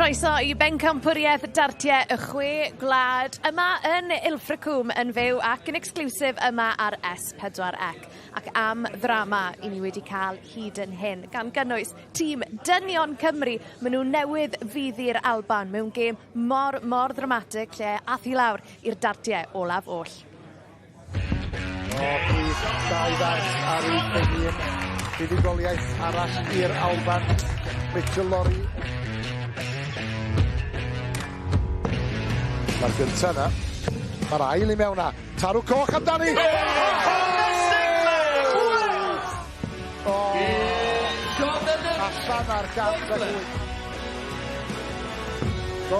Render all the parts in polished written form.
Croeso I bencampwriaeth Dartiau y Chwe, Gwlad, yma yn Ilfracwm yn fyw ac yn exclusif yma ar S4C. Ac am ddrama i ni wedi cael hyd yn hyn gan gynnwys tîm dynion Cymru. Maen nhw newydd fuddi'r Alban mewn gêm mor dramatig lle ath I lawr i'r Dartiau olaf oll. Brif dau ddant ar ei hun. Fuddugoliaeth arall i'r Alban. Mitchell Lori. Mae'r gynta yna. Mae'r ail I mewn na. Tarw coch amdani. Allan ar gant ag 8.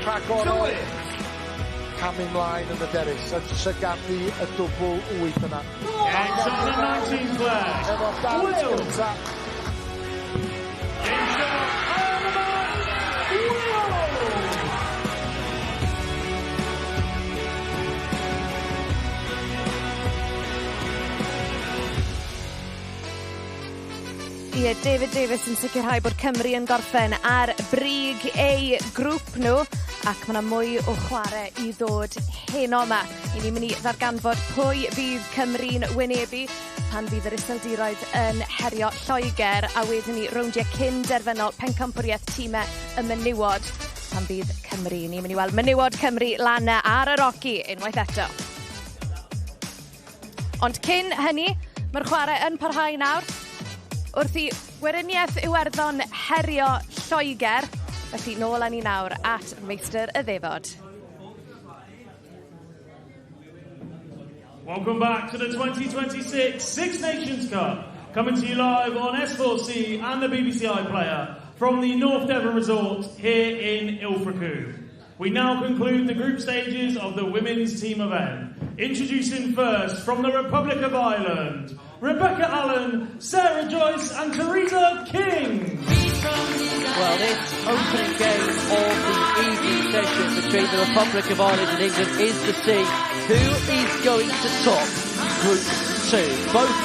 Rhagorol. Cam ymlaen yn y derys. Yn sygafu y dwbl 8 yna. Efo dant gynta. Ie, David Davies yn sicrhau bod Cymru yn gorffen ar brig eu grŵp nhw ac mae yna mwy o chwarae I ddod heno yma. I ni'n mynd I ddarganfod pwy fydd Cymru'n wynebu pan fydd yr iseldiroedd yn herio Lloegr a wedyn ni rowndiau cyn derfynol pencampwriaeth tîmau y menywod pan fydd Cymru. Ni'n mynd I weld menywod Cymru lan ar y roci unwaith eto. Ond cyn hynny, mae'r chwarae yn parhau nawr. Wrth I weriniaeth Iwerddon herio Lloegr, felly nôl â ni nawr at meistr y ddefod. Welcome back to the 2026 Six Nations Cup, coming to you live on S4C and the BBC iPlayer from the North Devon Resort here in Ilfracombe. We now conclude the group stages of the women's team event. Introducing first from the Republic of Ireland, Rebecca Allen, Sarah Joyce and Teresa King. Well, this opening game of the evening session between the Republic of Ireland and England is to see who is going to top Group 2. Both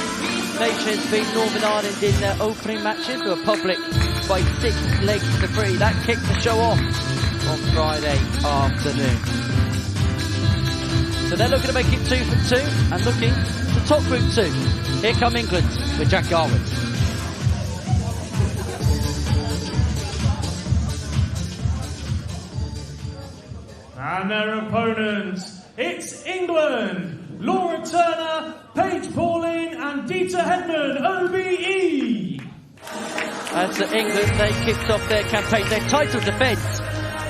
nations beat Northern Ireland in their opening matches, the Republic by 6 legs to 3. That kicked the show off on Friday afternoon. So they're looking to make it 2 for 2 and looking to top Group 2. Here come England with Jack Garwood. And their opponents, it's England, Laura Turner, Paige Pauline and Dieter Hedman, OBE. As England, they kicked off their campaign, their title defence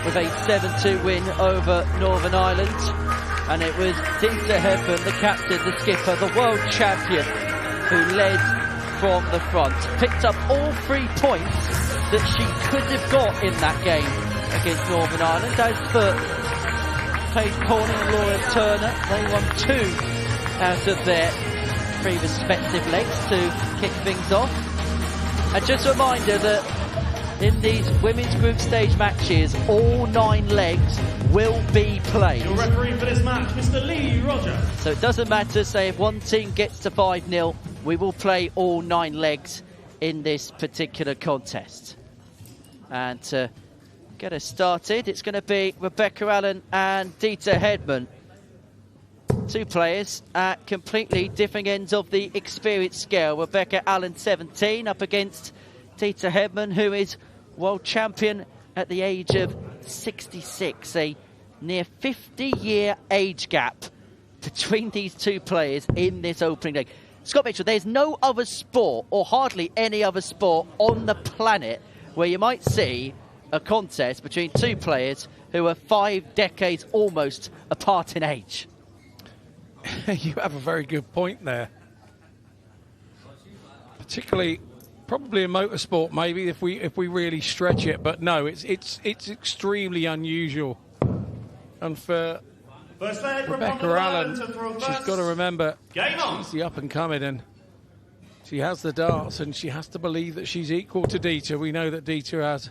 with a 7-2 win over Northern Ireland. And it was Dieter Hedman, the captain, the skipper, the world champion, who led from the front. Picked up all 3 points that she could have got in that game against Northern Ireland. As for Paige Pauline and Laura Turner, they won 2 out of their 3 respective legs to kick things off. And just a reminder that in these women's group stage matches, all 9 legs will be played. Your referee for this match, Mr. Lee Roger. So it doesn't matter, say if one team gets to 5-0, we will play all 9 legs in this particular contest. And to get us started, it's going to be Rebecca Allen and Dieter Hedman. 2 players at completely different ends of the experience scale. Rebecca Allen, 17, up against Dieter Hedman, who is world champion at the age of 66. A near 50-year age gap between these 2 players in this opening leg. Scott Mitchell, there's no other sport, or hardly any other sport on the planet, where you might see a contest between 2 players who are 5 decades almost apart in age. You have a very good point there. Particularly, probably in motorsport, maybe if we really stretch it, but no, it's extremely unusual. And for Rebecca Allen, she's got to remember she's the up and coming, and she has the darts, and she has to believe that she's equal to Dieter. We know that Dieter has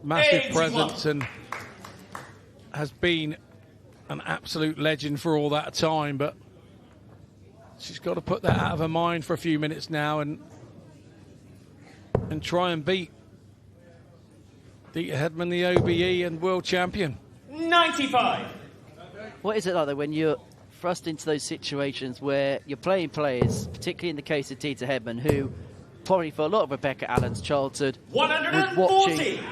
massive presence and has been an absolute legend for all that time, but she's got to put that out of her mind for a few minutes now and try and beat Dieter Hedman, the OBE and world champion. 95. What is it like though when you're thrust into those situations where you're playing players, particularly in the case of Dieter Hedman, who probably for a lot of Rebecca Allen's childhood was 140. watching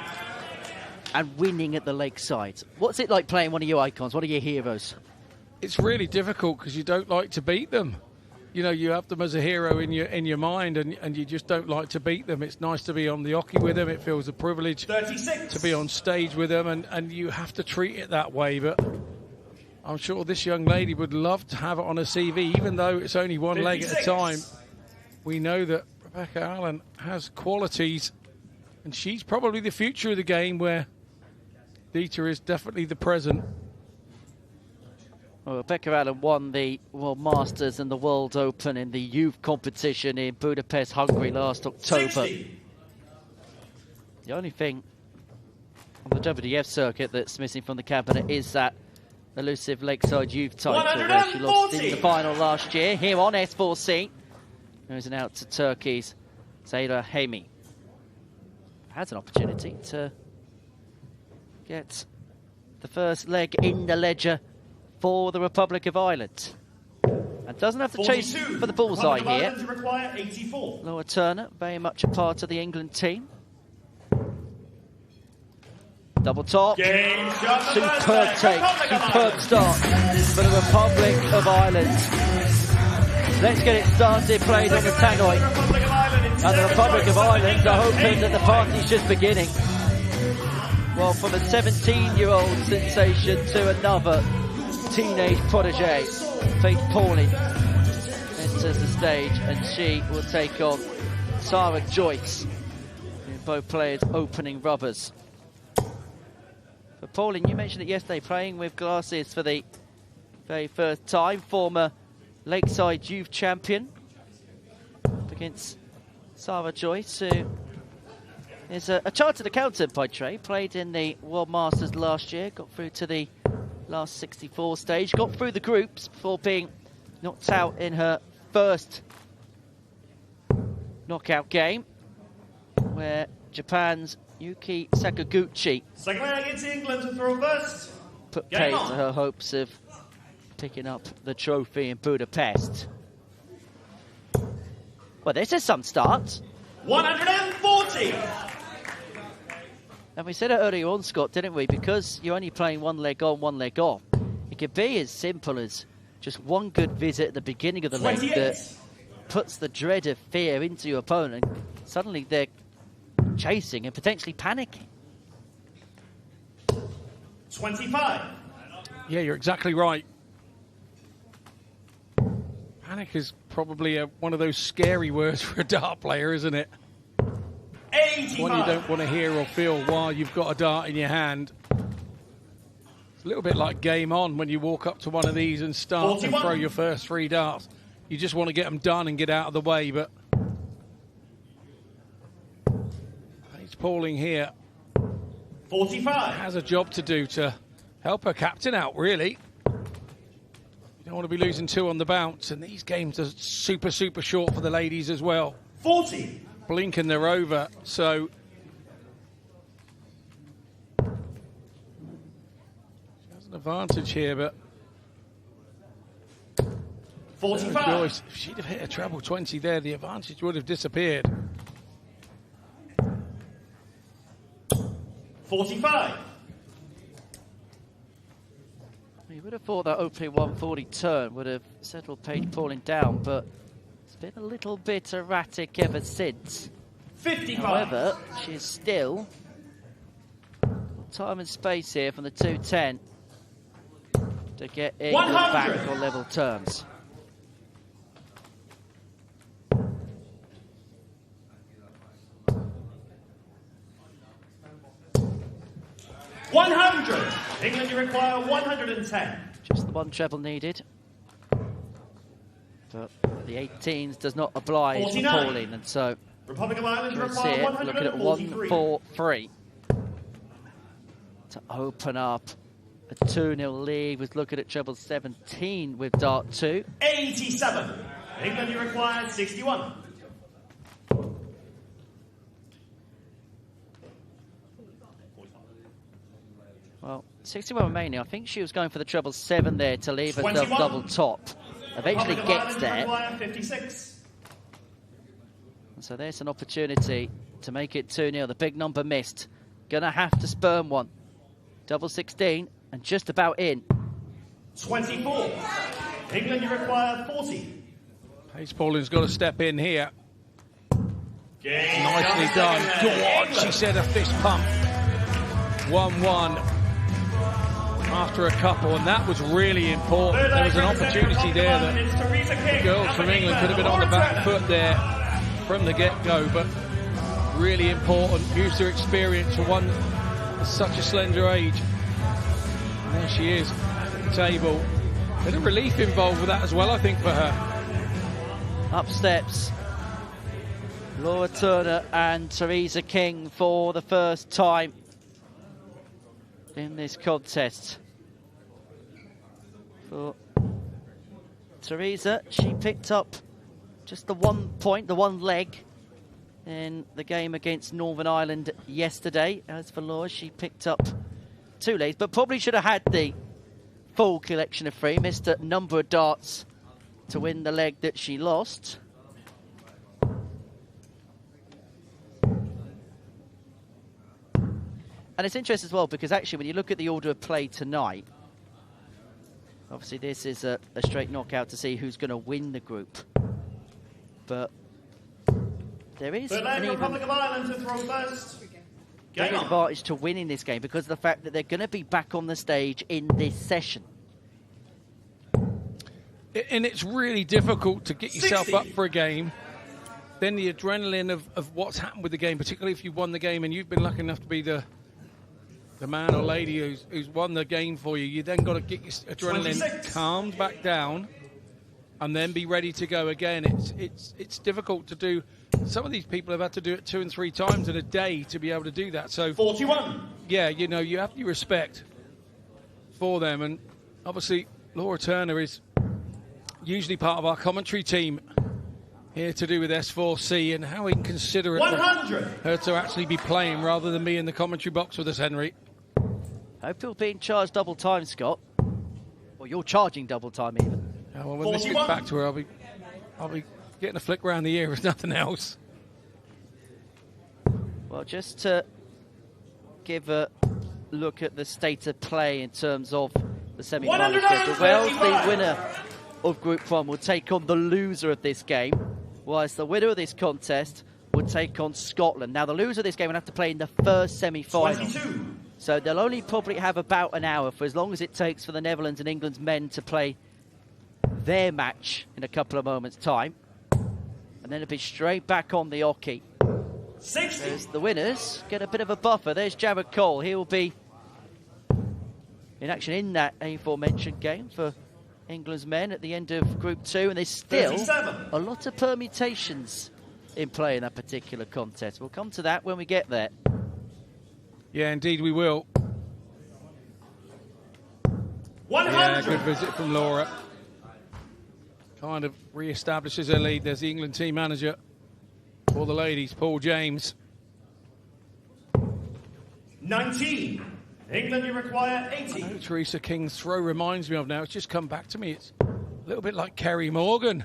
and winning at the lakeside? What's it like playing one of your icons, one of your heroes? It's really difficult because you don't like to beat them. You know, you have them as a hero in your mind, and you just don't like to beat them. It's nice to be on the hockey with them. It feels a privilege 36. to be on stage with them, and you have to treat it that way. But I'm sure this young lady would love to have it on her CV, even though it's only one 56. leg at a time. We know that Rebecca Allen has qualities, and she's probably the future of the game, where Dieter is definitely the present. Well, Rebecca Allen won the World Masters and the World Open in the youth competition in Budapest, Hungary last October. 60. The only thing on the WDF circuit that's missing from the cabinet is that elusive Lakeside Youth title, where she lost in the final last year. Here on S4C, losing out to Turkey's Zayda Hemi. Has an opportunity to get the first leg in the ledger for the Republic of Ireland. And doesn't have to chase for the bullseye here. Require 84. Laura Turner, very much a part of the England team. Double top. Superb take, superb start for the Republic of Ireland. Let's get it started, played on the tannoy. And the Republic of Ireland are hoping that the party's just beginning. Well, from a 17-year-old sensation to another teenage protege, Faith Pauling enters the stage, and she will take on Sarah Joyce, both players opening rubbers. For Pauling, you mentioned it yesterday, playing with glasses for the very first time, former Lakeside Youth champion, up against Sarah Joyce, who is a chartered accountant by trade, played in the World Masters last year, got through to the last 64 stage, got through the groups before being knocked out in her first knockout game, where Japan's Yuki Sakaguchi against England to throw first. put paid to her hopes of picking up the trophy in Budapest. Well, this is some start. 140. And we said it earlier on, Scott, didn't we? Because you're only playing one leg on, one leg off. It could be as simple as just one good visit at the beginning of the leg that puts the dread of fear into your opponent. Suddenly they're chasing and potentially panicking. 25. Yeah, you're exactly right. Panic is probably one of those scary words for a dart player, isn't it? 85. One you don't want to hear or feel while you've got a dart in your hand. It's a little bit like game on when you walk up to one of these and start 41. and throw your first 3 darts. You just want to get them done and get out of the way, but it's Pauling here. 45. Has a job to do to help her captain out, really. You don't want to be losing 2 on the bounce, and these games are super, super short for the ladies as well. 40. Blink and they're over, so she has an advantage here, but 45. Joyce, if she'd have hit a treble 20 there, the advantage would have disappeared. 45. You would have thought that opening 140 turn would have settled Paige Pauling down, but it's been a little bit erratic ever since. 55. However, she's still got time and space here from the 210 to get England back on level terms. England, you require 110. Just the one treble needed. But the 18s does not oblige 49. Pauling, and so Republic of Ireland, you let's require see it, looking at 143. 1-4-3 to open up a 2-0 lead. Was looking at treble 17 with dart 2. 87. England, you require 61. 61 remaining. I think she was going for the treble 7 there to leave herself double top. Eventually gets there. 56. And so there's an opportunity to make it 2-0. The big number missed. Gonna have to spurn one. Double 16 and just about in. 24. England, you require 40. Pace Pauling's got to step in here. Game Nicely done. Gwlad, she said, a fist pump. 1-1 after a couple, and that was really important. There was an opportunity there that the girls from England could have been on the back foot there from the get-go, but really important. Used her experience for one at such a slender age. And there she is at the table. Bit of relief involved with that as well, I think, for her. Up steps Laura Turner and Teresa King for the first time in this contest. For Teresa, she picked up just the 1 point, the one leg in the game against Northern Ireland yesterday. As for Laura, she picked up 2 legs, but probably should have had the full collection of 3. Missed a number of darts to win the leg that she lost. And it's interesting as well, because actually when you look at the order of play tonight, obviously this is a straight knockout to see who's going to win the group. But there is an Republic of Ireland to throw first. Game advantage to winning this game because of the fact that they're going to be back on the stage in this session. And it's really difficult to get yourself up for a game. Then the adrenaline of what's happened with the game, particularly if you've won the game and you've been lucky enough to be the man or lady who's won the game for you. You then got to get your adrenaline 26. calmed back down and then be ready to go again. It's difficult to do. Some of these people have had to do it 2 and 3 times in a day to be able to do that. So 41. Yeah, you know, you have your respect for them. And obviously Laura Turner is usually part of our commentary team here to do with S4C, and how inconsiderate 100. her to actually be playing rather than me in the commentary box with us, Henry. Hope you're being charged double time, Scott. Or you're charging double time even. Yeah, well, when this gets back to her, I'll be getting a flick around the ear if nothing else. Well, just to give a look at the state of play in terms of the semi-final schedule. Wales, the winner of Group 1, will take on the loser of this game, whilst the winner of this contest will take on Scotland. Now, the loser of this game will have to play in the first semi-final. 22. So they'll only probably have about an hour for as long as it takes for the Netherlands and England's men to play their match in a couple of moments' time. And then it'll be straight back on the hockey. 60. There's the winners get a bit of a buffer. There's Jared Cole. He'll be in action in that aforementioned game for England's men at the end of Group 2. And there's still 37. a lot of permutations in play in that particular contest. We'll come to that when we get there. Yeah, indeed we will. 100. Yeah, good visit from Laura. Kind of re-establishes her lead. There's the England team manager for the ladies, Paul James. 19. England, you require 80. I know Teresa King's throw reminds me of now. It's just come back to me. It's a little bit like Kerry Morgan.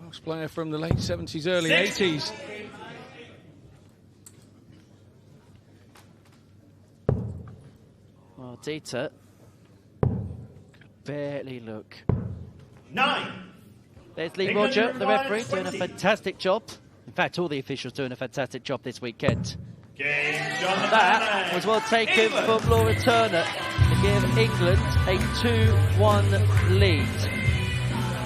Welsh player from the late 70s, early 80s. Well, Dieter could barely look. 9. There's Lee England Roger, the referee, requires doing a 20. fantastic job. In fact, all the officials doing a fantastic job this weekend. Game John That was well taken England. from Laura Turner to give England a 2-1 lead.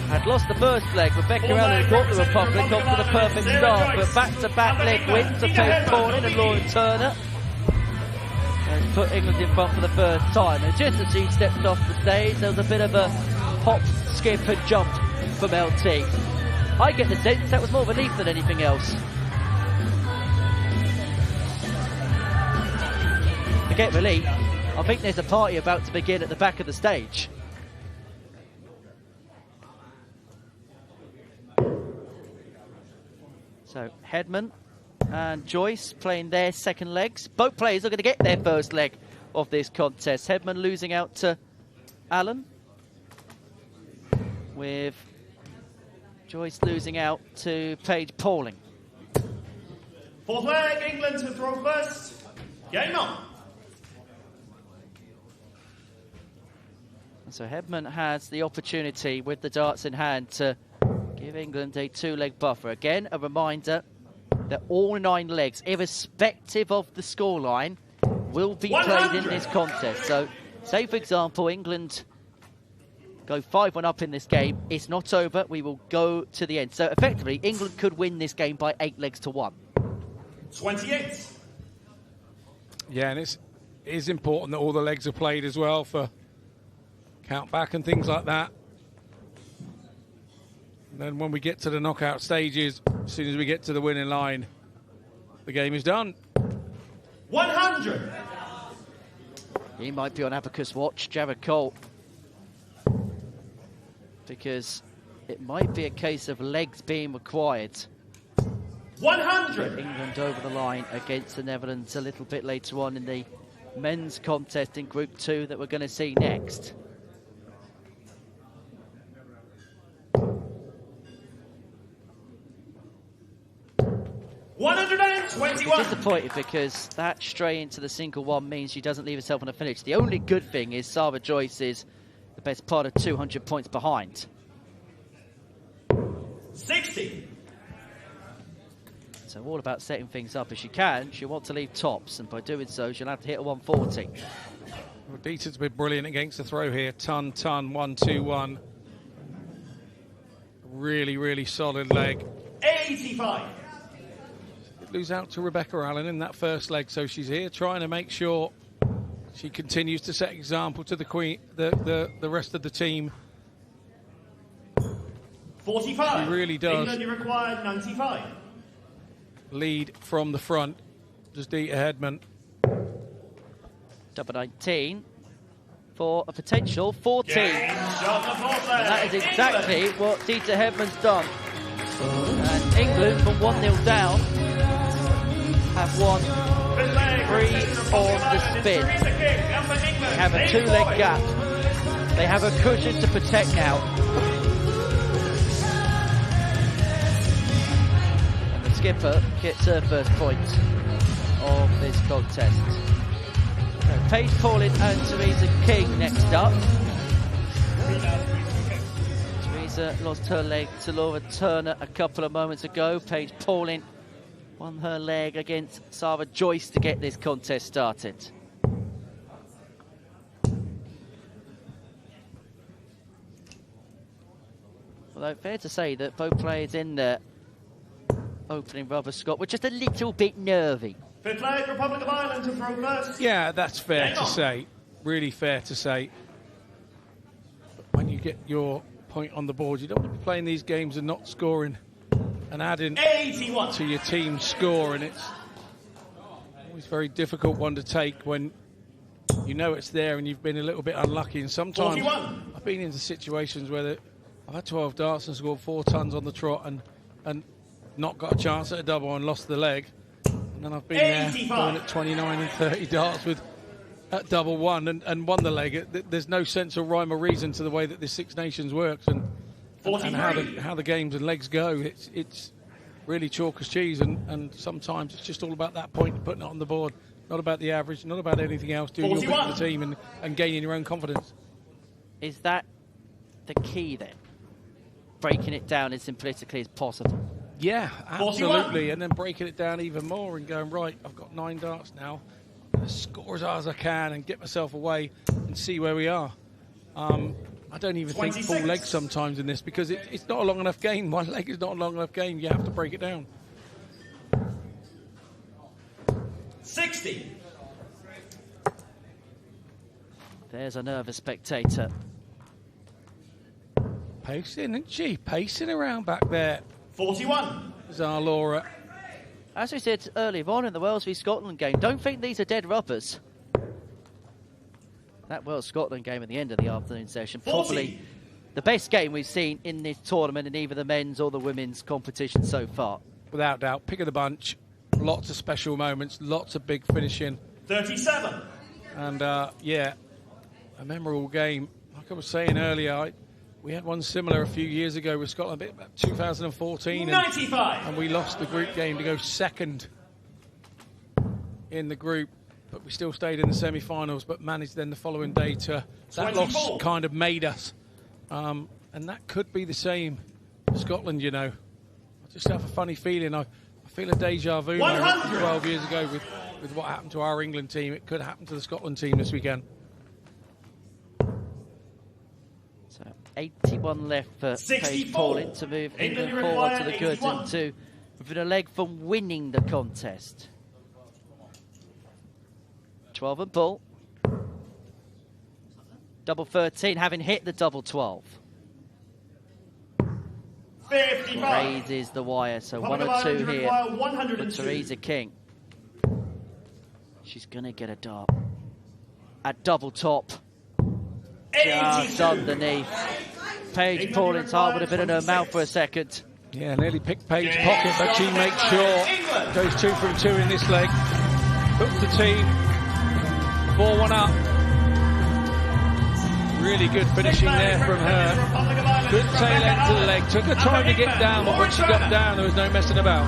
Had lost the first leg. Rebecca Allen got the Republic off to the perfect start, but back-to-back leg wins for Pace Pauling and Laura Turner has put England in front for the first time. And just as she stepped off the stage, there was a bit of a hop, skip and jump from LT. I get the sense that was more relief than anything else. Forget relief, I think there's a party about to begin at the back of the stage. So Headman and Joyce playing their second legs. Both players are going to get their first leg of this contest. Hedman losing out to Allen, with Joyce losing out to Paige Pauling. Fourth leg, England to throw first. Game on. So Hedman has the opportunity with the darts in hand to give England a 2-leg buffer. Again, a reminder that all 9 legs, irrespective of the scoreline, will be 100. played in this contest. So, say for example, England go 5-1 up in this game. It's not over. We will go to the end. So, effectively, England could win this game by 8 legs to 1. 28. Yeah, and it is important that all the legs are played as well for count back and things like that. And then when we get to the knockout stages, as soon as we get to the winning line, the game is done. 100. He might be on Abacus watch, Jared Cole, because it might be a case of legs being required. 100. England over the line against the Netherlands a little bit later on in the men's contest in Group 2 that we're going to see next. Disappointed because that stray into the single one means she doesn't leave herself on a finish. The only good thing is Sarah Joyce is the best part of 200 points behind. 60. So all about setting things up. If she can, she'll want to leave tops, and by doing so, she'll have to hit a 140. Well, Dieter's been brilliant against the throw here. Ton, 1-2-1. Really, really solid leg. 85. Lose out to Rebecca Allen in that first leg, so she's here trying to make sure she continues to set example to the queen, the rest of the team. 45. She really does. England required 95. Lead from the front. Just Dieter Hedman. Double 19 for a potential 14. And that is exactly what Dieter Hedman's done. And England from 1-0 down have won 3 on the spin. They have a 2-leg gap. They have a cushion to protect now. And the skipper gets her first point of this contest. So Paige Pauling and Teresa King next up. Teresa lost her leg to Laura Turner a couple of moments ago. Paige Pauling won her leg against Sarah Joyce to get this contest started. Although fair to say that both players in the opening rubber, Scott, were just a little bit nervy. Fifth leg, Republic of Ireland to throw first. Yeah, that's fair to say. Really fair to say. But when you get your point on the board, you don't want to be playing these games and not scoring and adding 81 to your team's score, and it's always a very difficult one to take when you know it's there and you've been a little bit unlucky. And sometimes 41. I've been into situations where I've had 12 darts and scored 4 tons on the trot and not got a chance at a double and lost the leg. And then I've been 85. there going at 29 and 30 darts at double one and won the leg. There's no sense of rhyme or reason to the way that this Six Nations works and how the games and legs go. It's really chalk as cheese, and sometimes it's just all about that point, putting it on the board, not about the average, not about anything else, doing 41. your bit for the team and gaining your own confidence. Is that the key then? Breaking it down as simplistically as possible. Yeah, 41. absolutely. And then breaking it down even more and going, right, I've got 9 darts now. I'm going to score as hard as I can and get myself away and see where we are. I don't even 26. think full legs sometimes in this because it's not a long enough game. One leg is not a long enough game. You have to break it down. 60. There's a nervous spectator. Pacing, isn't she? Pacing around back there. 41. There's our Laura. As we said earlier on in the Wales v Scotland game, don't think these are dead rubbers. That Wales-Scotland game at the end of the afternoon session, 40. probably the best game we've seen in this tournament in either the men's or the women's competition so far. Without doubt, pick of the bunch. Lots of special moments, lots of big finishing. 37. And yeah, a memorable game. Like I was saying earlier, we had one similar a few years ago with Scotland, about 2014. 95. And we lost the group game to go second in the group, but we still stayed in the semi-finals, but managed then the following day to... That 24. loss kind of made us. And that could be the same for Scotland, you know. I just have a funny feeling. I feel a deja vu 12 years ago with what happened to our England team. It could happen to the Scotland team this weekend. So 81 left for Paige Pauling to move England forward to the goods into within a leg from winning the contest. 12 and ball. Double 13, having hit the double 12. 55. Raises the wire, so 1 or 2 here for Teresa King. She's going to get a dart. At double top. Just underneath. Paige Pauling's heart would have been in her mouth for a second. Yeah, nearly picked Paige's pocket, but she makes sure. Goes 2 from 2 in this leg. Puts the team 4-1 up. Really good finishing there from her. Good tail end to the leg. Took her time to get down, but when she got down, there was no messing about.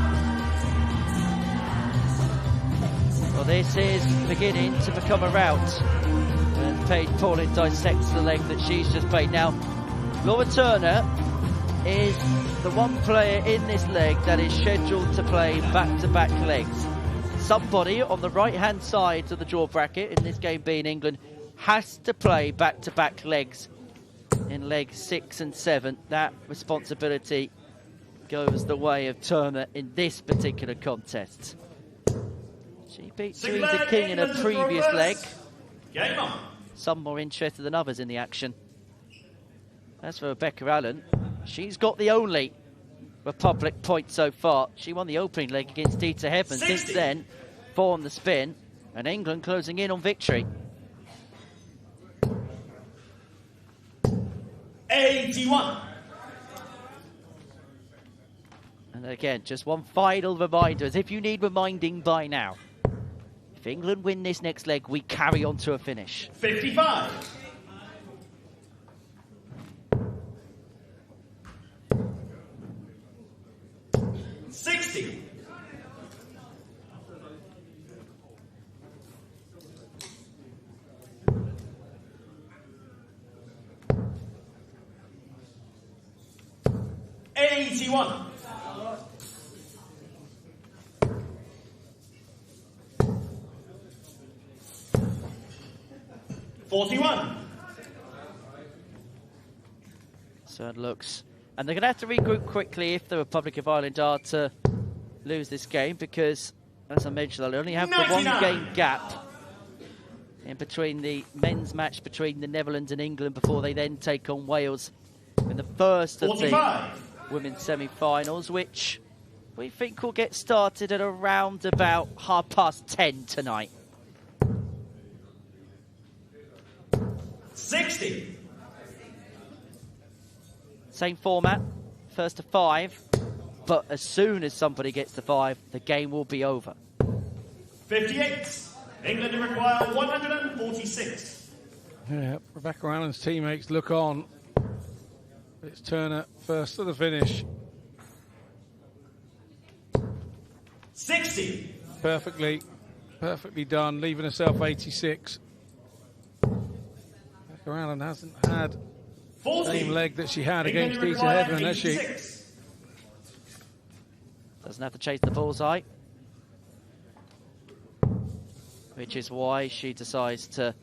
Well, this is beginning to become a rout. And Paige Pauling dissects the leg that she's just played. Now, Laura Turner is the one player in this leg that is scheduled to play back-to-back legs. Somebody on the right-hand side of the draw bracket, in this game being England, has to play back-to-back legs in legs 6 and 7. That responsibility goes the way of Turner in this particular contest. She beat Teresa King in a previous leg. Game on. Some more interested than others in the action. As for Rebecca Allen, she's got the only Republic point so far. She won the opening leg against Dita Hedman. Since then, 4 on the spin, and England closing in on victory. 81. And again, just one final reminder, as if you need reminding by now. If England win this next leg, we carry on to a finish. 55. $60. 81. 41. So it looks, and they're going to have to regroup quickly if the Republic of Ireland are to lose this game, because, as I mentioned, they'll only have the 1 game gap in between the men's match between the Netherlands and England before they then take on Wales in the first of 45. the women's semi-finals, which we think will get started at around about 10:30 tonight. 60. Same format, first to 5, but as soon as somebody gets to 5, the game will be over. 58. England require 146. Yeah, Rebecca Allen's teammates look on. It's Turner first to the finish. 60. Perfectly done, leaving herself 86. Rebecca Allen hasn't had 40. the same leg that she had England against Dita require Hedman, has she? 86. Doesn't have to chase the bullseye, which is why she decides to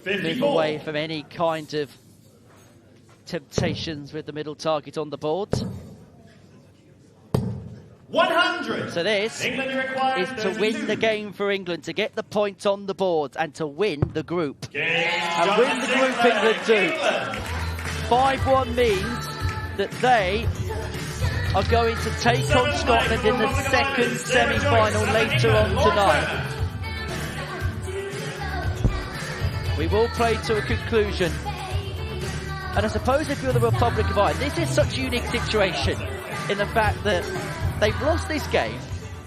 54. move away from any kind of temptations with the middle target on the board. 100. So this England require is to 32. win the game for England, to get the point on the board and to win the group. And win the group England do. 5-1 means that they are going to take on Scotland in the second semi-final later on tonight. We will play to a conclusion. And I suppose if you're the Republic of Ireland, this is such a unique situation in the fact that they've lost this game,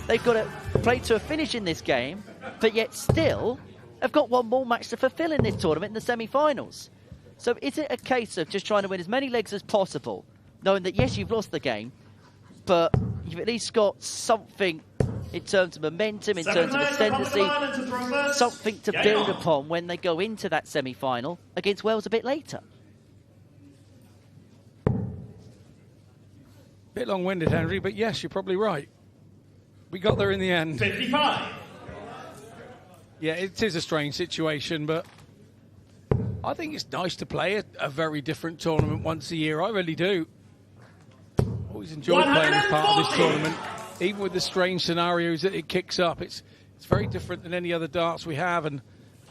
they've got to play to a finish in this game, but yet still have got one more match to fulfill in this tournament in the semi-finals. So is it a case of just trying to win as many legs as possible, knowing that, yes, you've lost the game, but you've at least got something in terms of momentum, in terms of ascendancy, something to build upon when they go into that semi-final against Wales a bit later? Bit long-winded, Henry, but yes, you're probably right. We got there in the end. 55. Yeah, it is a strange situation, but I think it's nice to play a very different tournament once a year. I really do. Always enjoy playing as part of this tournament, even with the strange scenarios that it kicks up. It's very different than any other darts we have, and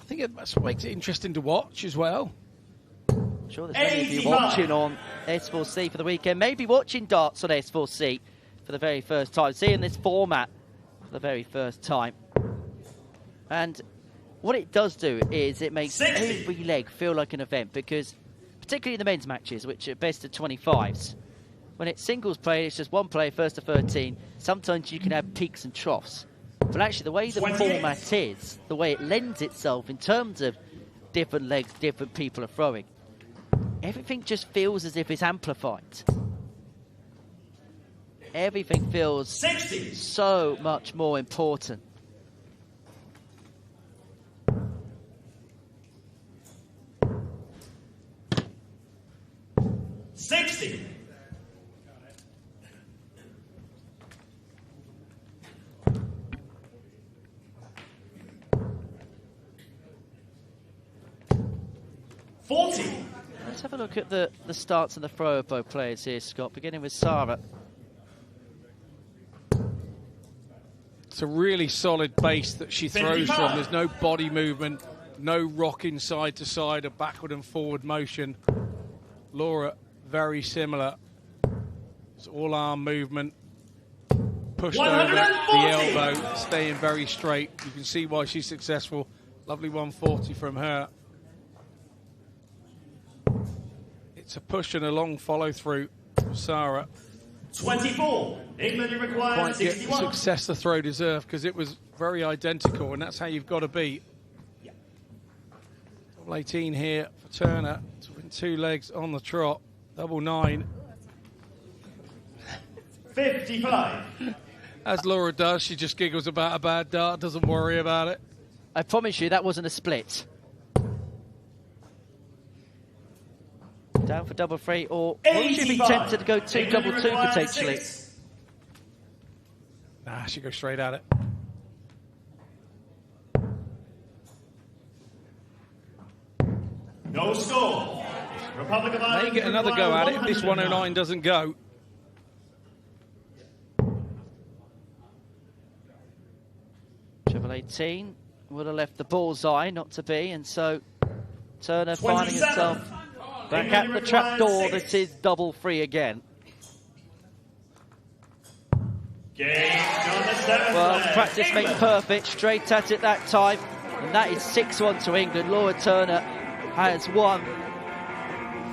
I think that's what makes it interesting to watch as well. I'm sure there's many of you watching on S4C for the weekend, maybe watching darts on S4C for the very first time, seeing this format for the very first time. And what it does do is it makes every leg feel like an event, because particularly in the men's matches, which are best of 25s, when it's singles play, it's just one player, first to 13. Sometimes you can have peaks and troughs. But actually, the way the format is, the way it lends itself in terms of different legs, different people are throwing, everything just feels as if it's amplified. Everything feels 60. so much more important. 60. Let's have a look at the starts and the throw of both players here, Scott, beginning with Sarah. It's a really solid base that she throws from. There's no body movement, no rocking side to side or backward and forward motion. Laura, very similar. It's all arm movement. Pushed over the elbow, staying very straight. You can see why she's successful. Lovely 140 from her. It's a push and a long follow through from Sarah. 24. England requires 61. Get the success the throw deserved, because it was very identical, and that's how you've got to be. Yeah. Double 18 here for Turner to win 2 legs on the trot. Double 9. 55. As Laura does, she just giggles about a bad dart, doesn't worry about it. I promise you that wasn't a split. Down for double 3, or would you be tempted to go 2 double 2 potentially? Nah, she goes straight at it. No score. Republic of Ireland. May get another go at it if this 109 doesn't go. Triple 18 would have left the bullseye, not to be, and so Turner finding himself back at the trap door. This is double 3 again. Well, practice makes perfect. Straight at it that time. And that is 6-1 to England. Laura Turner has won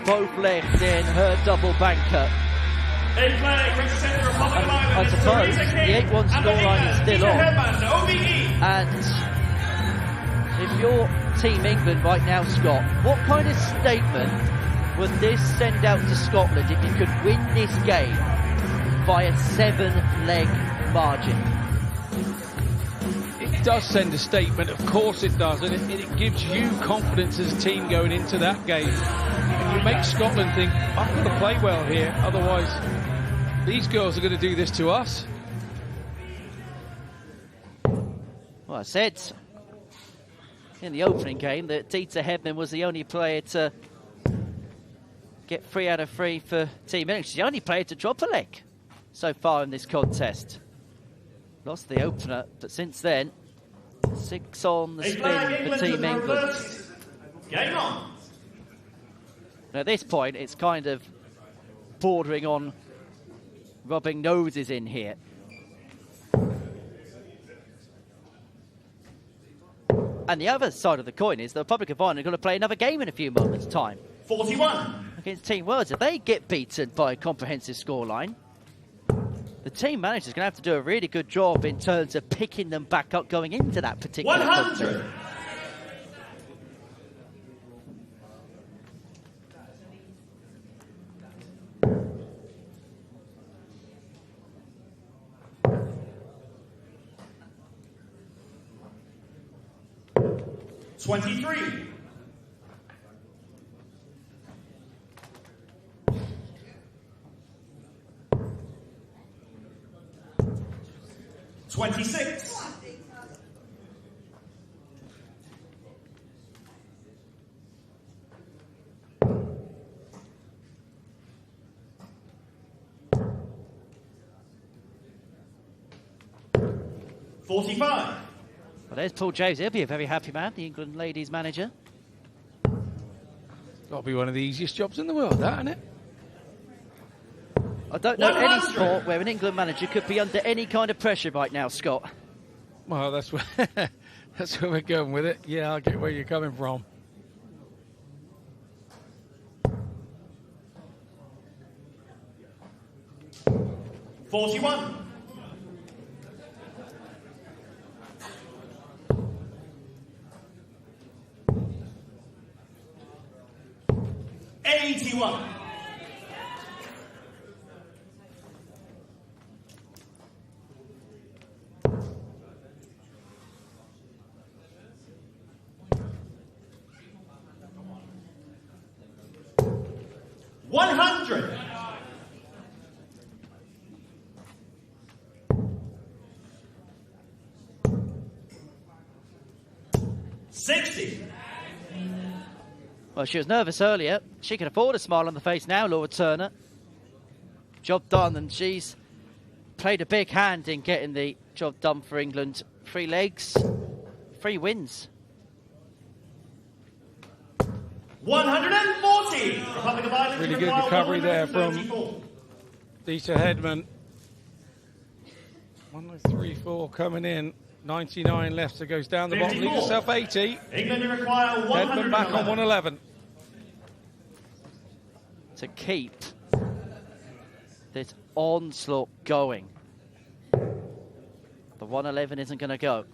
both legs in her double banker. I suppose the 8-1 scoreline is still on. And if you're Team England right now, Scott, what kind of statement would this send out to Scotland if you could win this game by a 7-leg margin? It does send a statement, of course it does, and it gives you confidence as a team going into that game. And you make Scotland think, I've got to play well here, otherwise these girls are going to do this to us. Well, I said in the opening game that Dita Hedman was the only player to get 3 out of 3 for Team England. She's the only player to drop a leg so far in this contest. Lost the opener, but since then, 6 on the spin for Team England. Game on. And at this point, it's kind of bordering on rubbing noses in here. And the other side of the coin is the Republic of Ireland are going to play another game in a few moments' time. 41. Against Team Wales. If they get beaten by a comprehensive scoreline, The team manager's going to have to do a really good job in terms of picking them back up going into that particular 100. contest. $23. 26. 45. Well, there's Paul James. He'll be a very happy man, the England ladies manager. Got to be one of the easiest jobs in the world, that, isn't it? I don't know 100. any sport where an England manager could be under any kind of pressure right now, Scott. Well, that's where, that's where we're going with it. Yeah, I get where you're coming from. $41. 81. 100. 60. Well, she was nervous earlier. She can afford a smile on the face now, Laura Turner. Job done, and she's played a big hand in getting the job done for England. 3 legs, 3 wins. 140. Republic of Ireland. Really good recovery there from Dita Hedman. 134 coming in. 99 left, so goes down the bottom. 54. Leaves herself 80. England require 111. Hedman back on 111. To keep this onslaught going. The 111 isn't going to go.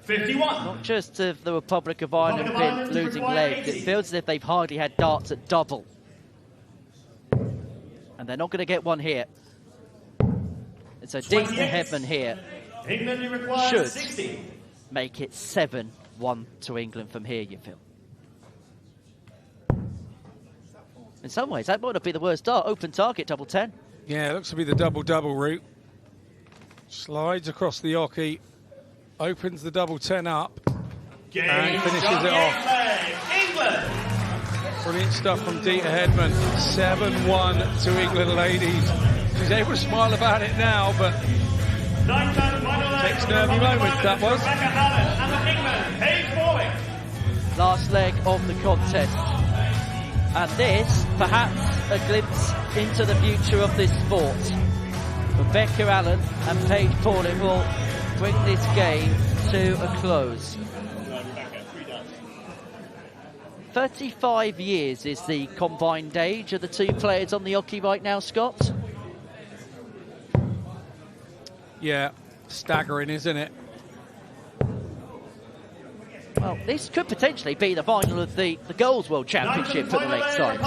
51. Not just have the Republic of Ireland been losing legs, it feels as if they've hardly had darts at double. And they're not going to get one here. And so Dita Hedman here should 60. make it 7-1 to England from here, you feel. In some ways, that might not be the worst dart. Open target, double 10. Yeah, it looks to be the double-double route. Slides across the oche, opens the double 10 up, and finishes it off. England. Brilliant stuff from Dita Hedman. 7-1 to England ladies. She's able to smile about it now, but takes nervy moments, that was. Last leg of the contest. And this, perhaps, a glimpse into the future of this sport. Rebecca Allen and Paige Pauling will bring this game to a close. 35 years is the combined age of the 2 players on the oche right now, Scott. Yeah, staggering, isn't it? Well, this could potentially be the final of the Girls' World Championship for the lakeside.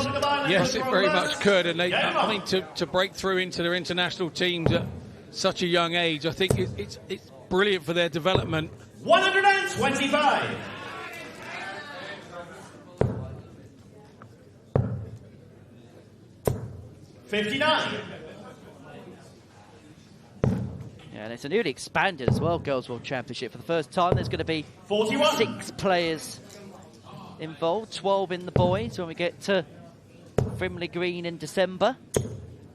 Yes, it very much could. And they, I mean, to break through into their international teams at such a young age, I think it's brilliant for their development. 125. 59. Yeah, and it's a newly expanded as well, Girls' World Championship. For the first time, there's going to be 41. 6 players involved, 12 in the boys when we get to Frimley Green in December.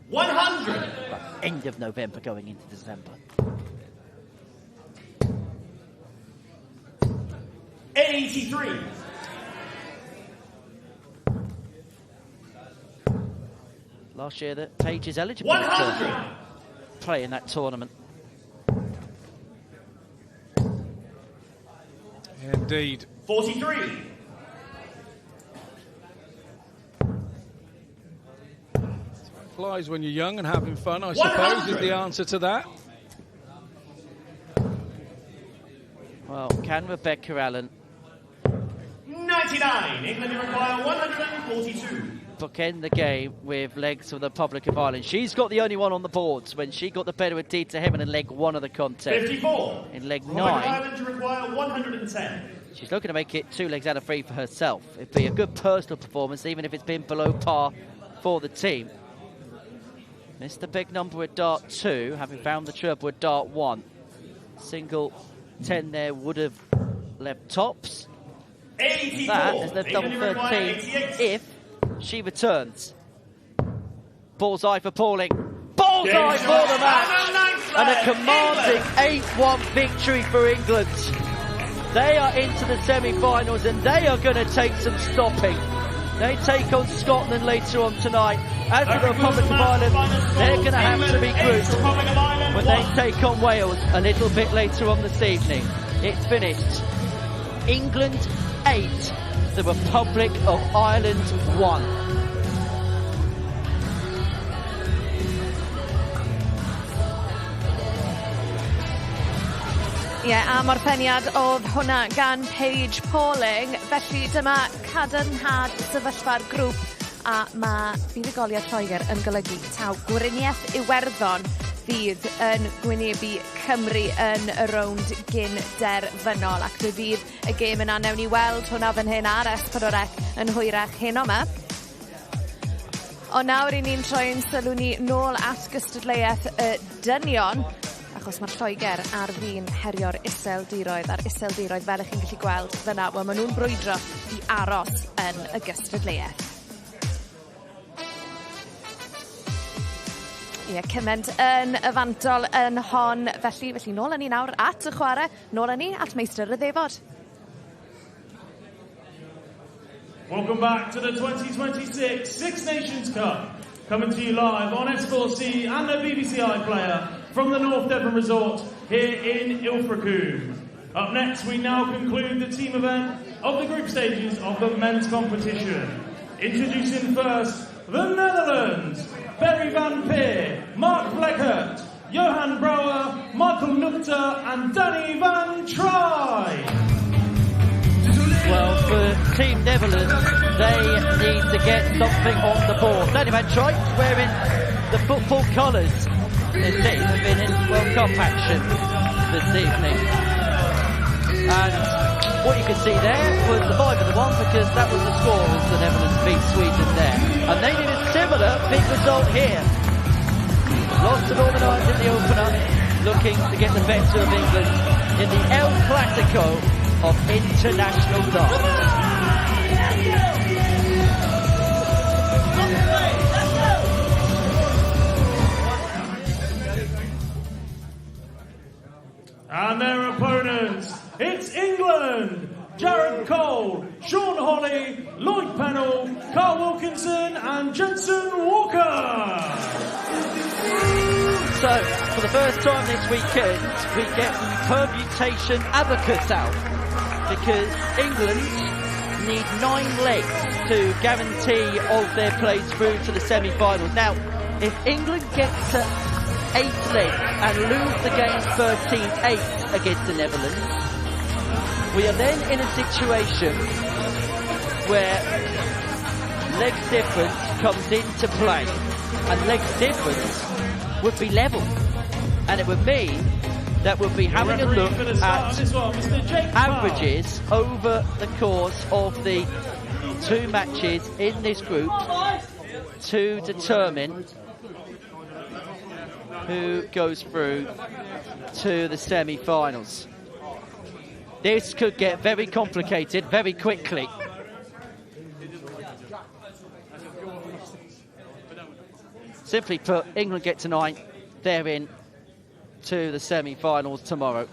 100. End of November going into December. 83. Last year that Paige is eligible 100. to play in that tournament. Indeed. 43. Flies when you're young and having fun, I suppose, is the answer to that. Well, can Rebecca Allen 99. England require 142. bookend the game with legs for the Republic of Ireland? She's got the only one on the boards when she got the better of Deed to Heaven in leg 1 of the contest. 54. In leg 9. Ireland to require 110. She's looking to make it 2 legs out of 3 for herself. It'd be a good personal performance, even if it's been below par for the team. Missed the big number at dart 2, having found the triple at dart 1. Single 10 there would have left tops. 84. That has left double 13 if she returns. Bullseye for Pauling. Bullseye for the match! And a commanding 8-1 victory for England. They are into the semi-finals and they are going to take some stopping. They take on Scotland later on tonight. As for the Republic of Ireland, they're going to have to be grouped when they take on Wales a little bit later on this evening. It's finished. England 8, the Republic of Ireland 1. Am orffeniad oedd hwnna gan Paige Pauling. Felly dyma cadarnhad sefyllfa'r grŵp a mae buddugoliaeth Lloegr yn golygu taw Gweriniaeth Iwerddon fydd yn gwynebu Cymru yn y rownd gyn-derfynol ac fe fydd y gêm yna newn ni weld hwnna fan hyn ar S4C yn hwyrach heno yma. Ond nawr i ni'n troi'n sylw ni nôl at gystadleuaeth y dynion achos mae'r Lloegr ar fin herio'r iseldiroedd a'r iseldiroedd fel ych chi'n gallu gweld fyna, wel maen nhw'n brwydro i aros yn y gystadleuaeth. Cyment yn y fantol yn hon, felly nôl yn ni nawr at y chwarae, nôl yn ni at meistr y ddefod. Welcome back to the 2026 Six Nations Cup, coming to you live on S4C and the BBC iPlayer from the North Devon Resort here in Ilfracombe. Up next, we now conclude the team event of the group stages of the men's competition. Introducing first, the Netherlands, Barry van Peer, Mark Bleckert, Johan Brouwer, Michael Nukta and Danny van Try. Well, for Team Netherlands, they need to get something on the board. Danny van Try wearing the football colours. The team have been in World Cup action this evening. And what you can see there was the 5-1 because that was the score as the Netherlands beat Sweden there. And they need a similar big result here. Lost to Northern Ireland in the opener, looking to get the better of England in the El Clasico of international darts. And their opponents, it's England, Jared Cole, Sean Holley, Lloyd Pennell, Carl Wilkinson and Jensen Walker. So, for the first time this weekend, we get the permutation abacus out because England need 9 legs to guarantee of their place through to the semi-finals. Now, if England gets to 8 legs and lose the game 13-8 against the Netherlands, we are then in a situation where legs difference comes into play, and legs difference would be level, and it would mean that we'll be having a look at averages over the course of the 2 matches in this group to determine who goes through to the semi-finals. This could get very complicated very quickly. Simply put, England get to 9, they're in to the semi-finals tomorrow.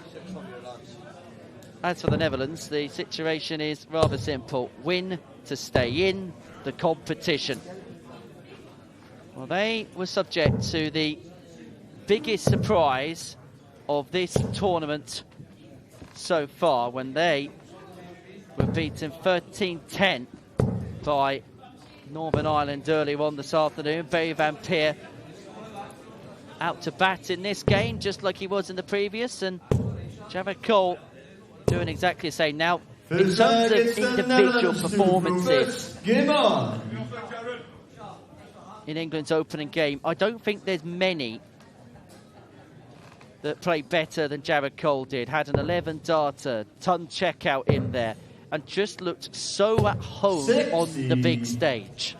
As for the Netherlands, the situation is rather simple. Win to stay in the competition. Well, they were subject to the biggest surprise of this tournament so far when they were beaten 13-10 by Northern Ireland earlier on this afternoon. Barry Van Peer out to bat in this game, just like he was in the previous, and Jared Cole doing exactly the same. Now, in terms of individual performances in England's opening game, I don't think there's many that played better than Jared Cole did. Had an 11 darter, ton checkout in there, and just looked so at home on the big stage.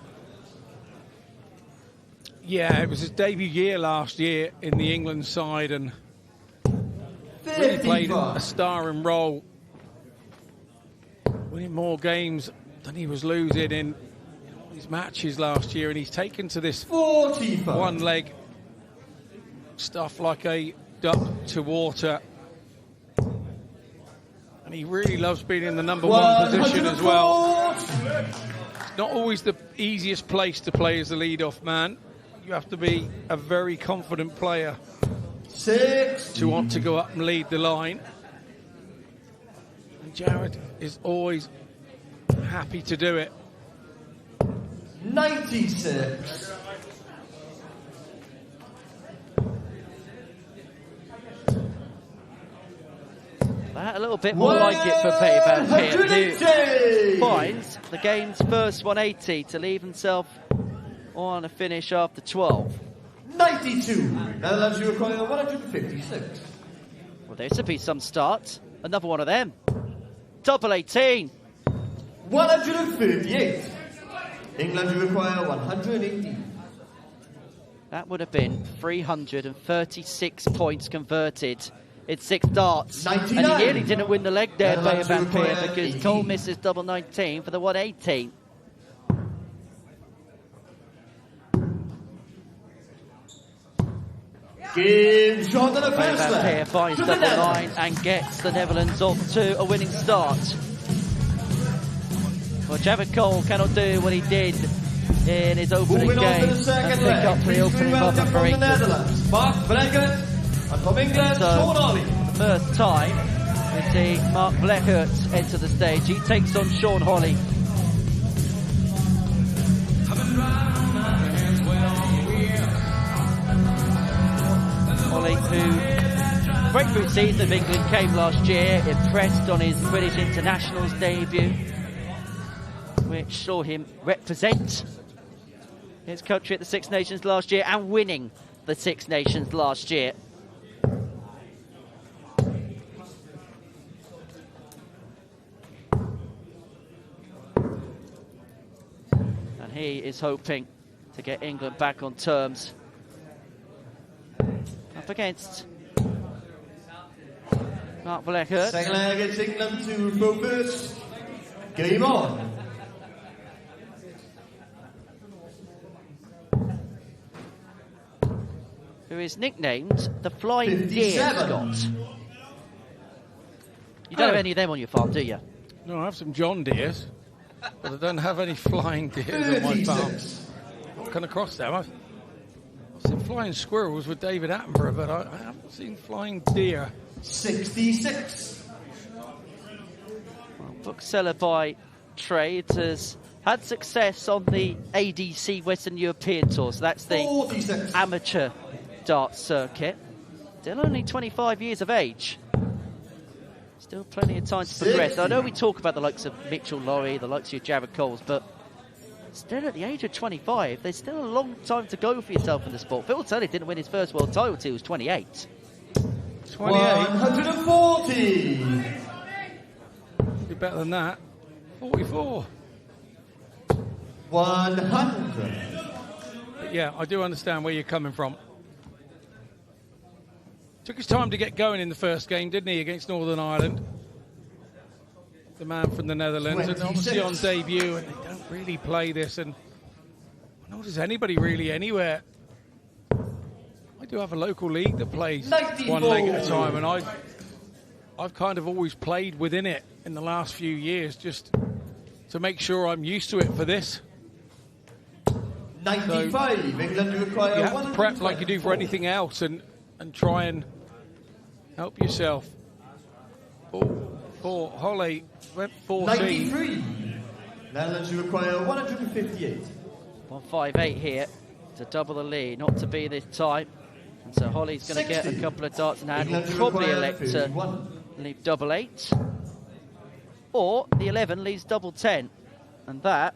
Yeah, it was his debut year last year in the England side, and really played a starring role, winning more games than he was losing in his matches last year, and he's taken to this one leg stuff like a duck to water, and he really loves being in the number one position as well. It's not always the easiest place to play as the lead-off man. You have to be a very confident player to want to go up and lead the line. And Jared is always happy to do it. 96. That a little bit more like it for Barry Van Peer, who finds the game's first 180 to leave himself on a finish after 12. 92. Netherlands, you require 156. Well, this would be some start. Another one of them. Double 18. 158. England, you require 180. That would have been 336 points converted in 6 darts. 99. And he nearly didn't win the leg there, Barry Van Peer, because 18. Cole misses double 19 for the 118. Game shot on the Barry first Van Peer leg. finds double 9 and gets the Netherlands off to a winning start. Well, Jared Cole cannot do what he did in his opening Moving on game to the second and pick leg. up the opening bubble for from the England. Netherlands, Mark Bleckert, and from England, So, Sean Ollie. first time we see Mark Bleckert enter the stage. He takes on Sean Holly. Holly, who breakthrough season of England came last year, impressed on his British internationals debut, which saw him represent his country at the Six Nations last year and winning the Six Nations last year. And he is hoping to get England back on terms. Up against Mark Bleckert. Second leg against England to focus. Game on. Who is nicknamed the Flying Deer, 57. Scott. You don't have any of them on your farm, do you? No, I have some John Deeres, but I don't have any flying deers on my farm. 36. I've come across them. I've seen flying squirrels with David Attenborough, but I haven't seen flying deer. 66. Well, bookseller by trade has had success on the ADC Western European Tour, so that's the 46. amateur darts circuit. Still only 25 years of age. Still plenty of time to progress. I know we talk about the likes of Mitchell Laurie, the likes of Jared Coles, but still at the age of 25, there's still a long time to go for yourself in the sport. Phil Tully didn't win his first world title till he was 28. 28. 140. Be better than that. 44. 100. But yeah, I do understand where you're coming from. Took his time to get going in the first game, didn't he, against Northern Ireland? The man from the Netherlands, and obviously on debut, and they don't really play this, and nor does anybody really anywhere. I do have a local league that plays 94. one leg at a time, and I've kind of always played within it in the last few years, just to make sure I'm used to it for this. 95. England require You have to prep like you do for anything else, and try and help yourself. For Holly, went 14. 93. Netherlands, you require 158. 158 here to double the lead, not to be this time. And so Holly's going to get a couple of darts in hand. Will probably elect to leave double 8. Or the 11 leaves double 10. And that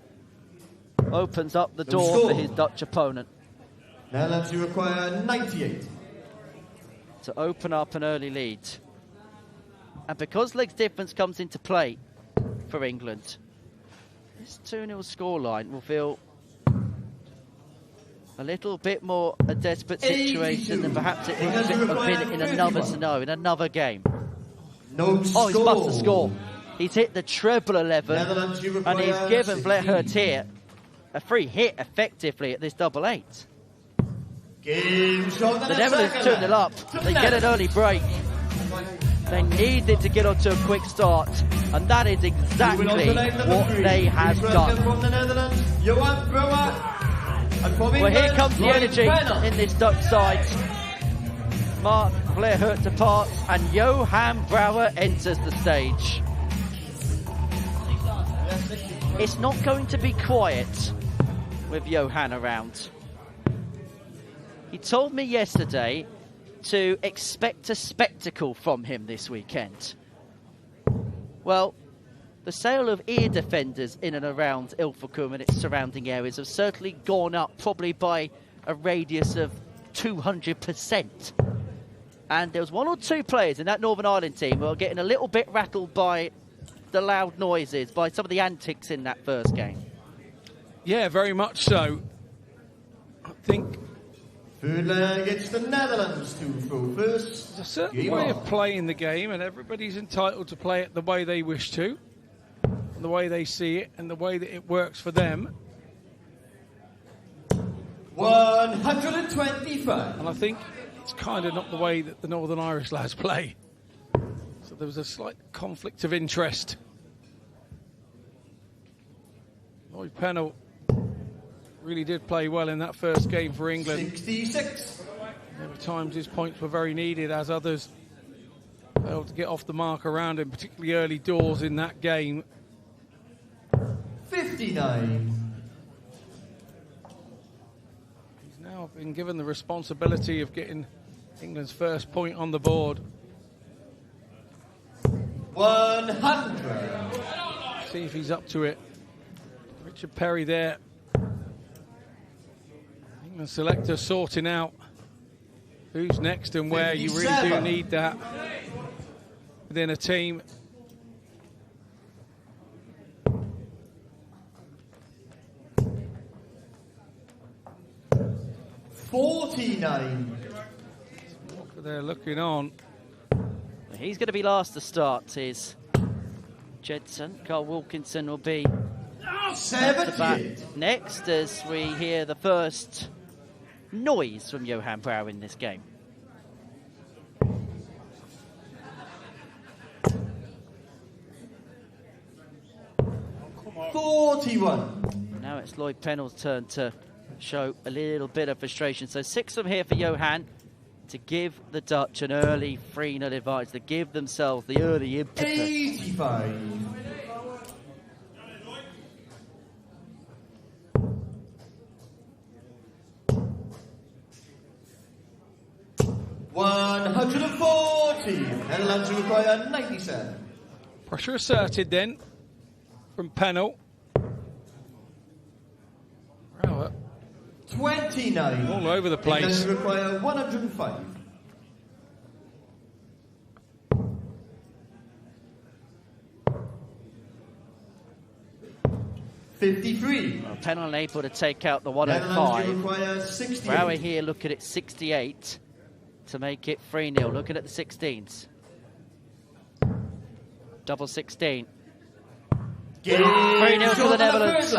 opens up the door for his Dutch opponent. Netherlands, you require 98. To open up an early lead. And because legs difference comes into play for England, this 2-0 scoreline will feel a little bit more a desperate situation than perhaps it would have been in another scenario, in another game. No score. Oh, he's must have scored. He's hit the treble 11, and he's given Ddartiau here a free hit effectively at this double 8. Game shot. The Netherlands 2-0 up. They get an early break. They needed to get onto a quick start, and that is exactly what they have done. From the Netherlands, Johan Brouwer. Well, here comes the energy in this Dutch side. Mark Ddartiau departs, and Johan Brouwer enters the stage. It's not going to be quiet with Johan around. He told me yesterday to expect a spectacle from him this weekend. Well, the sale of ear defenders in and around Ilfracombe and its surrounding areas have certainly gone up, probably by a radius of 200%. And there was 1 or 2 players in that Northern Ireland team who are getting a little bit rattled by the loud noises, by some of the antics in that first game. Yeah, very much so. I think Gwlad gets the Netherlands to throw first. there's a certain way of playing the game, and everybody's entitled to play it the way they wish to, and the way they see it, and the way that it works for them. 125. And I think it's kind of not the way that the Northern Irish lads play. So there was a slight conflict of interest. Lloyd Pennell really did play well in that first game for England. 66. There were times his points were very needed, as others failed to get off the mark around him, particularly early doors in that game. 59. He's now been given the responsibility of getting England's first point on the board. 100. See if he's up to it. Richard Perry there. England selector sorting out who's next and where. 57. You really do need that within a team. They're looking on. He's going to be last to start, is Jedson. Carl Wilkinson will be back next as we hear the first noise from Johan Brouwer in this game. Now it's Lloyd Pennell's turn to show a little bit of frustration. So 6 of them here for Johan to give the Dutch an early 3-0 advantage, to give themselves the early impetus. 85. Netherlands require 97. Pressure asserted then from Pennell. 29. All over the place. England require 105. Well, Pennell able to take out the 105. Brouwer here looking at 68 to make it 3-0. Looking at the 16s. Double 16. 3-0 to the Netherlands.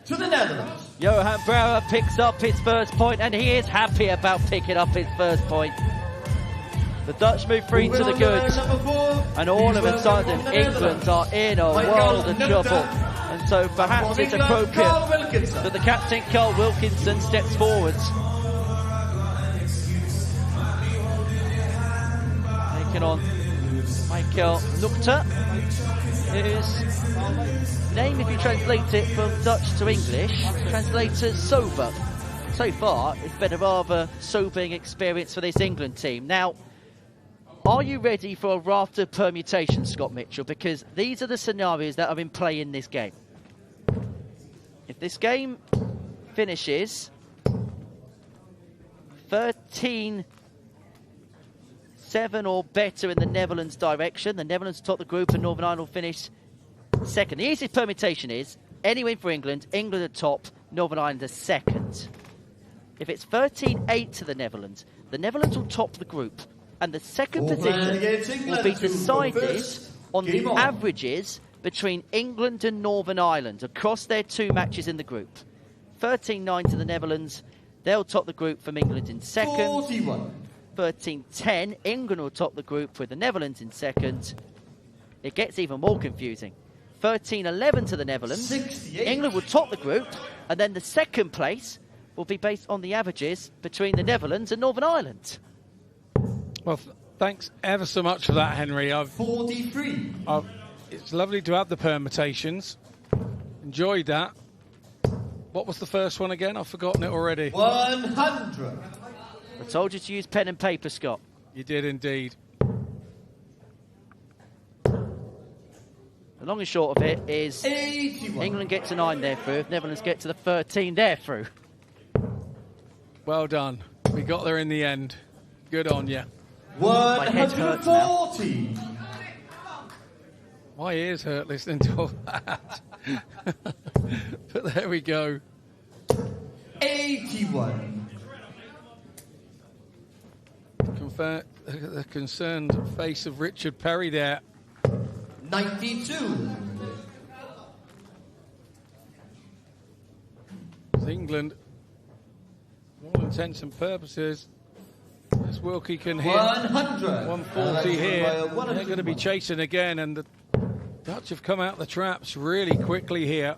To the Netherlands. Johan Brouwer picks up his first point, and he is happy about picking up his first point. The Dutch move 3 to the good, and all of a sudden England are in a world of trouble. And so perhaps it's appropriate that the captain Carl Wilkinson steps forwards. Taking on Michael Nukta, whose name, if you translate it from Dutch to English, translates as sober. So far, it's been a rather sobering experience for this England team. Now, are you ready for a raft of permutations, Scott Mitchell? Because these are the scenarios that are in play in this game. If this game finishes 13-7 or better in the Netherlands' direction, the Netherlands top the group and Northern Ireland will finish second. The easiest permutation is any win for England, England are top, Northern Ireland are second. If it's 13-8 to the Netherlands will top the group. And the second position will be decided on the averages between England and Northern Ireland across their 2 matches in the group. 13-9 to the Netherlands, they'll top the group from England in second. 13-10, England will top the group with the Netherlands in second. It gets even more confusing. 13-11 to the Netherlands, England will top the group, and then the second place will be based on the averages between the Netherlands and Northern Ireland. Well, thanks ever so much for that, Henry. 43. It's lovely to have the permutations. Enjoyed that. What was the first one again? I've forgotten it already. 100. I told you to use pen and paper, Scott. You did indeed. The long and short of it is 81. England get to 9, they're through. If Netherlands get to the 13, they're through. Well done. We got there in the end. Good on you. My head hurts now. 140. My ears hurt listening to all that. But there we go. 81. The concerned face of Richard Perry there. 92. It's England, for all intents and purposes, as Wilkie can hit 100. 140 here. They're going to be chasing again, and the Dutch have come out the traps really quickly here.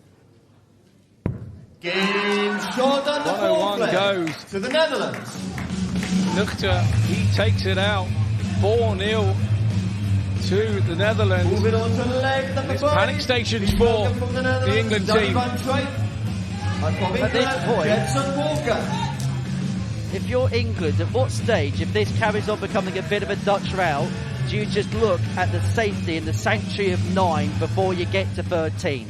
Game short on the 101 fourth leg goes to the Netherlands. Nukta, he takes it out. 4-0 to the Netherlands. Moving on to leg number It's 5. panic stations for the England team. At this point, Jensen Walker. if you're England, at what stage, if this carries on becoming a bit of a Dutch rout, do you just look at the safety and the sanctuary of 9 before you get to 13?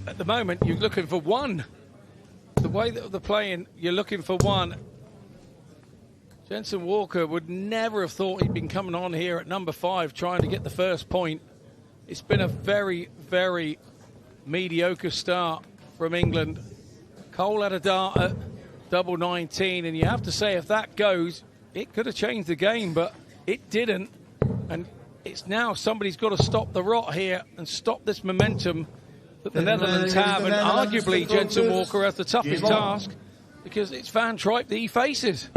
At the moment, you're looking for 1. The way that they're playing, you're looking for 1. Jensen Walker would never have thought he'd been coming on here at number 5 trying to get the first point. It's been a very, very mediocre start from England. Cole had a dart at double 19, and you have to say if that goes, it could have changed the game, but it didn't. And it's now somebody's got to stop the rot here and stop this momentum that the Netherlands have, and arguably Jensen Walker has the toughest task because it's Van Tripe that he faces.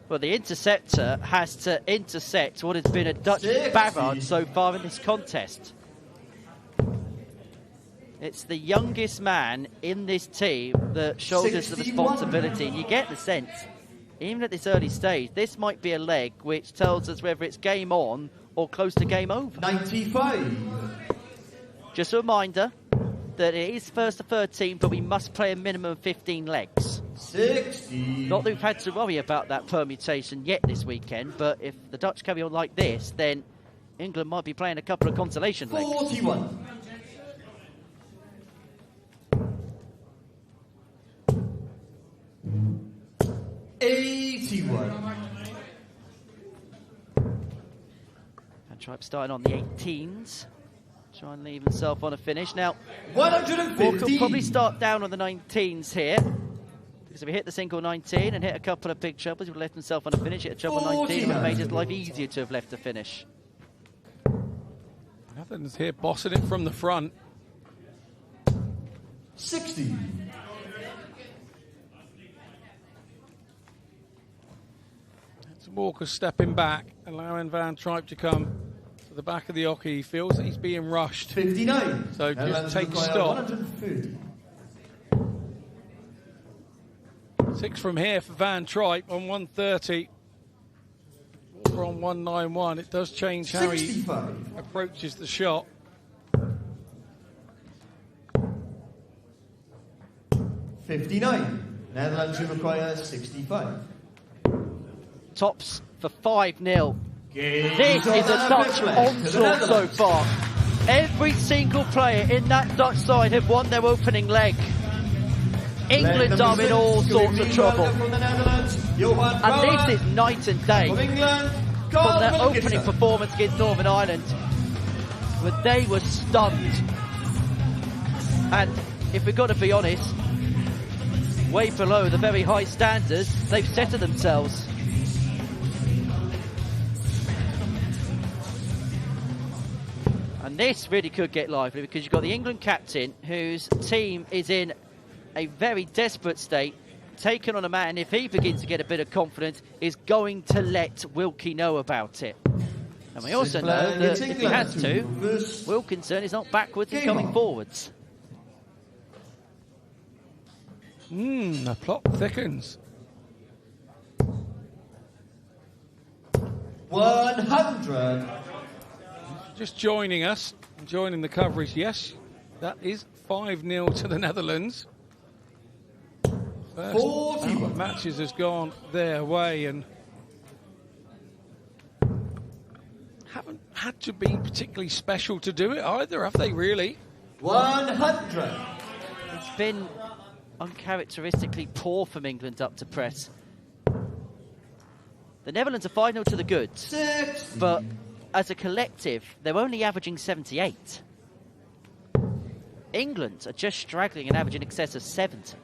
Well, the interceptor has to intercept what has been a Dutch barrage so far in this contest. It's the youngest man in this team that shoulders the responsibility. And you get the sense, even at this early stage, this might be a leg which tells us whether it's game on or close to game over. 95. Just a reminder that it is first to 13, but we must play a minimum of 15 legs. 60. Not that we've had to worry about that permutation yet this weekend, but if the Dutch carry on like this, then England might be playing a couple of consolation legs. 41. And Tripe starting on the 18s. Try and leave himself on a finish. Now, 150. Walker will probably start down on the 19s here. Because if he hit the single 19 and hit a couple of big troubles, he would have left himself on a finish. Hit a trouble 19, it would have made his life easier to have left a finish. Nothing's here bossing it from the front. 60. Walker stepping back, allowing Van Tripe to come to the back of the oche. He feels that he's being rushed. 59. So just take stock. 130. 6 from here for Van Tripe on 130. from 191. It does change how he approaches the shot. 59. Netherlands who require 65. Tops for 5-0. This is a Dutch onslaught so far. Every single player in that Dutch side have won their opening leg. England are in all sorts of trouble. And this is night and day from their opening performance against Northern Ireland, where they were stunned. And if we've got to be honest, way below the very high standards they've set to themselves. And this really could get lively, because you've got the England captain, whose team is in a very desperate state, taken on a man, if he begins to get a bit of confidence, is going to let Wilkie know about it. And we also know that if he has to, Wilkinson is not backwards, he's coming forwards. The plot thickens. 100. Just joining us, joining the coverage, yes, that is 5-0 to the Netherlands. First 41 matches has gone their way and haven't had to be particularly special to do it either, have they really? 100. It's been uncharacteristically poor from England up to press. The Netherlands are 5-0 to the goods, 60. but as a collective, they're only averaging 78. England are just straggling and averaging in excess of 70.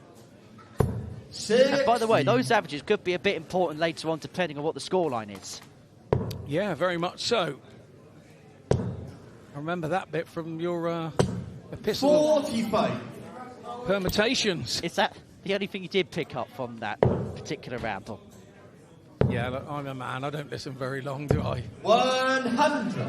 60. And by the way, those averages could be a bit important later on, depending on what the scoreline is. Yeah, very much so. I remember that bit from your epistle. 45. Permutations. Is that the only thing you did pick up from that particular ramble? Yeah, look, I'm a man. I don't listen very long, do I? 100.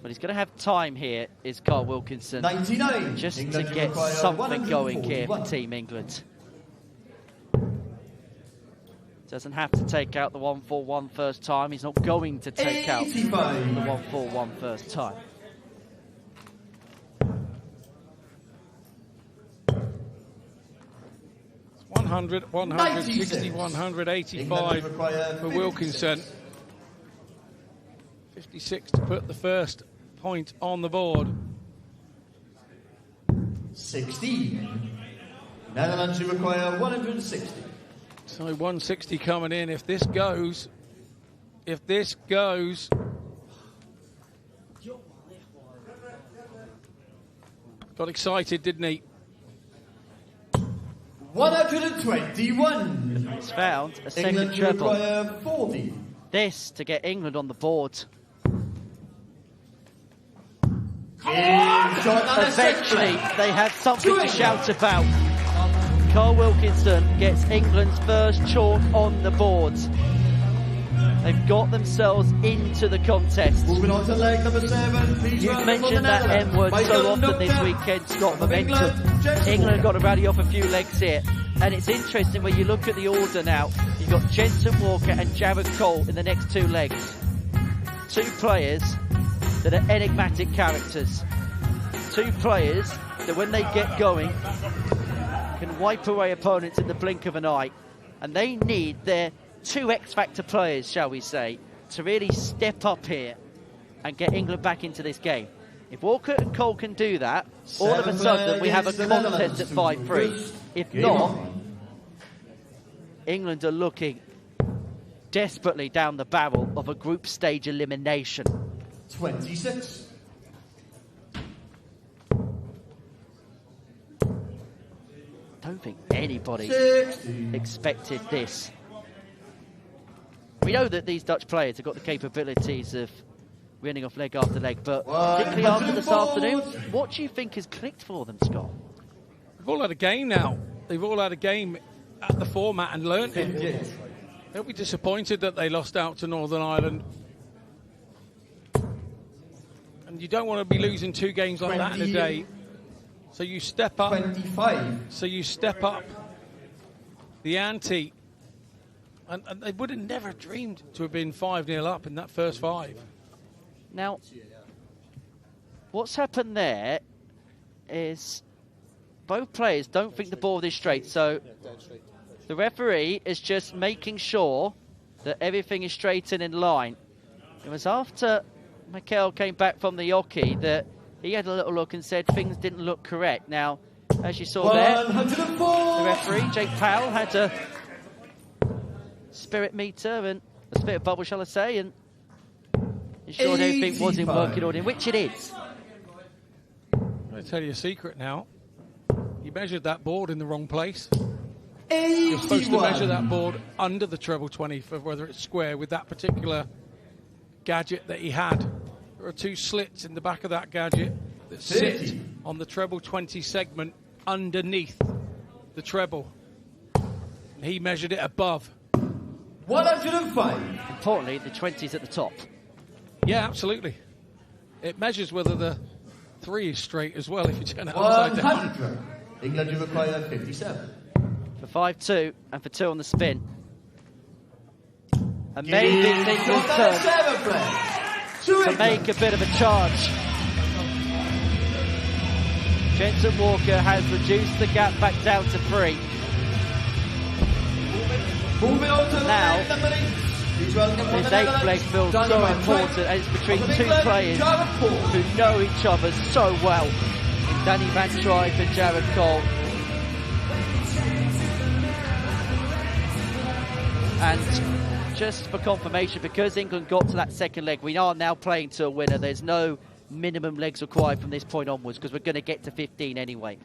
But he's going to have time here, is Carl Wilkinson. 99. Just England to get require something going here for 141. Team England. Doesn't have to take out the 141 first time. He's not going to take out the 141 first time. It's 100, 160, 185 for Wilkinson. 56 to put the first point on the board. 60. Netherlands who require 160. So 160 coming in. If this goes, got excited, didn't he? 121. He's found a second England who treble. require 40. This to get England on the board. Eventually, they have something to shout about. Carl Wilkinson gets England's first chalk on the board. They've got themselves into the contest. Moving on to leg number 7. Please You've mentioned that M-word so often this weekend, Scott, momentum. England have got to rally off a few legs here. And it's interesting when you look at the order now. You've got Jensen Walker and Jared Cole in the next two legs. Two players that are enigmatic characters. Two players that when they get going can wipe away opponents in the blink of an eye. And they need their two X-Factor players, shall we say, to really step up here and get England back into this game. If Walker and Cole can do that, all of a sudden we have a contest at 5-3. If not, England are looking desperately down the barrel of a group stage elimination. 26. I don't think anybody 60. expected this. We know that these Dutch players have got the capabilities of winning off leg after leg, but particularly after this afternoon, what do you think has clicked for them, Scott? They've all had a game now. They've all had a game at the format and learnt it. They'll be disappointed that they lost out to Northern Ireland. And you don't want to be losing two games like that in a day. So you step up. 25. So you step up the ante. And they would have never dreamed to have been 5-0 up in that first 5. Now, what's happened there is both players don't think the ball is straight. So the referee is just making sure that everything is straight and in line. It was after Mikel came back from the hockey that he had a little look and said things didn't look correct. Now, as you saw there, the referee, Jake Powell, had a spirit meter and a spirit bubble, shall I say, and ensured everything was in working order, which it is. I'll tell you a secret now. You measured that board in the wrong place. You're supposed to measure that board under the treble 20 for whether it's square with that particular gadget that he had. There are 2 slits in the back of that gadget that sit on the treble 20 segment underneath the treble. And he measured it above. 105. Importantly, the 20's at the top. Yeah, absolutely. It measures whether the 3 is straight as well if you turn it upside down. 100. England, you require 57. For 5-2 and for 2 on the spin. And maybe it's England's turn to make a bit of a charge. Jensen Walker has reduced the gap back down to 3. Now, this 8th leg feels so important, and it's between 2 players who know each other so well. Danny Van Tripe and Jared Cole. And just for confirmation, because England got to that 2nd leg, we are now playing to a winner. There's no minimum legs required from this point onwards, because we're going to get to 15 anyway.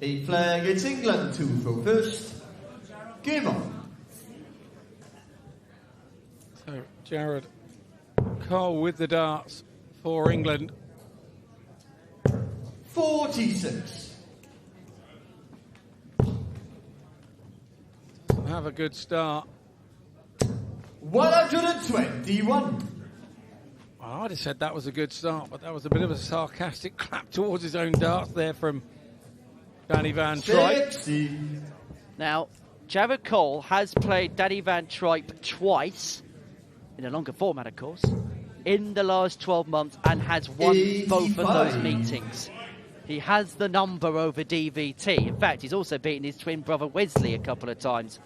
A flag, it's England 2 for first. Game on. So, Jared Cole with the darts for England. 46. Doesn't have a good start. 121. I'd have said that was a good start, but that was a bit of a sarcastic clap towards his own darts there from Danny Van Tripe. 60. Now, Jared Cole has played Danny Van Tripe twice, in a longer format of course, in the last 12 months and has won 85. both of those meetings. He has the number over DVT. In fact, he's also beaten his twin brother Wesley a couple of times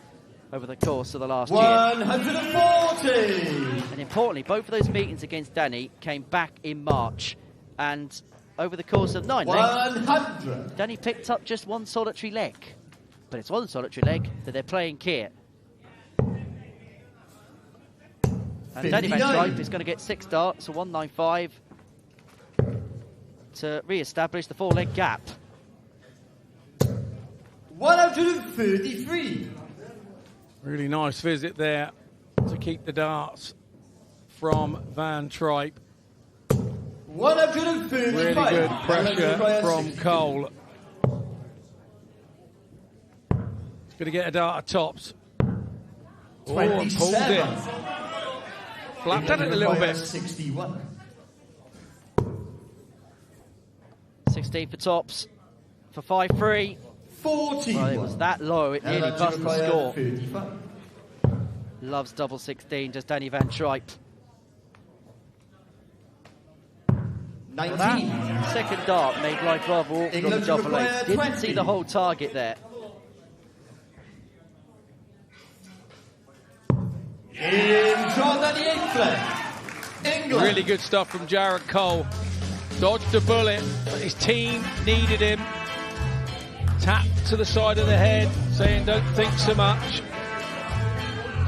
over the course of the last year. 140. And importantly, both of those meetings against Danny came back in March, and over the course of 9 legs, 100. Danny picked up just 1 solitary leg. But it's 1 solitary leg that they're playing here. And Danny Van 59. Tripe is going to get 6 darts, so 195 to re-establish the 4-leg gap. 133. Really nice visit there to keep the darts from Van Tripe. 135. Really good pressure from Cole. He's going to get a dart at tops. Oh, and pulled it. Flapped at it a little bit. 61. 16 for tops for 5-3. 40. Well, it was that low, it nearly bust the score. 35. Loves double 16, just Danny Van Tripe. 19. Well, that second dart made life rather awkward on the double eight. Didn't see the whole target there. England. Really good stuff from Jared Cole. Dodged a bullet, but his team needed him. Tapped to the side of the head, saying don't think so much.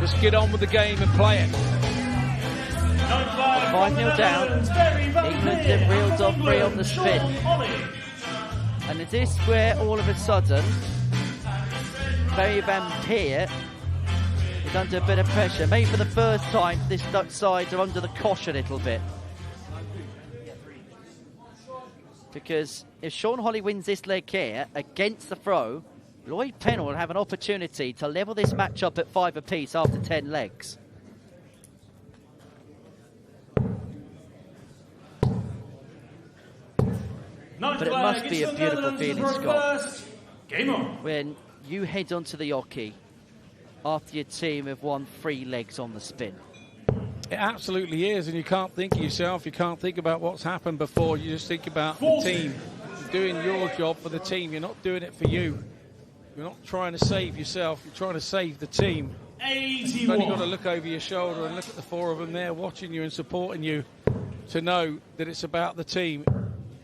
Just get on with the game and play it. 5-0 down. England have reeled off 3 on the spin. And is this where all of a sudden Barry Van Peer is under a bit of pressure? Maybe for the first time this Dutch side are under the cosh a little bit. Because if Sean Holly wins this leg here against the throw, Lloyd Pennell will have an opportunity to level this match up at 5 apiece after 10 legs. But it must be a beautiful feeling, Scott, Game on. when you head onto the hockey after your team have won 3 legs on the spin. It absolutely is, and you can't think of yourself, you can't think about what's happened before, you just think about the team. You're doing your job for the team, you're not doing it for you. You're not trying to save yourself, you're trying to save the team. 81. You've only got to look over your shoulder and look at the 4 of them there watching you and supporting you to know that it's about the team.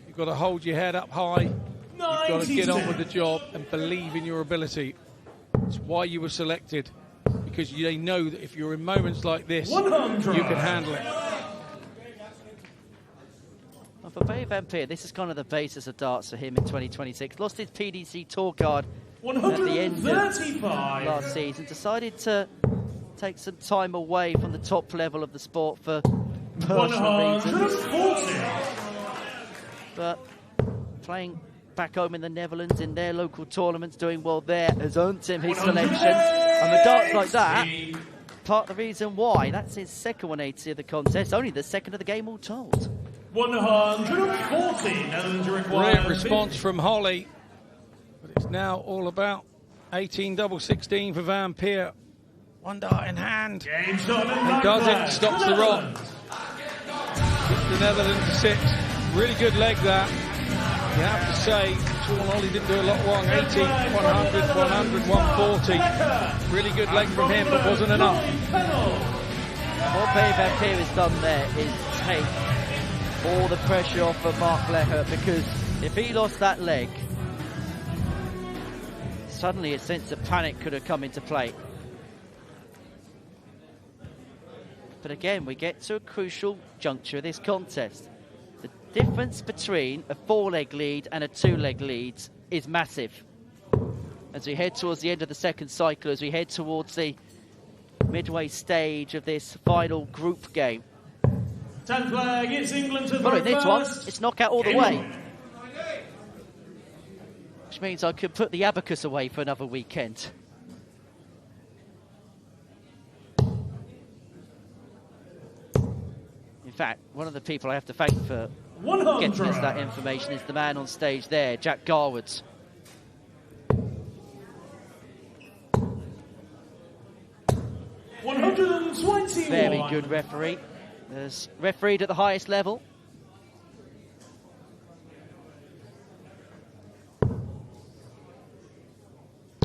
You've got to hold your head up high, you've got to get on with the job and believe in your ability. It's why you were selected, because they know that if you're in moments like this, 100. you can handle it. Well, for Barry Van Peer, this is kind of the basis of darts for him in 2026. Lost his PDC tour card at the end of last season. Decided to take some time away from the top level of the sport for personal reasons. But playing back home in the Netherlands in their local tournaments, doing well there, has earned him his selection. And the darts like that, part of the reason why. That's his second 180 of the contest, only the second of the game all told. 140. Netherlands required. Brilliant response from Holly. But it's now all about 18-16 for Van Peer. 1 dart in hand. Game shot He does it, stops the rock. The Netherlands 6. Really good leg that. You have to say, Sean Holly didn't do a lot wrong. 80, 100, 100, 140. Really good leg from him, but wasn't enough. What Barry Van Peer has done there is take all the pressure off of Mark Lehert, because if he lost that leg, suddenly a sense of panic could have come into play. But again, we get to a crucial juncture of this contest. The difference between a 4-leg lead and a 2-leg lead is massive. As we head towards the end of the second cycle, as we head towards the midway stage of this final group game. 10th flag, it's England to Following this one, it's knockout all the way. on. Which means I could put the abacus away for another weekend. In fact, one of the people I have to thank for 100. getting us that information is the man on stage there, Jack Garwood. $121. Very good referee. There's refereed at the highest level.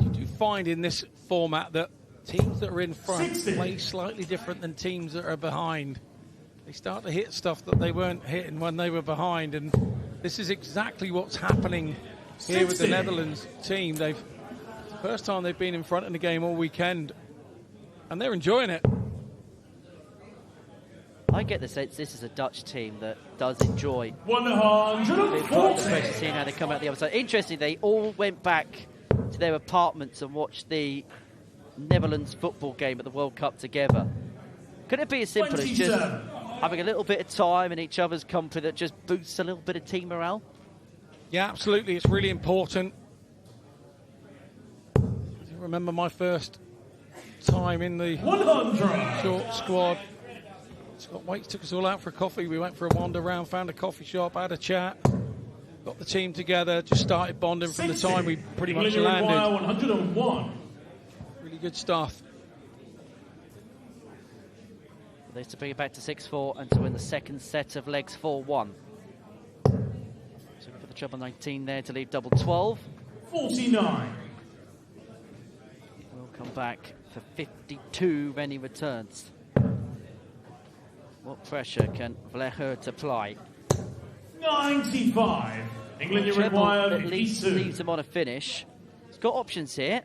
You do find in this format that teams that are in front play slightly different than teams that are behind. They start to hit stuff that they weren't hitting when they were behind, and this is exactly what's happening here with the Netherlands team. It's the first time they've been in front in the game all weekend, and they're enjoying it. I get the sense this is a Dutch team that does enjoy 140. the pressure, seeing how they come out the other side. Interesting, they all went back to their apartments and watched the Netherlands football game at the World Cup together. Could it be as simple as just having a little bit of time in each other's company that just boosts a little bit of team morale? Yeah, absolutely. It's really important. I remember my first time in the 100. short squad. Scott Waits took us all out for a coffee. We went for a wander around, found a coffee shop, had a chat, got the team together, just started bonding from the time we pretty much landed. 101. Really good stuff. This to bring it back to 6-4 and to win the second set of legs 4-1. So we put the treble 19 there to leave double 12. 49. We'll come back for 52 when he returns. What pressure can Vlehert apply? 95. England, you Treble require at least 52. leaves him on a finish. He's got options here.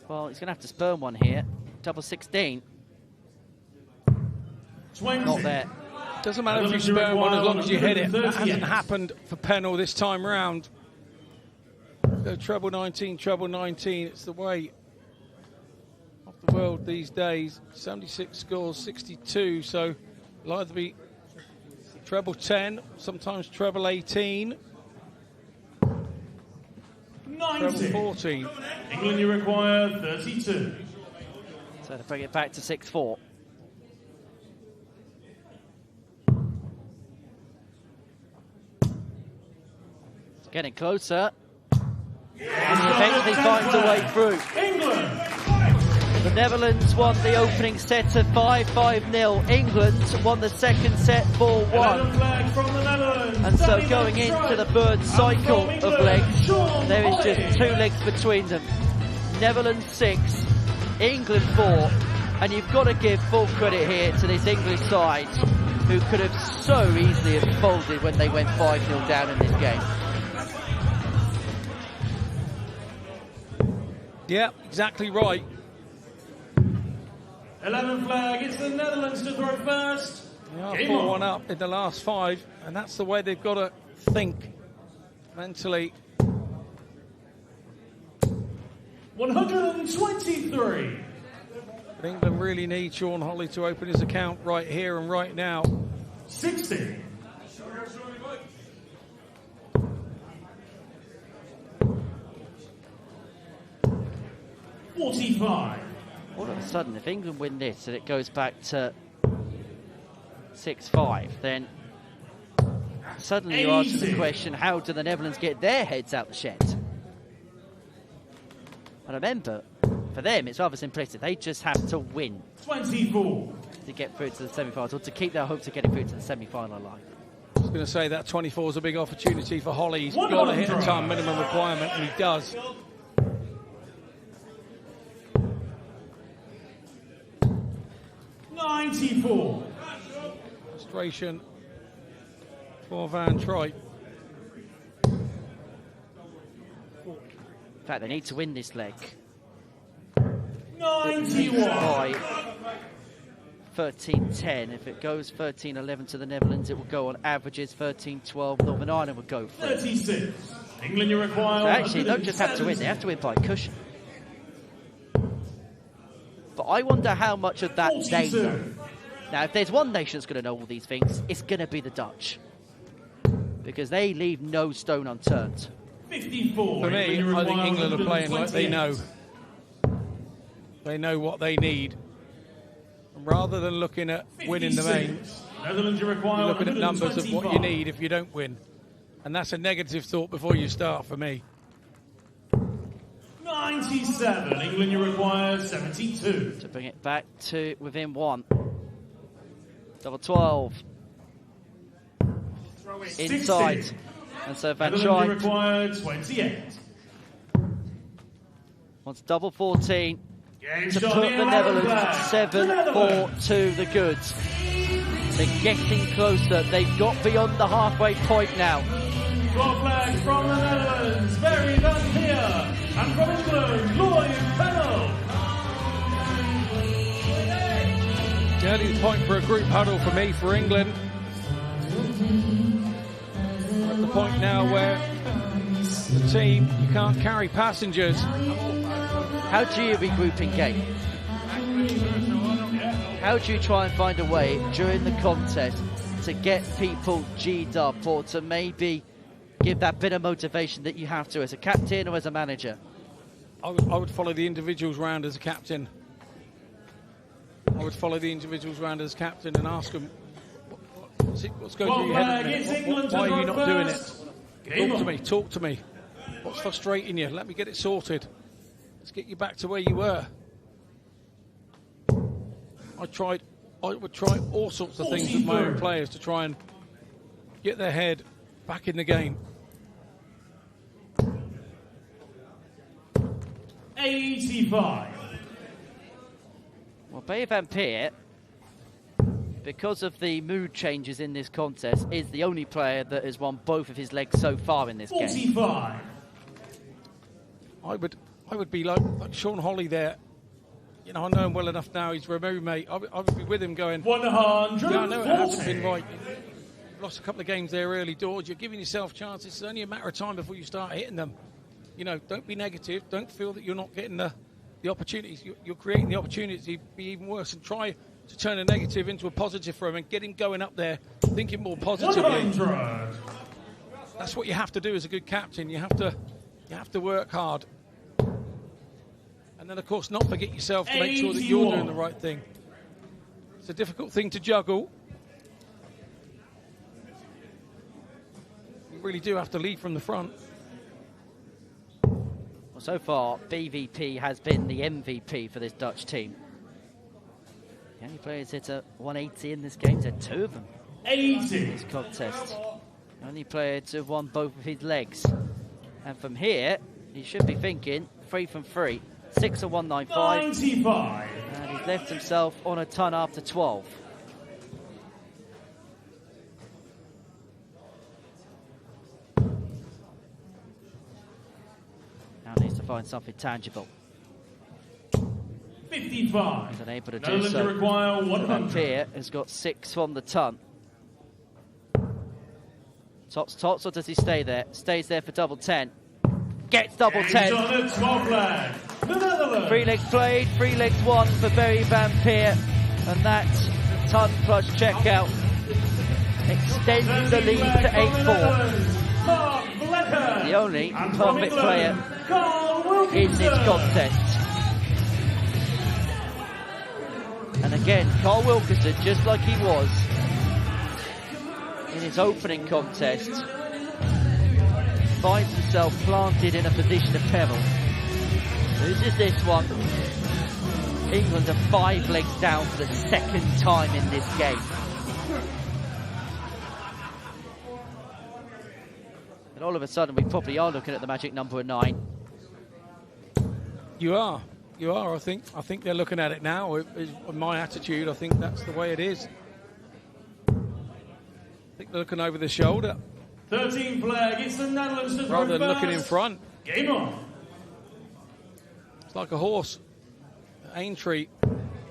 Well, he's going to have to spurn one here. Double 16. 20. Not there. Doesn't matter if you England, spare one as long as you hit it. That 138. hasn't happened for Pennell this time round. Go treble 19, treble 19. It's the way of the world these days. 76 scores, 62. So it'll either be treble 10, sometimes treble 18, 90. treble 14. England, you require 32. So to bring it back to 6-4. Getting closer. And he eventually finds a way through. England. The Netherlands won the opening set of 5-0. England won the second set 4-1. Flag from the Netherlands. And so going into the third cycle of legs, there is just 2 legs between them. Netherlands 6, England 4. And you've got to give full credit here to this English side, who could have so easily have folded when they went 5-0 down in this game. Yeah, exactly right. 11 flag, it's the Netherlands to throw first. They are 4-1 up in the last 5, and that's the way they've got to think mentally. 123. But England really need Sean Holly to open his account right here and right now. 60. $45. All of a sudden, if England win this and it goes back to 6-5, then suddenly you answer the question, how do the Netherlands get their heads out the shed? And remember, for them, it's rather simplistic. They just have to win 24 to get through to the semi-finals, or to keep their hopes of getting through to the semi-final line. I was going to say that 24 is a big opportunity for Holly. He's got to hit a time minimum requirement, and he does. $94. Frustration for Van Troy. In fact, they need to win this leg. 91. By 13-10. If it goes 13-11 to the Netherlands, it will go on averages 13-12. Northern Ireland will go for 36. England, you require. So actually, they don't just have to win, they have to win by cushion. But I wonder how much of that 42. they know. Now, if there's one nation that's going to know all these things, it's going to be the Dutch. Because they leave no stone unturned. 54. For me, I think England are playing like they know. They know what they need. And rather than looking at winning the main, Netherlands, you require. you're looking at numbers of what you need if you don't win. And that's a negative thought before you start for me. 97. England, you require 72. To bring it back to within 1. Double 12. Inside. 60. And so Van Netherlands, you Schijt require 28. wants double 14 Game to shot put in the Netherlands 7-4 to the goods. They're getting closer. They've got beyond the halfway point now. 12 flags from the Netherlands. Barry Van Peer. And from England, Lloyd Pennell. Turning point for a group huddle for me, for England. We're at the point now where the team, you can't carry passengers. How do you regroup in game? How do you try and find a way during the contest to get people G'd up, or to maybe give that bit of motivation that you have to as a captain or as a manager? I would follow the individuals round as a captain. I would follow the individuals round as captain and ask them, what's going through your head at the minute? Why are you not doing it? Talk to me. What's frustrating you? Let me get it sorted. Let's get you back to where you were. I would try all sorts of things with my own players to try and get their head back in the game. 85. Well, Barry Van Peer, because of the mood changes in this contest, is the only player that has won both of his legs so far in this 45. game. I would be like Sean Holly there. You know, I know him well enough now. He's a mate. I would be with him going, 100. yeah, I know it hasn't been right. You've lost a couple of games there early doors. You're giving yourself chances. It's only a matter of time before you start hitting them. You know, don't be negative. Don't feel that you're not getting the opportunities. You're creating the opportunity to be even worse, and try to turn a negative into a positive for him and get him going up there, thinking more positively. 100. That's what you have to do as a good captain. You have to work hard. And then, of course, not forget yourself to make sure that you're doing the right thing. It's a difficult thing to juggle. You really do have to lead from the front. Well, so far, BVP has been the MVP for this Dutch team. The only players hit a 180 in this game, there are 2 of them. 80. This contest. The only player to have won both of his legs. And from here, he should be thinking 3 from 3. 6 of 195. 95. And he's left himself on a ton after 12. Now needs to find something tangible. 55. He's unable to Netherlands do so. require 100. Pierre has got 6 from the ton. Tops, or does he stay there? Stays there for double 10. Gets double 10. On a 12 leg. The Netherlands. 3 legs played, 3 legs won for Barry Van Peer. And that ton plus checkout extends the lead to 8-4. The only perfect player in this contest. And again, Carl Wilkinson, just like he was in his opening contest, finds himself planted in a position of peril. Loses this one. England are 5 legs down for the 2nd time in this game. And all of a sudden, we probably are looking at the magic number of 9. You are. I think they're looking at it now. My attitude, I think that's the way it is. I think they're looking over the shoulder 13 flag. It's the Netherlands to rather than first. looking in front. Game on. It's like a horse, Aintree,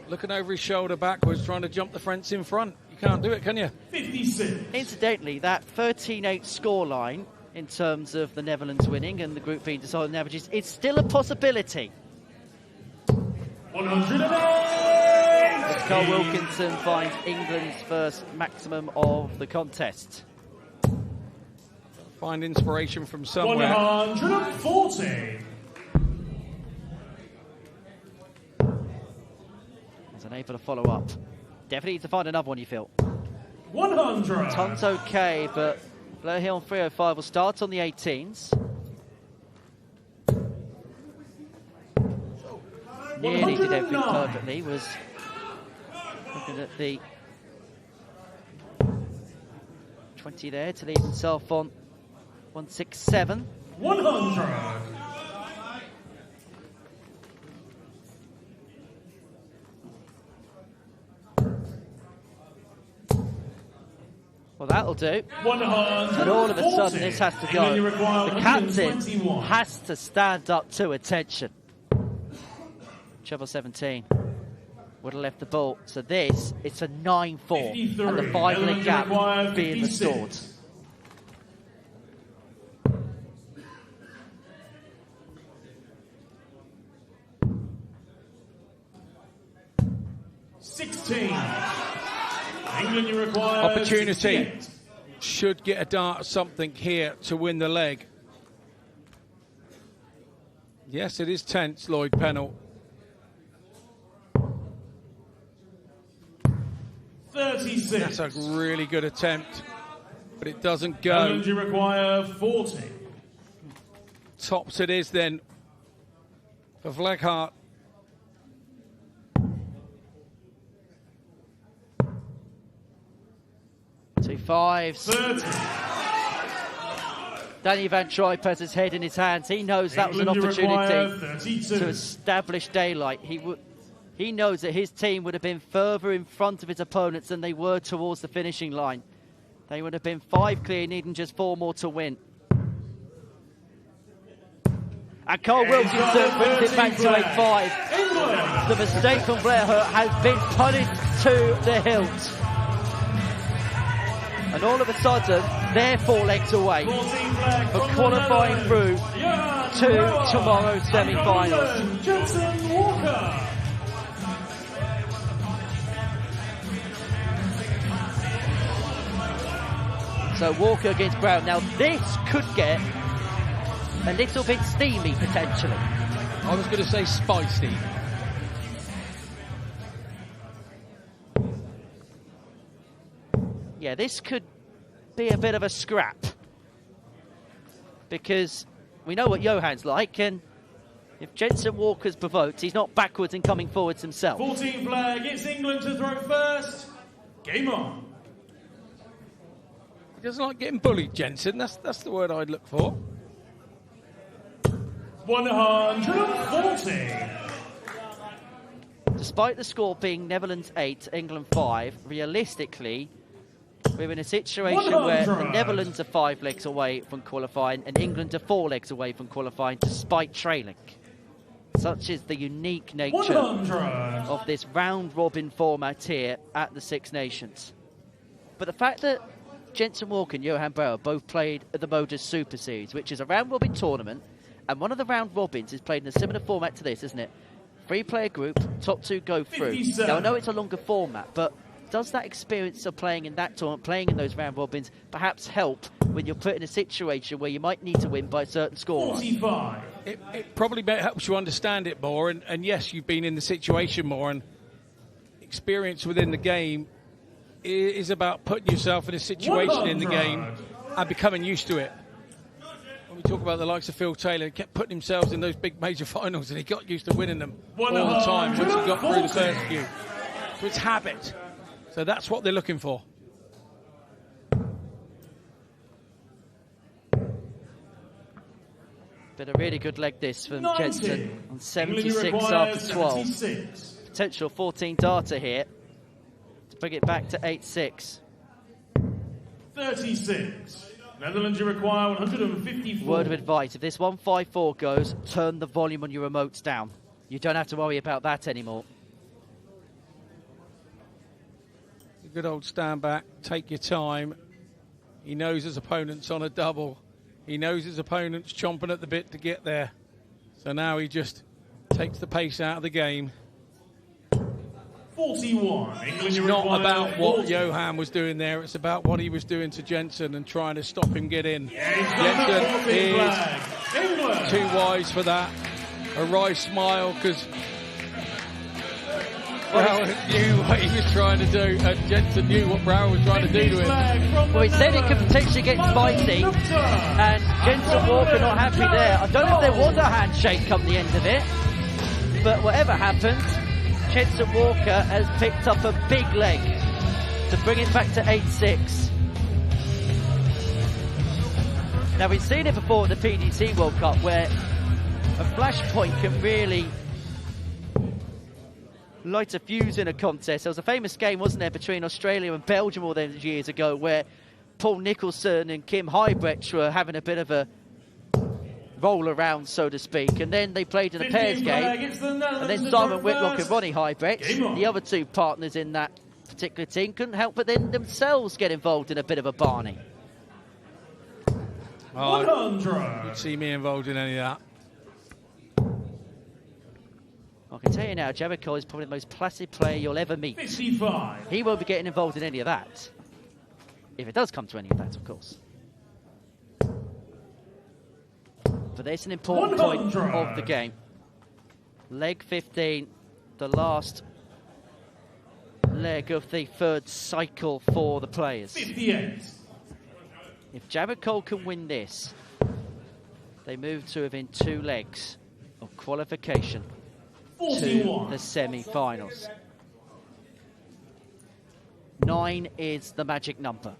looking over his shoulder backwards, trying to jump the fence in front. You can't do it, can you? 56. Incidentally, that 13-8 scoreline in terms of the Netherlands winning and the group being decided on averages, it's still a possibility. 108. Carl Wilkinson finds England's first maximum of the contest. Find inspiration from somewhere. 140. He's unable to follow up. Definitely need to find another one, you feel. 100. Ton's okay, but Blair Hill on 305 will start on the 18s. Nearly did everything perfectly. Was looking at the 20 there to leave himself on 167. 100. Well, that'll do. 100. And all of a sudden, this has to go. The captain 121. has to stand up to attention. Treble 17 would have left the ball. So this, it's a 9-4, and the 5-leg gap being restored. 16. England, you require Opportunity. 68. Should get a dart something here to win the leg. Yes, it is tense, Lloyd Pennell. 36. That's a really good attempt, but it doesn't go. England, you require 40. Tops it is then for Vleghart. Two fives. 30. Danny Van Troy puts his head in his hands. He knows that was an England, you require opportunity 32. to establish daylight. He knows that his team would have been further in front of his opponents than they were towards the finishing line. They would have been 5 clear, needing just 4 more to win. And Carl Wilkinson brings it back to 8-5. The mistake from Blair has been punished to the hilt. And all of a sudden, they're 4 legs away for qualifying through to tomorrow's semi-finals. Jensen Walker. So Walker against Brown. Now this could get a little bit steamy potentially. I was going to say spicy. Yeah, this could be a bit of a scrap. because we know what Johan's like, and if Jensen Walker's provoked, he's not backwards and coming forwards himself. 14 flag, it's England to throw first. Game on. He doesn't like getting bullied, Jensen. That's the word I'd look for. 140. Despite the score being Netherlands 8, England 5, realistically, we're in a situation where the Netherlands are 5 legs away from qualifying and England are 4 legs away from qualifying despite trailing. Such is the unique nature of this round-robin format here at the Six Nations. But the fact that Jensen Walker and Johan Brouwer both played at the Modus Super Series, which is a round-robin tournament, and one of the round-robins is played in a similar format to this, isn't it? 3-player group, top 2 go through. 57. Now, I know it's a longer format, but does that experience of playing in that tournament, playing in those round-robins, perhaps help when you're put in a situation where you might need to win by a certain score? 45. It probably helps you understand it more, and yes, you've been in the situation more, and experience within the game is about putting yourself in a situation in the game and becoming used to it. When we talk about the likes of Phil Taylor, he kept putting himself in those big major finals and he got used to winning them all the time once he got through the first few. So it's habit. So that's what they're looking for. Been a really good leg this from Jensen on 76 after 12. 76. Potential 14 darter here to bring it back to 8-6. 36. Netherlands, you require 154. Word of advice, if this 154 goes, turn the volume on your remotes down. You don't have to worry about that anymore. A good old stand back, take your time. He knows his opponent's on a double. He knows his opponent's chomping at the bit to get there. So now he just takes the pace out of the game. 41. It's not about what Johan was doing there. It's about what he was doing to Jensen and trying to stop him get in. Jensen is too wise for that. A wry smile because Brouwer knew what he was trying to do, and Jensen knew what Brouwer was trying to do to him. Well, he said it could potentially get spicy, and Jensen Walker not happy there. I don't know if there was a handshake come the end of it, but whatever happened, Jensen Walker has picked up a big leg to bring it back to 8-6. Now, we've seen it before at the PDC World Cup where a flashpoint can really light a fuse in a contest. There was a famous game, wasn't there, between Australia and Belgium all those years ago where Paul Nicholson and Kim Huybrecht were having a bit of a roll around, so to speak, and then they played in a pairs game, and then Simon Whitlock and Ronnie Huybrecht, the other two partners in that particular team, couldn't help but then themselves get involved in a bit of a Barney. Oh, you'd see me involved in any of that. I can tell you now, Jericho is probably the most placid player you'll ever meet. 55. He won't be getting involved in any of that. If it does come to any of that, of course. But there's an important point of the game. Leg 15, the last leg of the third cycle for the players. 58. If Jared Cole can win this, they move to within 2 legs of qualification 41. to the semi-finals. 9 is the magic number.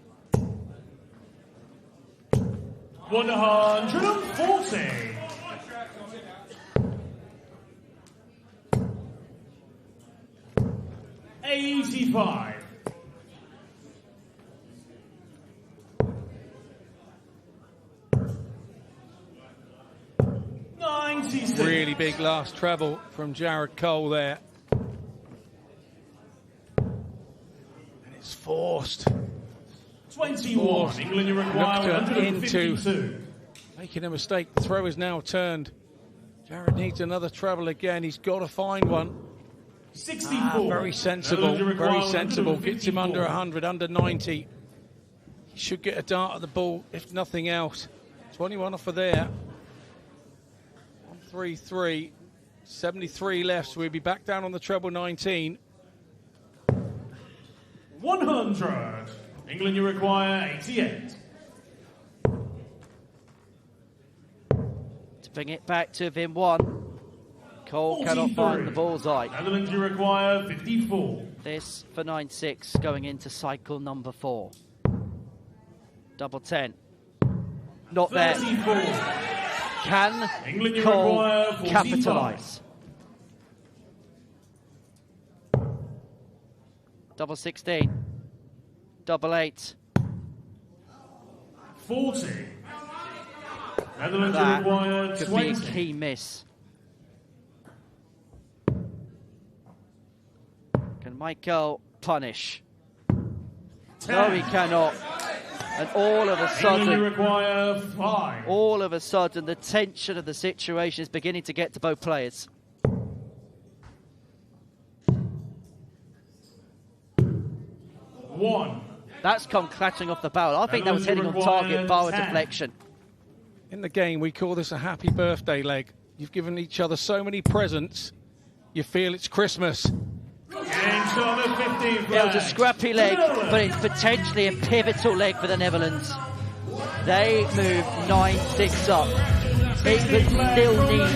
140. $85. $96. Really big last treble from Jared Cole there. And it's forced. 21. England, you require 152. Into making a mistake. The throw is now turned. Jared needs another treble again. He's got to find one. 64. Very sensible. Very sensible. Gets him under 100, under 90. He should get a dart at the ball, if nothing else. 21 off of there. 133. 73 left. So we'll be back down on the treble 19. 100. England, you require 88. bring it back to Wim 1. Cole cannot find the bullseye. Netherlands, you require 54. This for 9-6 going into cycle number 4. Double 10. Not 34. there. Can England, you Cole require 45. capitalise? Double 16. Double 8. 40. Netherlands, you That require could 20. be a key miss. Can Michael punish? 10. No, he cannot. And all of a England, you sudden, require 5. all of a sudden, the tension of the situation is beginning to get to both players. One. That's come clattering off the barrel. I think that was heading on target, bar a deflection. In the game, we call this a happy birthday leg. You've given each other so many presents, you feel it's Christmas. Into on the 15 It was a scrappy leg, but it's potentially a pivotal leg for the Netherlands. They move 9-6 up. England still need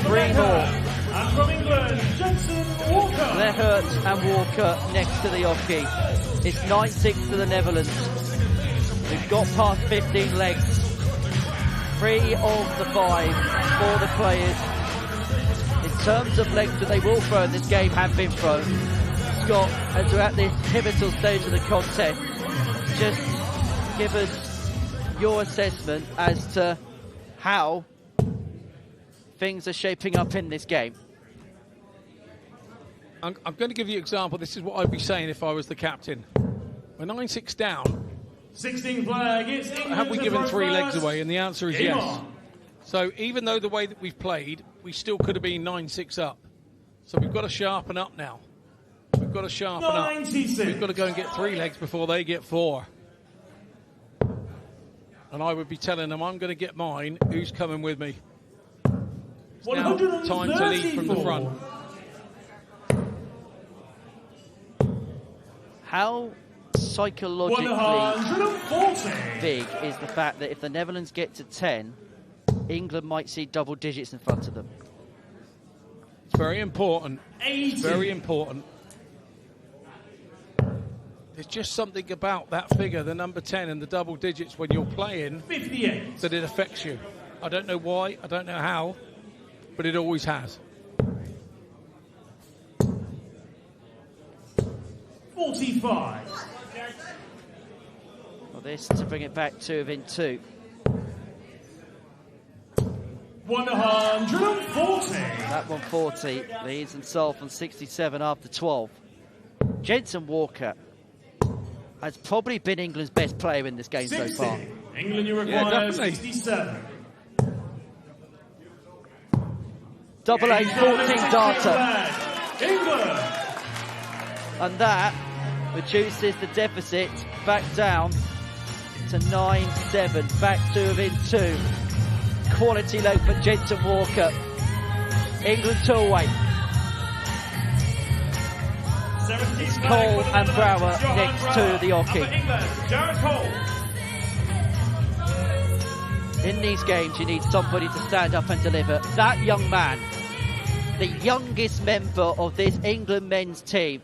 3 more. And from England, Jensen Walker. They're Hurt and Walker next to the Oki. It's 9-6 to the Netherlands. We've got past 15 legs. 3 of the 5 for the players. In terms of legs that they will throw in this game have been thrown. Scott, as we're at this pivotal stage of the contest, just give us your assessment as to how things are shaping up in this game. I'm going to give you an example. This is what I'd be saying if I was the captain. We're 9-6 down. 16 flag, it's England. Have we given 3 legs away? And the answer is Game yes. on. So even though the way that we've played, we still could have been 9-6 up. So we've got to sharpen up now. We've got to sharpen 96. up. We've got to go and get 3 legs before they get 4. And I would be telling them, I'm going to get mine. Who's coming with me? It's now time to lead from the front. How psychologically 140. big is the fact that if the Netherlands get to 10, England might see double digits in front of them? It's very important. 80. It's very important. There's just something about that figure, the number 10 and the double digits when you're playing, 58. that it affects you. I don't know why, I don't know how, but it always has. 45. Well, this to bring it back to within 2. 140. That 140 leads himself on 67 after 12. Jensen Walker has probably been England's best player in this game 60. so far. England, you Yeah, require definitely. 67. Double 8, 14 darter. England. And that reduces the deficit back down to 9-7, back to within 2. Quality leg for Jensen Walker. England 2 away. Cole and Brower next to the Oki. In these games, you need somebody to stand up and deliver. That young man, the youngest member of this England men's team,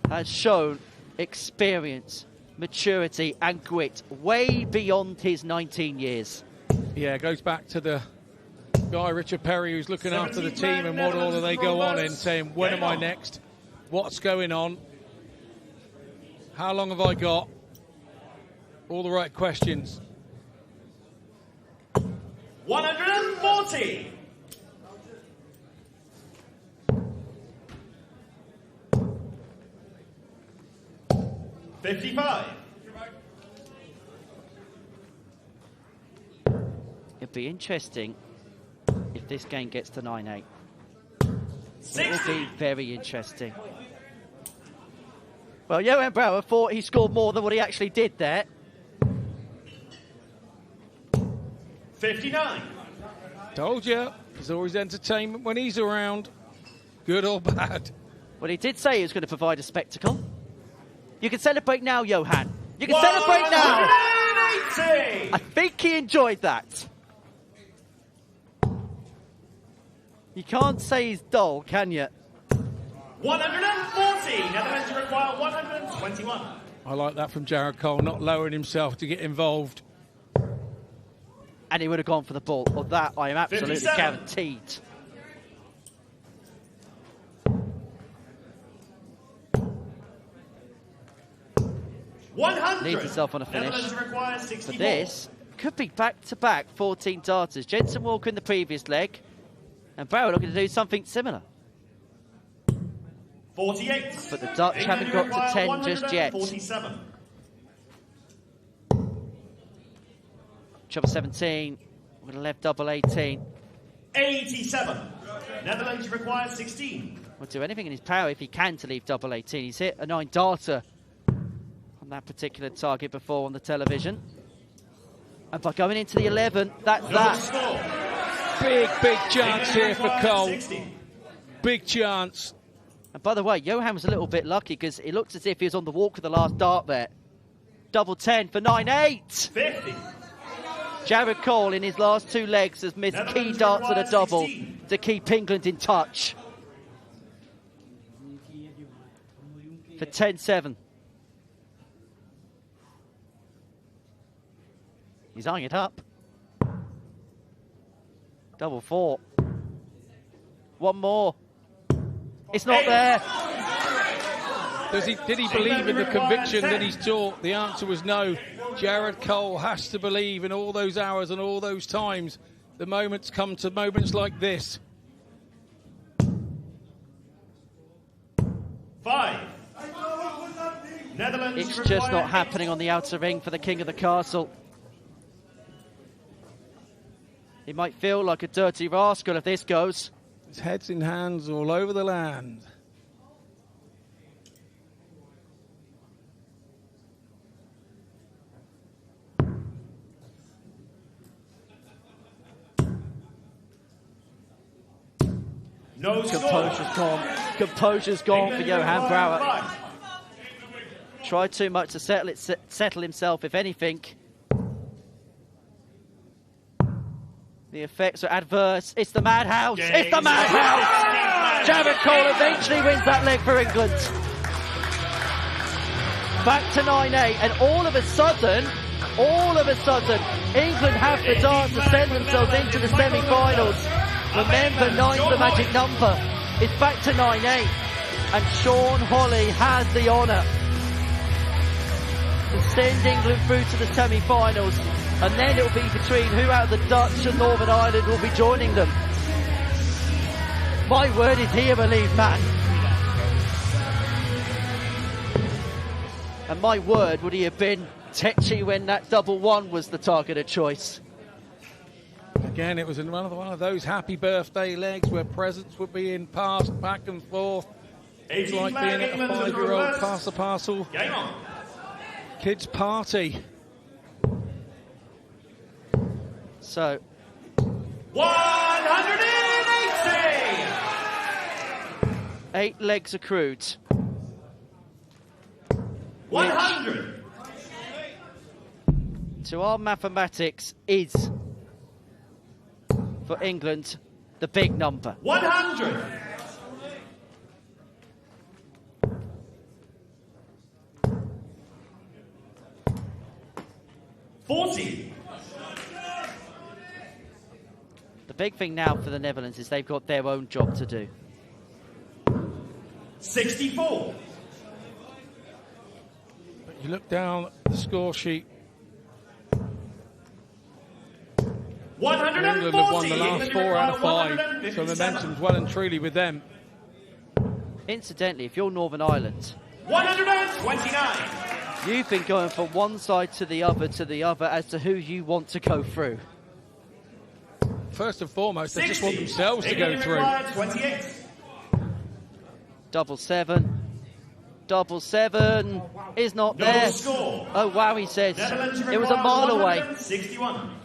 has shown experience, maturity and grit way beyond his 19 years. Yeah, it goes back to the guy, Richard Perry, who's looking after the team and what order they go on in, saying, when am I next? What's going on? How long have I got? All the right questions. 140. It'd be interesting if this game gets to 9-8. It will be very interesting. Well, Johan Brouwer thought he scored more than what he actually did there. 59. Told you, there's always entertainment when he's around, good or bad. Well, he did say he was going to provide a spectacle. You can celebrate now, Johan. You can celebrate now. I think he enjoyed that. You can't say he's dull, can you? 140. Netherlands require 121. I like that from Jared Cole, not lowering himself to get involved. And he would have gone for the ball. Or that, I am absolutely 57. guaranteed. Leaves himself on a finish. But this could be back-to-back 14 darters. Jensen Walker in the previous leg. And Barrow looking to do something similar. 48. But the Dutch haven't got to 10 just yet. 47. Trouble 17. We're going to left double 18. 87. Netherlands require 16. Will do anything in his power if he can to leave double 18. He's hit a 9 darter on that particular target before on the television. And by going into the 11, that's that. Big chance here for Cole. 60. Big chance. And by the way, Johan was a little bit lucky because it looked as if he was on the walk with the last dart there. Double 10 for 9-8. 50. Jared Cole in his last 2 legs has missed key darts at a double 16. To keep England in touch. For 10-7. He's eyeing it up. Double 4. One more. It's not there. Did he believe in the conviction that he's taught? The answer was no. Jared Cole has to believe in all those hours and all those times. The moments come to moments like this. 5. Netherlands. It's just not happening on the outer ring for the king of the castle. He might feel like a dirty rascal if this goes. His head's in hands all over the land. No Composure's gone. Composure's gone for Johan Brouwer. Tried too much to settle himself, if anything. The effects are adverse. It's the madhouse. It's the madhouse. Jared Cole eventually wins that leg for England. Back to 9-8, and all of a sudden, England have the dart to send themselves into the semi-finals. Remember, 9's the magic number. It's back to 9-8, and Sean Holley has the honour to send England through to the semi-finals. And then it'll be between who out of the Dutch and Northern Ireland will be joining them. My word, is he a believed man? And my word, would he have been tetchy when that double 1 was the target of choice? Again, it was in one of those happy birthday legs where presents were being passed back and forth. It's like being at a 5-year-old pass the parcel kids party. So 180. 8 legs accrued. 100. To our mathematics is, for England, the big number. 100. 40. The big thing now for the Netherlands is they've got their own job to do. 64. But you look down the score sheet. 140. England have won the last 4 out of 5, so momentum's well and truly with them. Incidentally, if you're Northern Ireland, 129. you've been going from one side to the other as to who you want to go through. First and foremost, they just want themselves to go through. 28. Double 7. Double 7 is not there. Score. Oh wow, he says. It was a mile away. 61.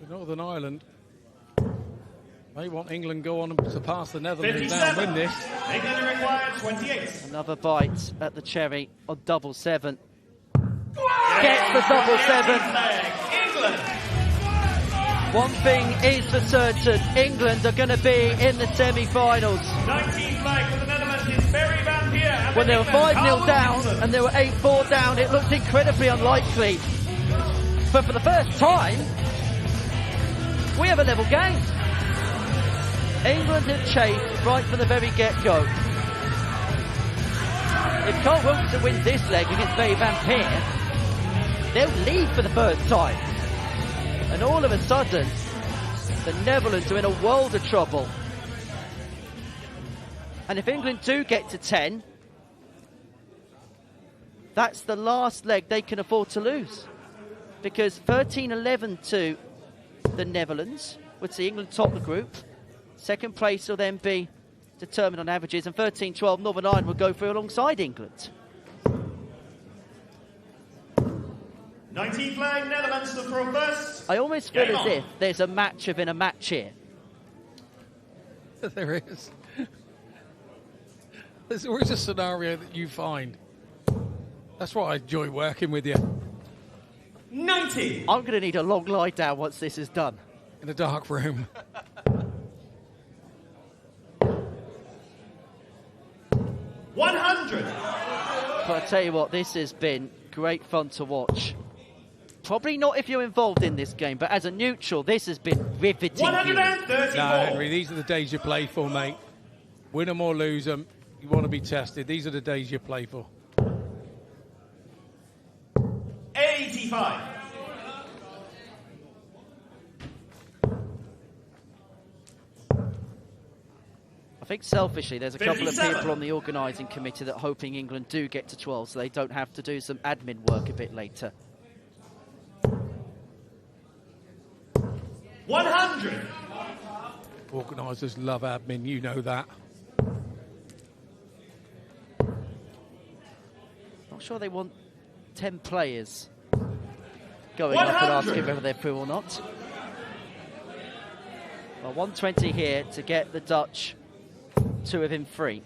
Northern Ireland, they want England go on to pass the Netherlands and win this. England require 28. Another bite at the cherry on double 7. gets the double seven. England. One thing is for certain, England are going to be in the semi-finals. 19th flag for the Netherlands is Barry Van Peer. When they were 5-0 down and they were 8-4 down, it looked incredibly unlikely. But for the first time, we have a level game. England have chased right from the very get-go. If Carl Wilkinson wins this leg against Barry Van Peer, they'll lead for the first time. And all of a sudden, the Netherlands are in a world of trouble. And if England do get to 10, that's the last leg they can afford to lose. Because 13-11 to the Netherlands would see England top the group. Second place will then be determined on averages, and 13-12 Northern Ireland will go through alongside England. 19th flag, Netherlands to throw first. I almost feel as if there's a match within a match here. There is. There's always a scenario that you find. That's why I enjoy working with you. 90. I'm going to need a long lie down once this is done. In a dark room. 100. But I tell you what, this has been great fun to watch. Probably not if you're involved in this game, but as a neutral, this has been riveting. 134. No, Henry, these are the days you play for, mate. Win them or lose them, you want to be tested. These are the days you play for. 85. I think selfishly, there's a couple of 57. people on the organising committee that are hoping England do get to 12 so they don't have to do some admin work a bit later. 100. Organisers love admin, you know that. Not sure they want 10 players going up and asking whether they're through or not. Well, 120 here to get the Dutch two of him free.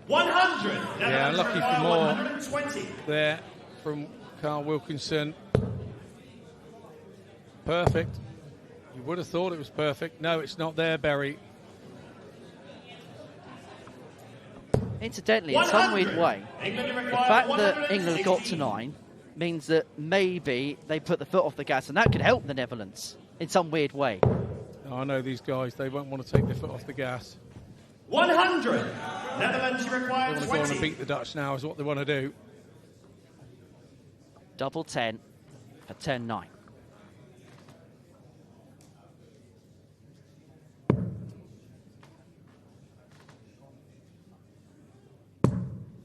100. Yeah, lucky for more 120. there from Carl Wilkinson. Perfect. You would have thought it was perfect. No, it's not there, Barry. Incidentally, in some weird way, the fact that England got to 9 means that maybe they put the foot off the gas, and that could help the Netherlands in some weird way. I know these guys, they won't want to take their foot off the gas. 100. Netherlands require They want to 20. go on and beat the Dutch now is what they want to do. Double 10 for 10-9.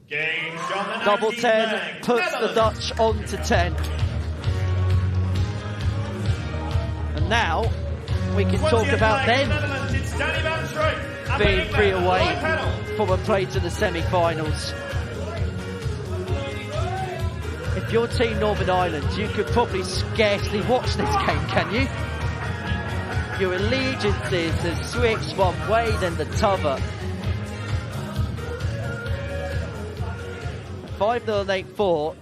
Game shot the Double 19th 10 flag. puts the Netherlands. Dutch on to 10. And now we can talk 20th about flag, them Netherlands, it's Danny Van Schreck. And being Benny free Van, away right panel. from a play to the semi-finals. If you're Team Northern Ireland, you could probably scarcely watch this game, can you? Your allegiances have switched one way then the t'other. 5-0 8-4,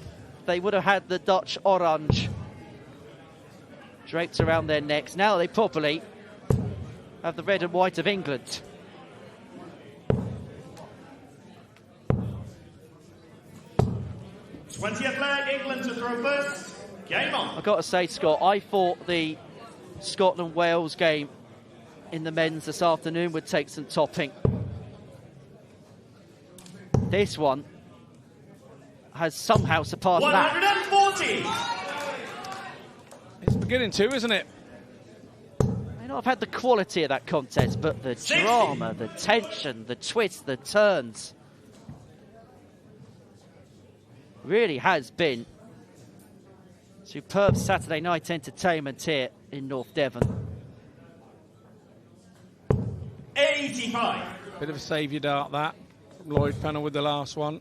they would have had the Dutch orange draped around their necks. Now they probably have the red and white of England. '20th flag, England to throw first. Game on. I've got to say, Scott, I thought the Scotland-Wales game in the men's this afternoon would take some topping. This one has somehow surpassed that. 140. It's beginning to, isn't it? May not have had the quality of that contest, but the 60. drama, the tension, the twists, the turns really has been superb Saturday night entertainment here in North Devon. 85. Bit of a saviour dart that from Lloyd Pennell with the last one.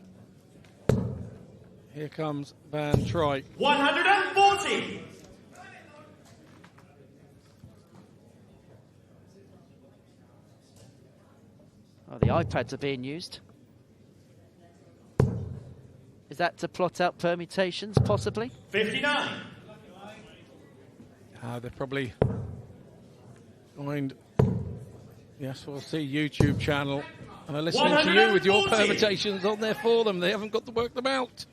Here comes Van Truyck. 140. Oh, the iPads are being used. Is that to plot out permutations, possibly? 59. They're probably joined the S4C YouTube channel and are listening to you with your permutations on there for them. They haven't got to work them out.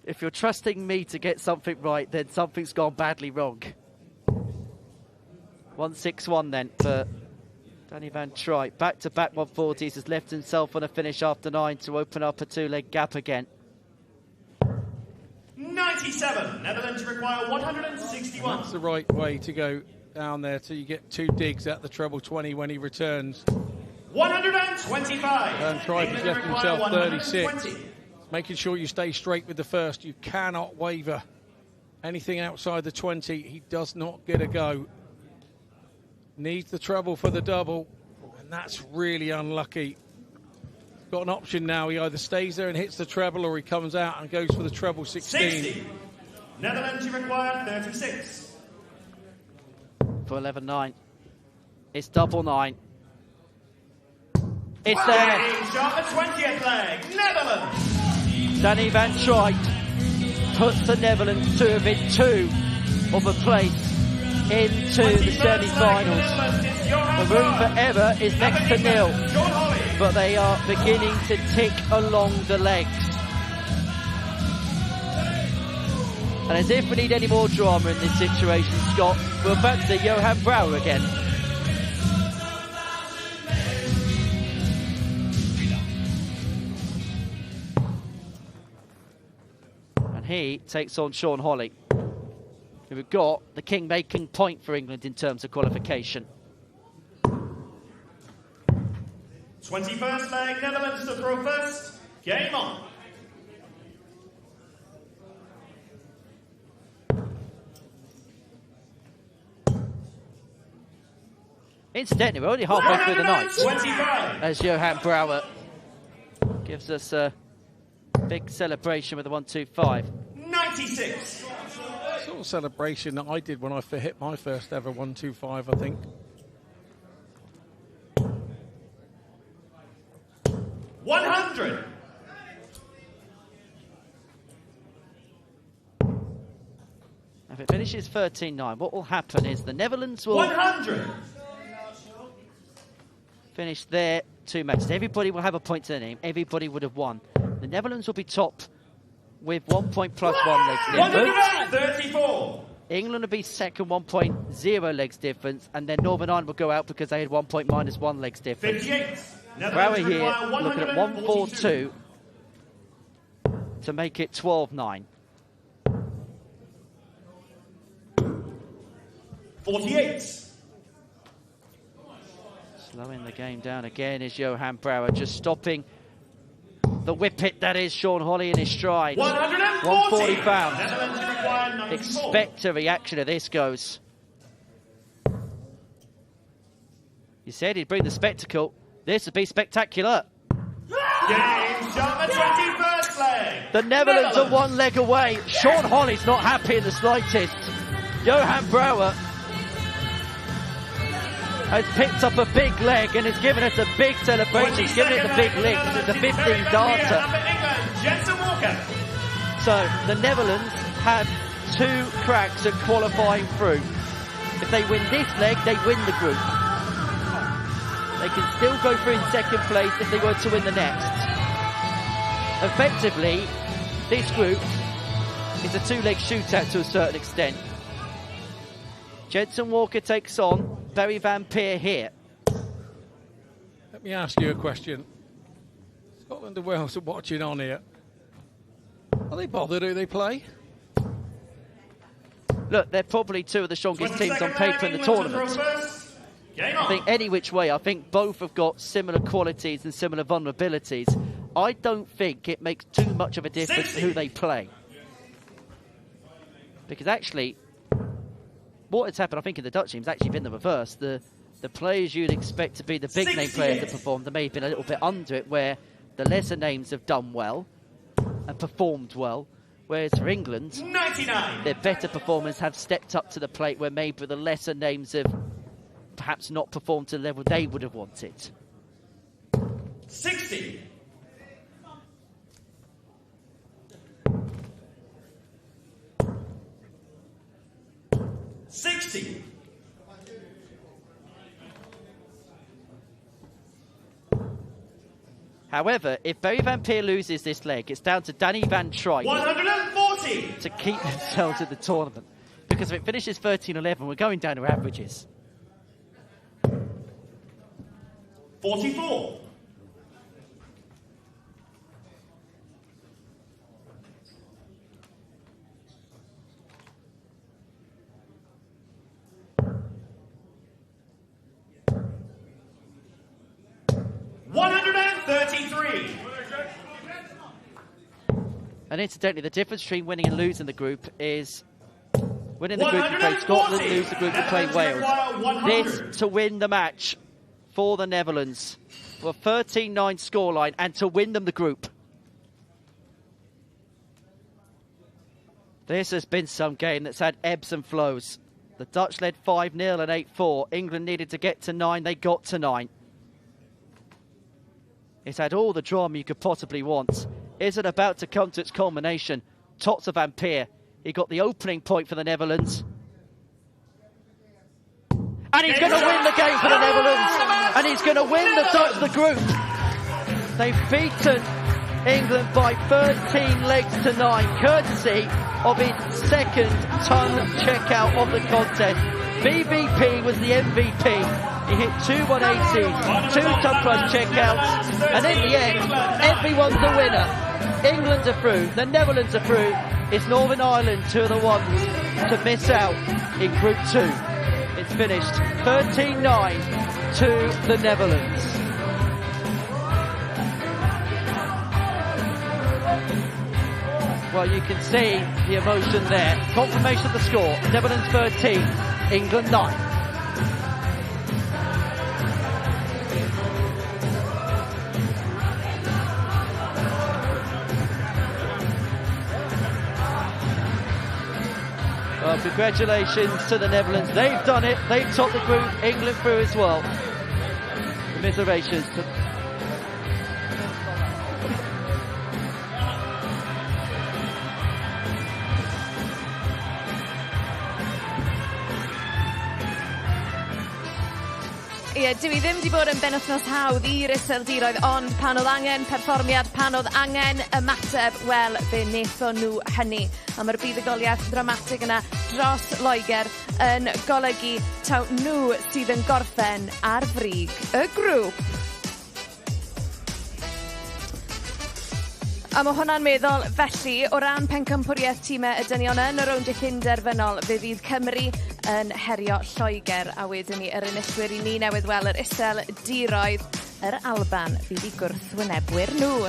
If you're trusting me to get something right, then something's gone badly wrong. 161 then for Danny Van Truyt. Back-to-back 140s, has left himself on a finish after 9 to open up a two-leg gap again. 97. Netherlands require 161. That's the right way to go down there till you get 2 digs at the treble 20 when he returns. 125. Van Truyt has left himself 36. Making sure you stay straight with the first. You cannot waver. Anything outside the 20, he does not get a go. Needs the treble for the double, and that's really unlucky. Got an option now. He either stays there and hits the treble, or he comes out and goes for the treble 16. 60. Netherlands, you require 36. For 11-9. It's double 9. It's there. Shot the 20th leg. Netherlands. Danny Van Truyt puts the Netherlands to within 2 of a place into the semi-finals. The room for error is next to nil, but they are beginning to tick along the legs. And as if we need any more drama in this situation, Scott, we're back to Johan Brouwer again. And he takes on Sean Holley, who got the king-making point for England in terms of qualification. 21st leg, Netherlands to throw first. Game on. Incidentally, we're only halfway through the night 25. as Johan Brouwer gives us a big celebration with a 1-2-5. 96. Sort of celebration that I did when I hit my first ever 1-2-5, I think. 100. If it finishes 13-9, what will happen is the Netherlands will 100. finish their 2 matches. Everybody will have a point to their name. Everybody would have won. The Netherlands will be top with 1 point plus 1 legs difference. 134. England will be second, 1.0 legs difference, and then Northern Ireland will go out because they had 1 point minus 1 legs difference. 58. Brouwer here looking at 142 to make it 12-9. 48. Slowing the game down again is Johan Brouwer, just stopping the whippet that is Sean Holley in his stride. 140 pounds. Expect a reaction to this goes. He said he'd bring the spectacle. This would be spectacular. Game shot the 21st leg. The Netherlands are 1 leg away. Sean Holley's not happy in the slightest. Johan Brouwer has picked up a big leg and has given us a big celebration. He's given it a big leg. This is the 15 darter. So the Netherlands have 2 cracks at qualifying through. If they win this leg, they win the group. They can still go through in second place if they were to win the next. Effectively, this group is a 2-leg shootout to a certain extent. Jensen Walker takes on Barry Van Peer here. Let me ask you a question. Scotland and Wales are watching on here. Are they bothered who they play? Look, they're probably 2 of the strongest teams on paper in the tournament. I think any which way, I think both have got similar qualities and similar vulnerabilities. I don't think it makes too much of a difference who they play. Because actually, what has happened, I think, in the Dutch team has actually been the reverse. The players you'd expect to be the big name players that performed, they may have been a little bit under it, where the lesser names have done well and performed well. Whereas for England, 99. Their better performers have stepped up to the plate where maybe the lesser names have perhaps not performed to the level they would have wanted. 60. However, if Barry Van Peer loses this leg, it's down to Danny Van Truyck 140! to keep themselves in the tournament. Because if it finishes 13-11, we're going down to averages. 44. And incidentally, the difference between winning and losing the group is winning the group you play Scotland, lose the group you play Wales. This to win the match for the Netherlands for a 13-9 scoreline and to win them the group. This has been some game that's had ebbs and flows. The Dutch led 5-0 and 8-4. England needed to get to 9. They got to 9. It's had all the drama you could possibly want. Is it about to come to its culmination? Tots of Van Peer. He got the opening point for the Netherlands. And he's going to win the game for the Netherlands. And he's going to win the Dutch the group. They've beaten England by 13 legs to 9, courtesy of his second ton checkout of the contest. VVP was the MVP. He hit 2 180s, 2 ton plus checkouts, and in the end, everyone's the winner. England are through, the Netherlands are through. It's Northern Ireland who are the ones to miss out in Group 2. It's finished 13-9 to the Netherlands. Well, you can see the emotion there. Confirmation of the score. Netherlands 13, England 9. Well, congratulations to the Netherlands. They've done it. They've topped the group. England through as well. Commiserations to Ie, dwi ddim wedi bod yn benwythnos hawdd i'r iseldiroedd, ond pan oedd angen perfformiad, pan oedd angen ymateb, wel, fe wnaethon nhw hynny. A mae'r buddugoliaeth dramatig yna dros Loegr yn golygu taw nhw sydd yn gorffen ar frig y grŵp. A mae hwnna'n meddwl, felly, o ran pencampwriaeth tîmau y dynion yn y rownd uchinderfynol, fe fydd Cymru yn herio Lloegr, a wedyn ni yr enillwyr i ni newydd weld yr isel diroedd, yr Alban fydd i gwrthwynebwyr nhw.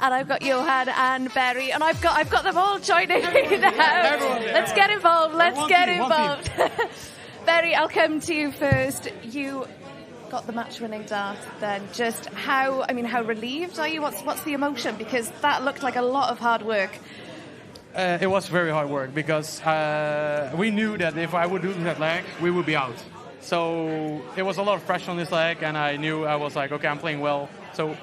And I've got Johan and Barry, and I've got them all joining me now. Let's get involved, let's get involved. Barry, I'll come to you first. You got the match-winning dart, then just how relieved are you? What's the emotion? Because that looked like a lot of hard work. It was very hard work because we knew that if I would lose that leg, we would be out. So it was a lot of pressure on this leg, and I knew I was like, okay, I'm playing well. So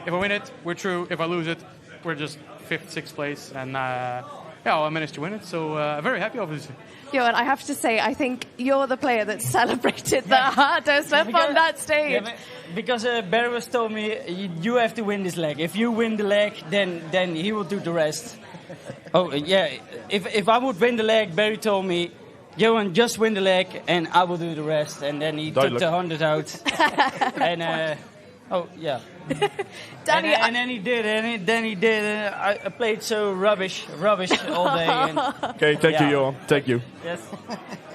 if I win it, we're through. If I lose it, we're just 5th, 6th place, and I managed to win it. So I'm very happy, obviously. Johan, I have to say, I think you're the player that celebrated the hardest on that stage. Yeah, because Barry was told me, you have to win this leg. If you win the leg, then he will do the rest. Oh, yeah. If I would win the leg, Barry told me, Johan, just win the leg, and I will do the rest. And then he took the 100 out. And, oh, yeah. Danny, and then he did, I played so rubbish all day. And, okay, thank you, Johan. Thank you. Yes.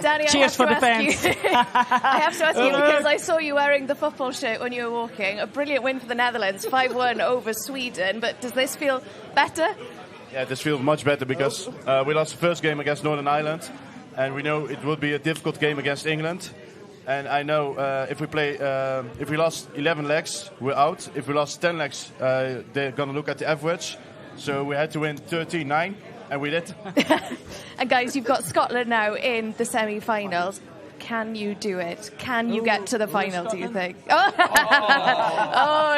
Danny, cheers for the fans. I have to ask you, because I saw you wearing the football shirt when you were walking. A brilliant win for the Netherlands, 5-1 over Sweden. But does this feel better? Yeah, this feels much better because we lost the first game against Northern Ireland, and we know it will be a difficult game against England. And I know if we lost 11 legs, we're out. If we lost 10 legs, they're going to look at the average. So we had to win 13-9, and we did. And guys, you've got Scotland now in the semi-finals. Can you do it? Can you get to the final, do you think? Oh,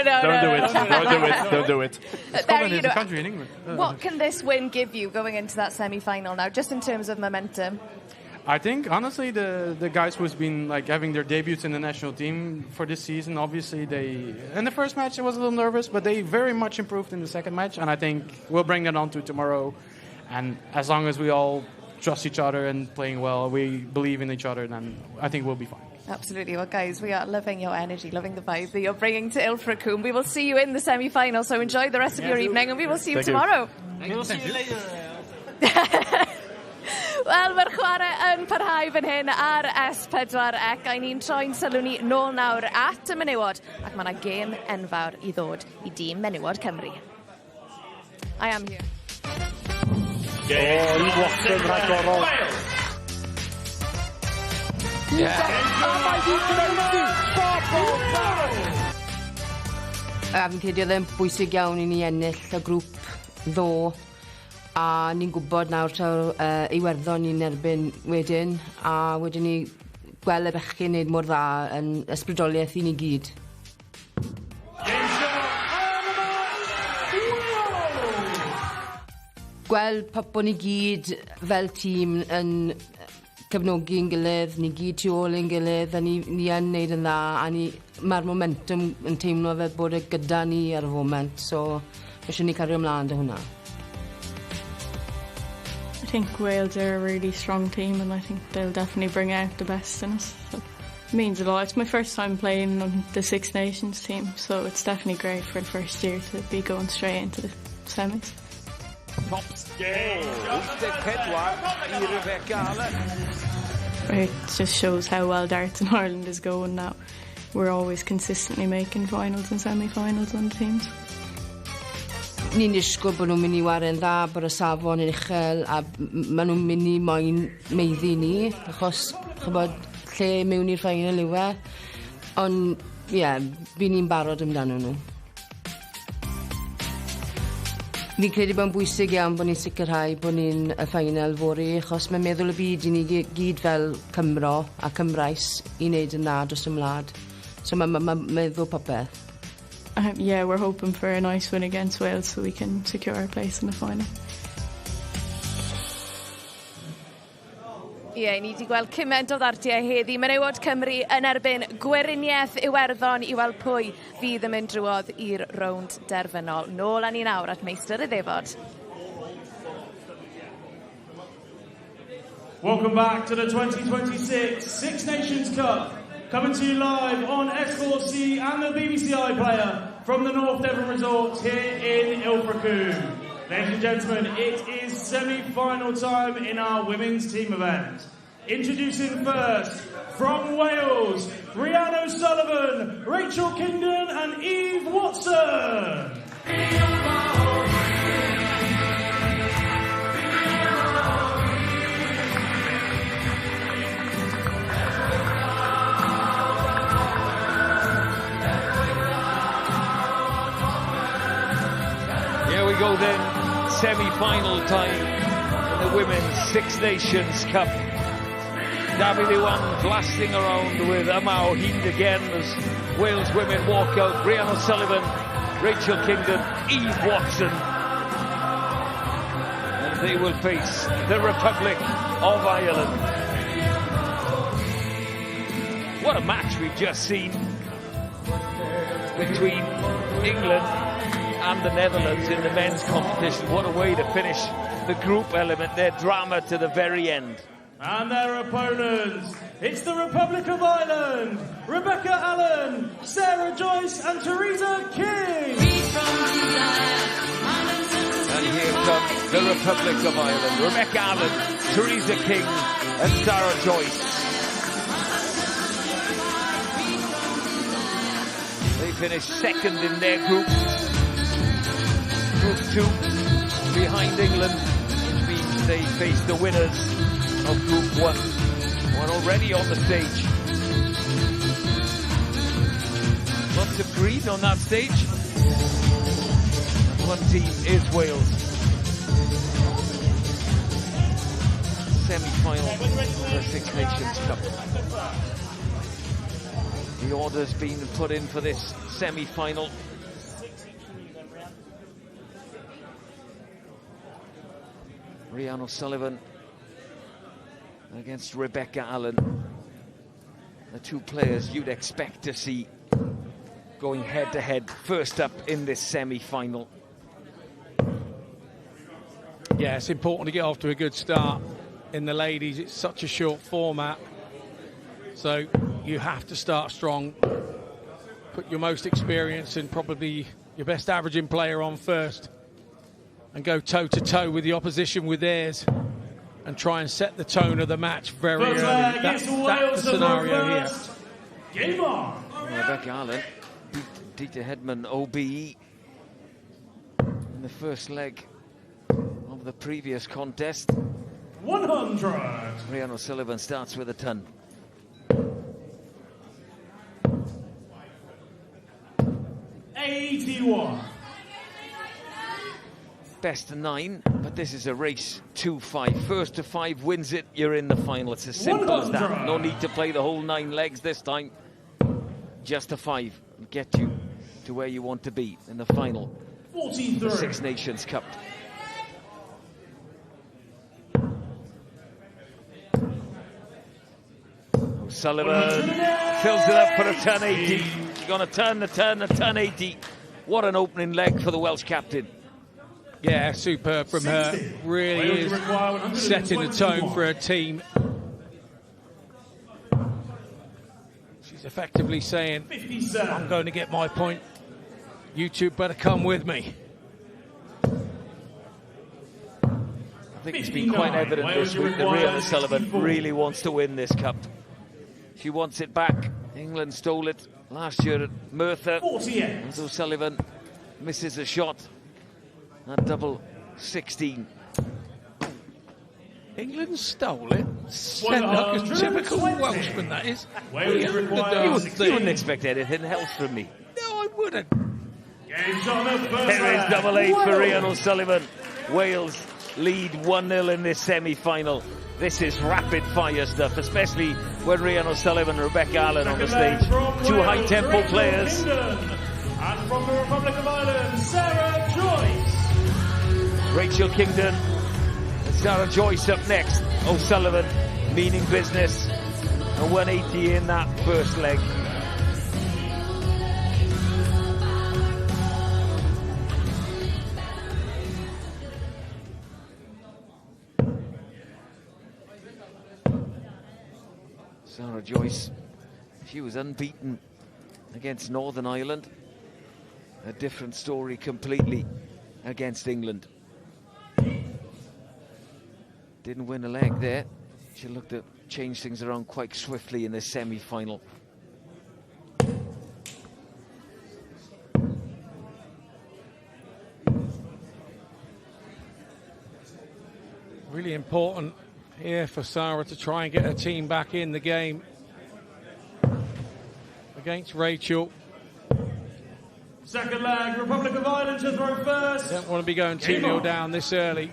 no. Don't do it. Scotland is a country in England. What can this win give you going into that semi-final now, just in terms of momentum? I think, honestly, the guys who's been like having their debuts in the national team for this season, obviously in the first match I was a little nervous, but they very much improved in the second match, and I think we'll bring that on to tomorrow. And as long as we all trust each other and playing well, we believe in each other, then I think we'll be fine. Absolutely. Well, guys, we are loving your energy, loving the vibe that you're bringing to Ilfracombe. We will see you in the semi-final, so enjoy the rest of your evening, and we will see you tomorrow. We'll see you later. Wel, mae'r chwarae yn parhau fan hyn ar S4C. A ni'n troi'n sylw ni nôl nawr at y menywod, ac mae yna gêm enfawr i ddod i dîm menywod Cymru. I am here. Watson rhagorol. Fi'n credu oedd e'n bwysig iawn i ni ennill y grŵp ddo, a ni'n gwybod nawr taw Iwerddon ni'n erbyn wedyn, a wedyn ni gweld y bechgyn wneud mor dda yn ysbrydoliaeth i ni gyd. Gweld pobl ni gyd fel tîm yn cefnogi'n gilydd, ni gyd tu ôl ein gilydd, a ni yn wneud yn dda, a mae'r momentum yn teimlo fel bod e gyda ni ar y foment, so eisiau ni cario ymlaen dy hwnna. I think Wales are a really strong team, and I think they'll definitely bring out the best in us. So it means a lot. It's my first time playing on the Six Nations team, so it's definitely great for the first year to be going straight into the semis. It just shows how well darts in Ireland is going now. We're always consistently making finals and semi-finals on teams. Ni'n disgwyl bod nhw'n mynd i ware'n dda, bod y safon yn uchel, a maen nhw'n mynd i moyn meiddi ni, achos chybod lle mewn i'r final yw e. Ond, fi ni'n barod amdano nhw. Fi'n credu bod yn bwysig iawn bod ni'n sicrhau bod ni'n y final fori, achos mae'n meddwl y byd i ni gyd fel Cymro a Cymraes i wneud yn dda dros ymladd. So mae'n meddwl popeth. Yeah, we're hoping for a nice win against Wales so we can secure our place in the final. Ni wedi gweld cymaint o ddartiau heddi. Menywod Cymru yn erbyn Gweriniaeth Iwerddon i weld pwy fydd yn mynd drwodd i'r rownd derfynol. Nôl â ni nawr at meistr y ddefod. Welcome back to the 2026 Six Nations Cup. Coming to you live on S4C and the BBC iPlayer from the North Devon Resort here in Ilfracombe. Ladies and gentlemen, it is semi-final time in our women's team event. Introducing first, from Wales, Rhian O'Sullivan, Rachel Kingdon and Eve Watson. Go then, semi-final time in the Women's Six Nations Cup. David Iwan blasting around with Amau Hind again as Wales women walk out. Rhian O'Sullivan, Rachel Kingdon, Eve Watson. And they will face the Republic of Ireland. What a match we've just seen between England and the Netherlands in the men's competition. What a way to finish the group element, their drama to the very end. And their opponents, it's the Republic of Ireland, Rebecca Allen, Sarah Joyce and Theresa King. And here comes the Republic of Ireland, Rebecca Allen, Theresa King and Sarah Joyce. They finished second in their group. Group 2 behind England, which means they face the winners of Group 1. One already on the stage. Lots of green on that stage. One team is Wales. Semi-final of the Six Nations Cup. The order's been put in for this semi-final. Rhian O'Sullivan against Rebecca Allen. The two players you'd expect to see going head-to-head first up in this semi-final. Yeah, it's important to get off to a good start in the ladies. It's such a short format, so you have to start strong. Put your most experienced and probably your best averaging player on first and go toe-to-toe with the opposition with theirs and try and set the tone of the match very early. That's the scenario here. Game on! Rebecca Allen beat Dieter Hedman OBE in the first leg of the previous contest. 100! Rhian O'Sullivan starts with a ton. $81. Best of 9, but this is a race 2-5. First to 5 wins it, you're in the final. It's as simple as that. No need to play the whole 9 legs this time. Just a 5 will get you to where you want to be in the final. 43. The Six Nations Cup. O'Sullivan fills it up for a turn 80. She's going to turn the turn 80. What an opening leg for the Welsh captain. Yeah, superb from her. Really is setting the tone for her team. She's effectively saying, I'm going to get my point. You two better come with me. I think it's been quite evident this week that Rhian O'Sullivan really wants to win this cup. She wants it back. England stole it last year at Merthyr. As O'Sullivan misses a shot. That double 16. England stole it. Like a typical Welshman, that is. You wouldn't expect anything else from me. No, I wouldn't. There is double 8 for Rhian O'Sullivan. Wales lead 1-0 in this semi-final. This is rapid fire stuff, especially when Rhian O'Sullivan and Rebecca Allen on the stage. Two high-tempo players. And from the Republic of Ireland, Sarah Joyce. Rachel Kingdon and Sarah Joyce up next. O'Sullivan meaning business. A 180 in that first leg. Sarah Joyce, she was unbeaten against Northern Ireland. A different story completely against England. Didn't win a leg there. She looked to change things around quite swiftly in the semi-final. Really important here for Sarah to try and get her team back in the game against Rachel. Second leg, Republic of Ireland to throw first. Don't want to be going 2-0 down this early.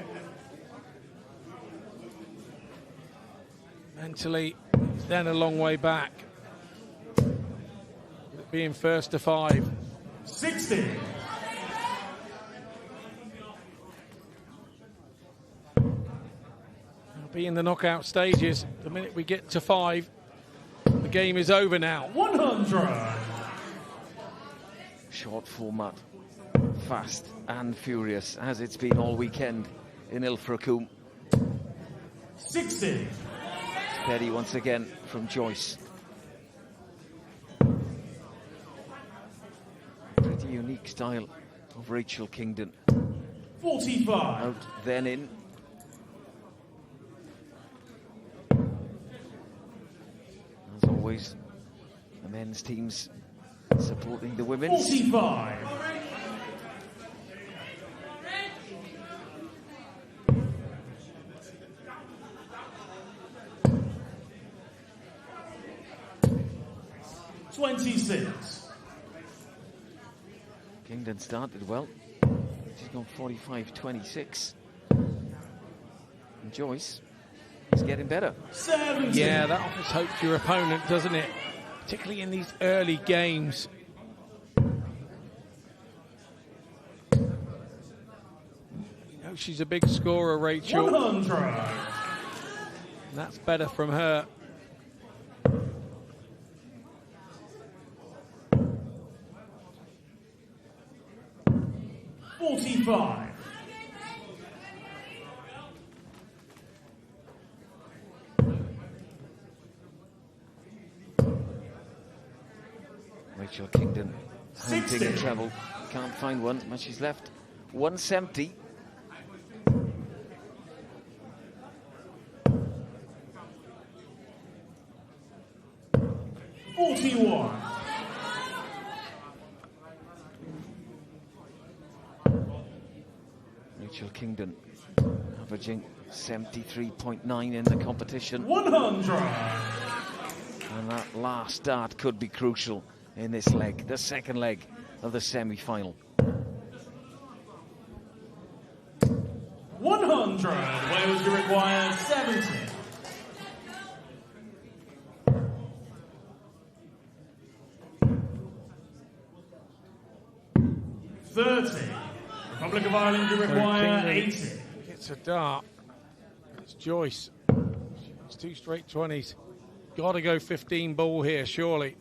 Mentally, it's then a long way back. Being first to 5. 60. Be in the knockout stages. The minute we get to 5, the game is over now. 100. Short format, fast and furious, as it's been all weekend in Ilfracombe. 60. Steady once again from Joyce. Pretty unique style of Rachel Kingdon. 45. Out, then in. As always, the men's teams supporting the women's. 45. $26. Kingdon started well. She's gone 45-26. And Joyce is getting better. 70. Yeah, that offers hope to your opponent, doesn't it? Particularly in these early games. You know she's a big scorer, Rachel. 100. That's better from her. $45. Rachel Kingdon hunting a treble. Can't find one. Much she's left. 170. $41. Rachel Kingdon averaging 73.9 in the competition. 100. And that last dart could be crucial in this leg, the second leg of the semi-final. 100. Wales, you require 70. $30. Republic of Ireland, you require 80. It's a dart. It's Joyce. It's 2 straight 20s. Got to go 15 ball here, surely.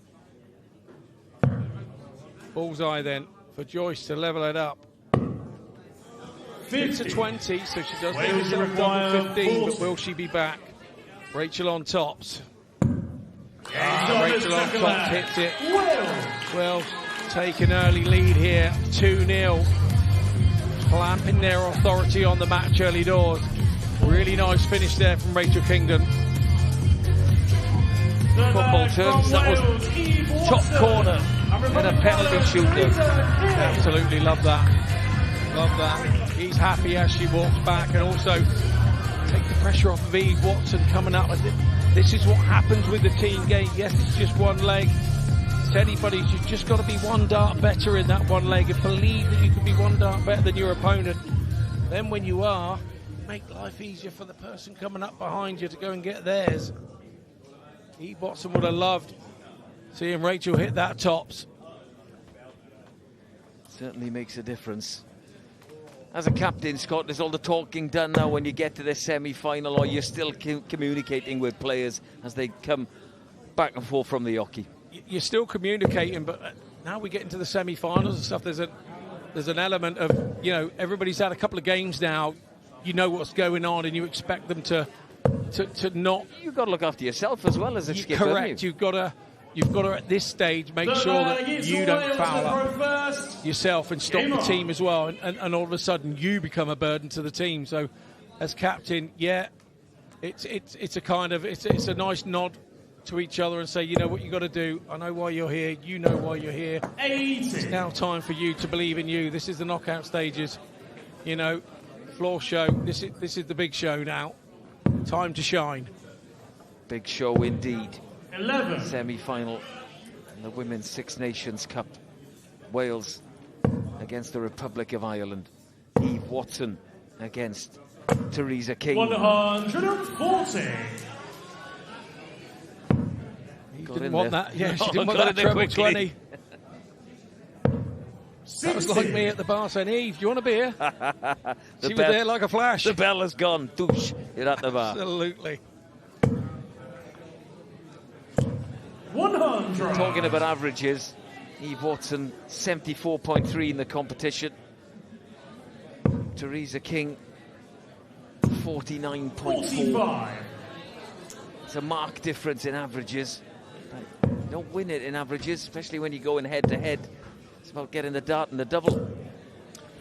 Bullseye then for Joyce to level it up. 50. It's a 20, so she does Wales, make herself require double 15, 40. but will she be back? Rachel on tops. Rachel on tops hits it. Wales. Well, take an early lead here, 2-0. Clamping their authority on the match early doors. Really nice finish there from Rachel Kingdon. Football terms, that was top corner and a penalty shooter. Absolutely love that. Love that. He's happy as she walks back, and also take the pressure off of Eve Watson coming up with it. This is what happens with the team game. Yes, it's just one leg. To anybody, you've just got to be one dart better in that one leg and believe that you can be one dart better than your opponent. Then when you are, make life easier for the person coming up behind you to go and get theirs. Eve Watson would have loved seeing Rachel hit that tops. Certainly makes a difference. As a captain, Scott, is all the talking done now when you get to the semi-final, or you're still communicating with players as they come back and forth from the hockey? You're still communicating, but now we get into the semi-finals and stuff. There's an element of, you know, everybody's had a couple of games now. You know what's going on, and you expect them to not. You've got to look after yourself as well as a skipper. Correct. You've got to at this stage make sure that you don't foul up yourself and stop the team as well, and all of a sudden you become a burden to the team. So, as captain, yeah, it's a kind of it's a nice nod to each other and say, you know what you got to do. I know why you're here. You know why you're here. 80. It's now time for you to believe in you. This is the knockout stages. You know, floor show. This is the big show now. Time to shine. Big show indeed. 11. Semi-final in the Women's Six Nations Cup. Wales against the Republic of Ireland. Eve Watson against Theresa King. 140. Didn't want that. Yeah, she didn't want that treble 20. That was like me at the bar saying, Eve, do you want a beer? She was there like a flash. The bell has gone. Douche. You're at the bar. Absolutely. 100. Talking about averages, Eve Watson 74.3 in the competition. Theresa King 49.4. It's a marked difference in averages. But you don't win it in averages, especially when you're going head to head. It's about getting the dart and the double.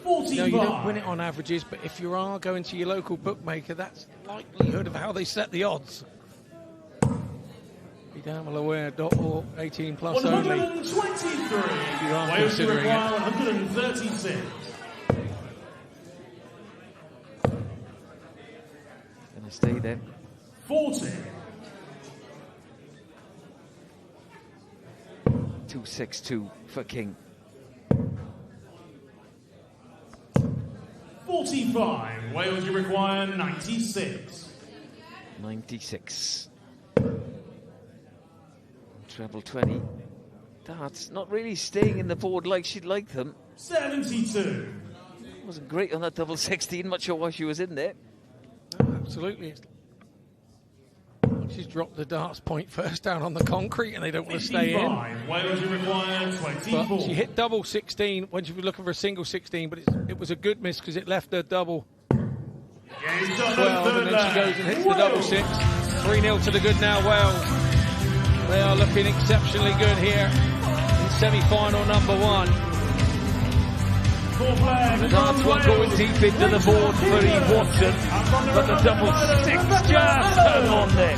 45. No, you don't win it on averages, but if you are going to your local bookmaker, that's likelihood of how they set the odds. Be damn well aware, 18 plus 123. only. If you are Wales considering require it. 136. Gonna stay there. 40. 262 for King. 45. Wales, you require 96. 96. Treble 20. Darts not really staying in the board like she'd like them. 72. Wasn't great on that double 16. Not sure why she was in there. No, absolutely. She's dropped the darts point first down on the concrete and they don't want to stay in. Wales required 24. But she hit double 16 when she was looking for a single 16, but it was a good miss because it left her double 12, and then she goes and hits the double 6. 3-0 to the good now, Wales. They are looking exceptionally good here in semi-final number 1. The darts one going deep into the board for Eve Watson, but the double 6 just hung on there.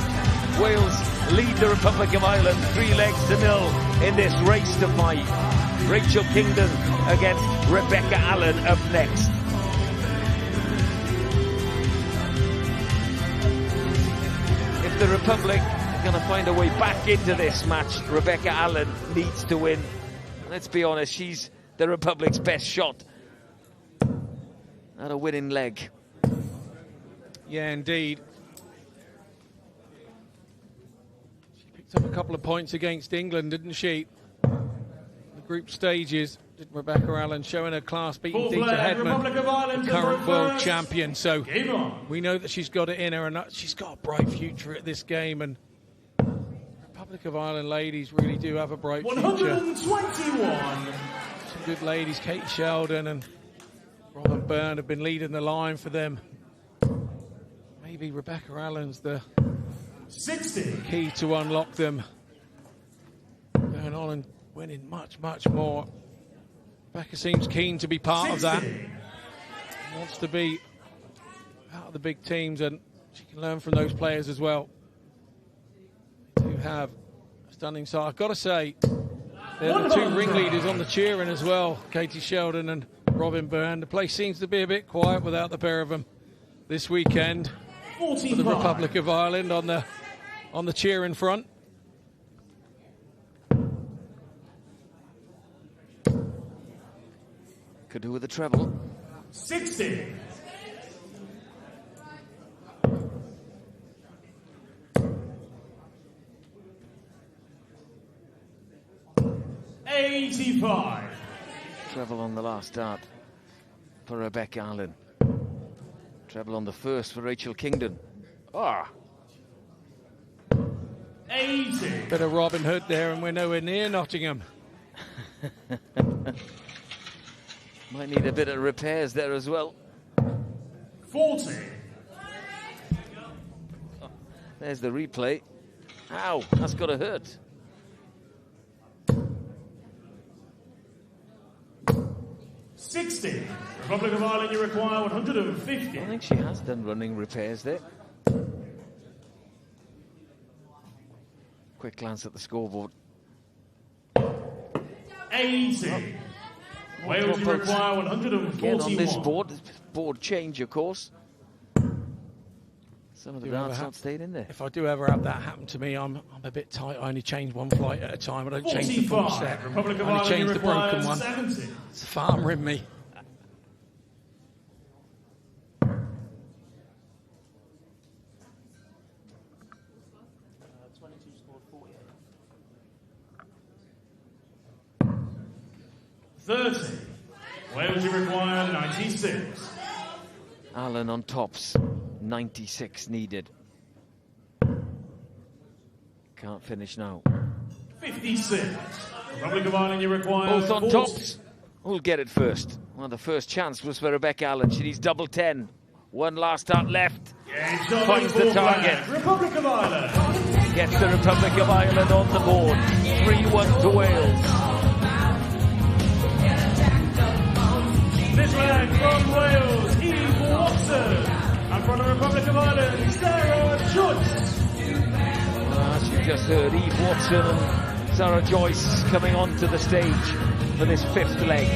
Wales lead the Republic of Ireland 3-0 in this race to 5. Rachel Kingdon against Rebecca Allen up next. If the Republic are going to find a way back into this match, Rebecca Allen needs to win. Let's be honest, she's the Republic's best shot at a winning leg. Yeah, indeed. She picked up a couple of points against England, didn't she? The group stages, did Rebecca Allen, showing her class, beating Dita Hedman, the current world champion. So we know that she's got it in her, and she's got a bright future at this game. And Republic of Ireland ladies really do have a bright future. 121. Some good ladies, Kate Sheldon and Robin Byrne have been leading the line for them. Maybe Rebecca Allen's the 60 key to unlock them. Going on and winning much, much more. Rebecca seems keen to be part of that. Wants to be out of the big teams, and she can learn from those players as well. They do have a stunning side. I've got to say, they're the 2 ringleaders on the cheering as well, Katie Sheldon and Robin Byrne. The place seems to be a bit quiet without the pair of them this weekend. For the Republic of Ireland on the cheering front. Could do with a treble. 60. $85. Treble on the last dart for Rebecca Allen. Treble on the first for Rachel Kingdon. 80. Bit of Robin Hood there, and we're nowhere near Nottingham. Might need a bit of repairs there as well. 40. There's the replay. Ow, that's got to hurt. 60. Republic of Ireland, you require 150. I think she has done running repairs there. Quick glance at the scoreboard. 80. Wales, you require 141. Again on this board change, of course. Some of the darts not stayed in there. If I do ever have that happen to me, I'm a bit tight. I only change one flight at a time. I don't change the full set. Republic of I only Ireland, change the broken one. 70. It's a farmer in me. $30. Wales, you require 96. Allen on tops. 96 needed. Can't finish now. 56. Republic of Ireland, you require both on 40. tops. Who'll get it first? Well, the first chance was for Rebecca Allen. She needs double 10. One last dart left. Finds the target. Republic of Ireland. Gets the Republic of Ireland on the board. 3-1 to Wales. This leg from Wales, Eve Watson. And from the Republic of Ireland, Sarah Joyce. As you just heard, Eve Watson and Sarah Joyce coming onto the stage for this 5th leg.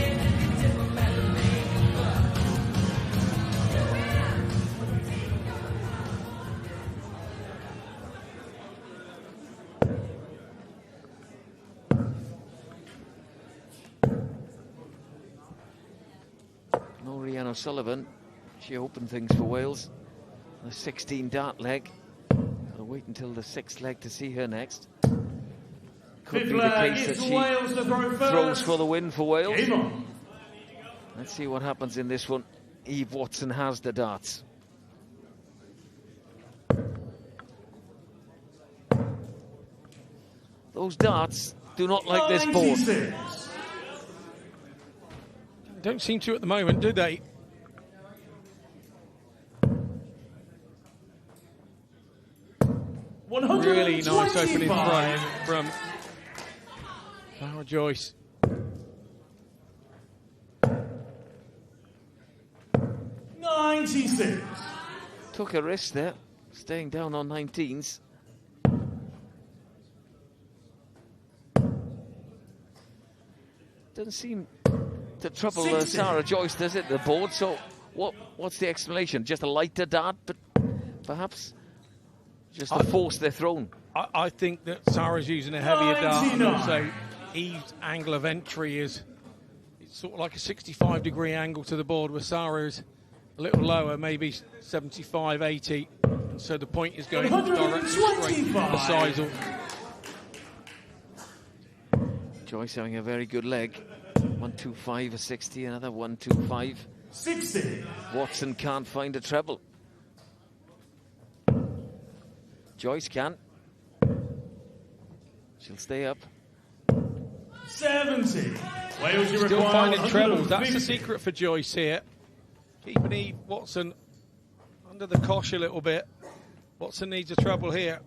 O'Sullivan, she opened things for Wales. The 16 dart leg. Gotta wait until the 6th leg to see her next. Could be the case that she throws for the win for Wales. Let's see what happens in this one. Eve Watson has the darts. Those darts do not like this board. 96. Don't seem to at the moment, do they? Really nice opening throw from Sarah Joyce. 96. Took a risk there, staying down on 19s. Doesn't seem to trouble Sarah Joyce, does it, the board? So what's the explanation? Just a lighter dart, but perhaps just the force they're thrown? I think that Sarah's using a heavier dart, and also Eve's angle of entry is sort of like a 65-degree angle to the board, where Sarah is a little lower, maybe 75, 80. And so the point is going directly straight for the Seisel. Joyce having a very good leg. 125, a 60, another 125. 60. Watson can't find a treble. Joyce can. She'll stay up. 70. Wales, you Still require finding trebles. That's the 150. secret for Joyce here. Keeping Eve Watson under the cosh a little bit. Watson needs a treble here.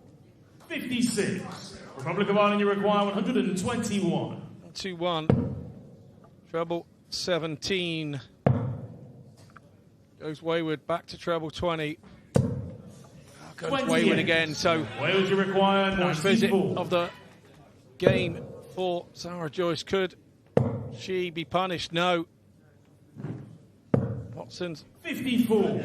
56. Republic of Ireland, you require 121. 2-1. Treble 17. Goes wayward, back to treble 20. Goes 28. wayward again. So Wales, you require first visit 94. of the game for Sarah Joyce. Could she be punished? No. Watson's 54.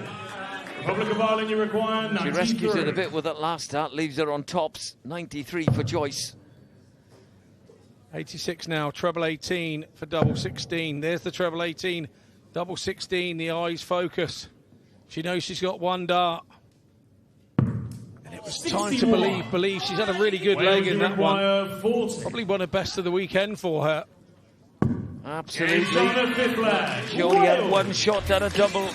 Republic of Ireland, you require 93. She rescues it a bit with that last start, leaves her on tops. 93 for Joyce. 86 now, treble 18 for double 16. There's the treble 18, double 16, the eyes focus. She knows she's got one dart. And it was time to 61. believe. She's had a really good Wales, leg in you that require one. 40. Probably one of the best of the weekend for her. Absolutely. Game fifth leg. She only had Wales. one shot at a double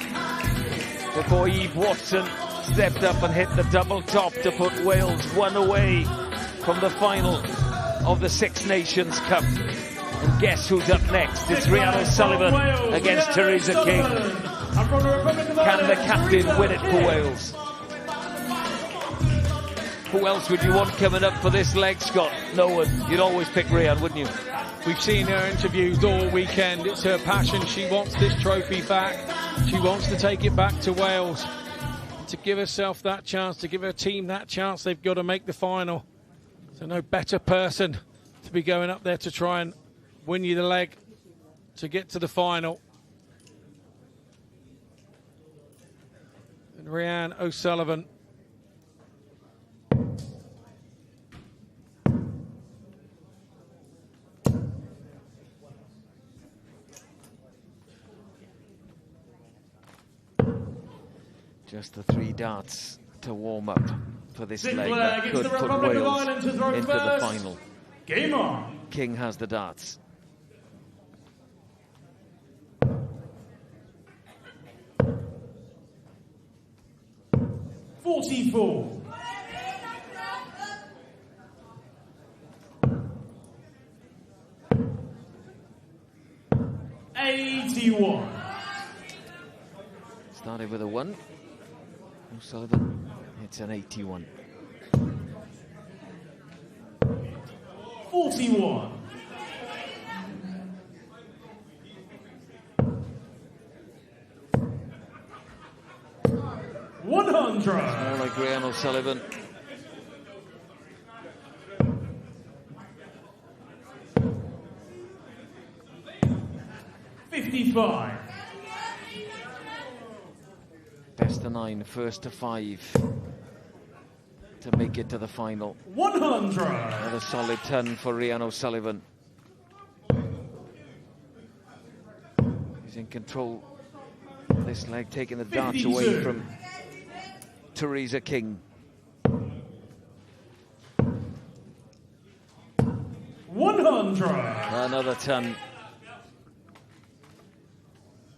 before Eve Watson stepped up and hit the double top to put Wales one away from the final of the Six Nations Cup. And guess who's up next? It's Rhiannon Sullivan against Theresa King. Can the captain win it for Wales? Who else would you want coming up for this leg, Scott? No one. You'd always pick Rhiannon, wouldn't you? We've seen her interviews all weekend. It's her passion. She wants this trophy back. She wants to take it back to Wales. To give herself that chance, to give her team that chance, they've got to make the final. So no better person to be going up there to try and win you the leg to get to the final. And Rhiannon O'Sullivan. Just the 3 darts to warm up for this leg Sinclair that gets could the put Republic of Wales Ireland to throw into the first. final. Game on. King has the darts. $44. $81. Started with a 1. O'Sullivan, it's an 81. 41. $100. More like Rhiannon O'Sullivan. $55. Best of 9, first to 5 to make it to the final. 100. Another solid 10 for Rhiannon O'Sullivan. He's in control of this leg, taking the darts away 52. from Theresa King. 100. Another 10.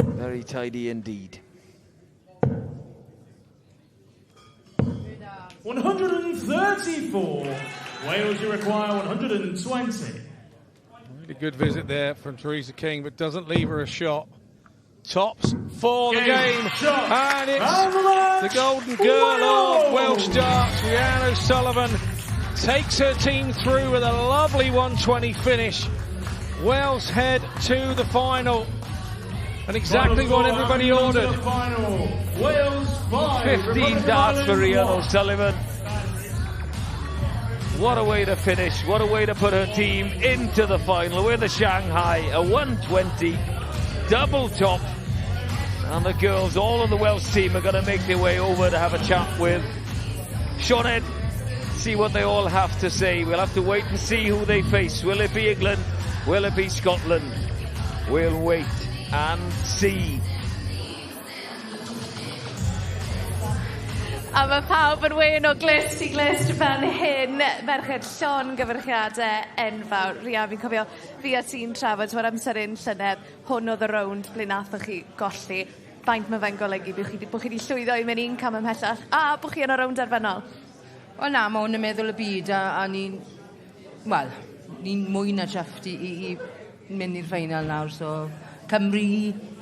Very tidy indeed. 134. Wales, you require 120. Really good visit there from Teresa King, but doesn't leave her a shot. Tops for the game. And it's the golden girl of Welsh darts, Rhian O'Sullivan, takes her team through with a lovely 120 finish. Wales head to the final. And exactly what everybody ordered. Wales 5. 15 darts for Rhian O'Sullivan. What a way to finish. What a way to put her team into the final with the Shanghai. A 120 double top. And the girls, all of the Welsh team, are going to make their way over to have a chat with Sioned. See what they all have to say. We'll have to wait and see who they face. Will it be England? Will it be Scotland? We'll wait and see. A mae pawb yn wein o glist i glist fan hyn. Merched Sion gyfrchiadau enfawr. Rhian, fi'n cofio fi a ti'n trafod o'r amser un llynedd. Hwn oedd y rownd ble nathoch chi golli. Faint mae fe'n golygu bod chi wedi llwyddo i mynd un cam ymhellach a bod chi yn y rownd derfynol? Wel na, mae hwn yn meddwl y byd a ni'n... Wel, ni'n mwy na chyfft i mynd i'r ffeinal nawr, so... Cymru...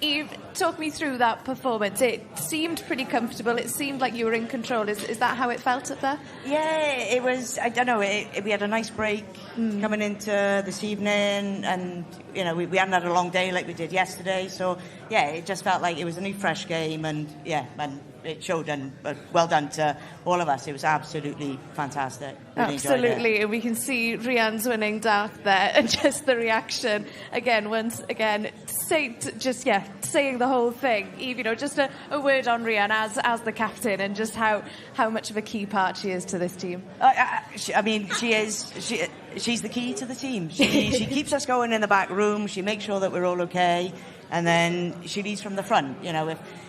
Eve, talk me through that performance. It seemed pretty comfortable. It seemed like you were in control. Is that how it felt up there? Yeah, it was. I don't know. We had a nice break coming into this evening, and you know we hadn't had a long day like we did yesterday. So yeah, it just felt like it was a new, fresh game, and yeah, and it showed. And well done to all of us. It was absolutely fantastic. Really absolutely, and we can see Rhian's winning dart there, and just the reaction again. Once again, saying the whole thing. Eve, you know, just a word on Rhian as the captain, and just how much of a key part she is to this team. I mean, she's the key to the team. She keeps us going in the back room. She makes sure that we're all okay, and then she leads from the front. You know,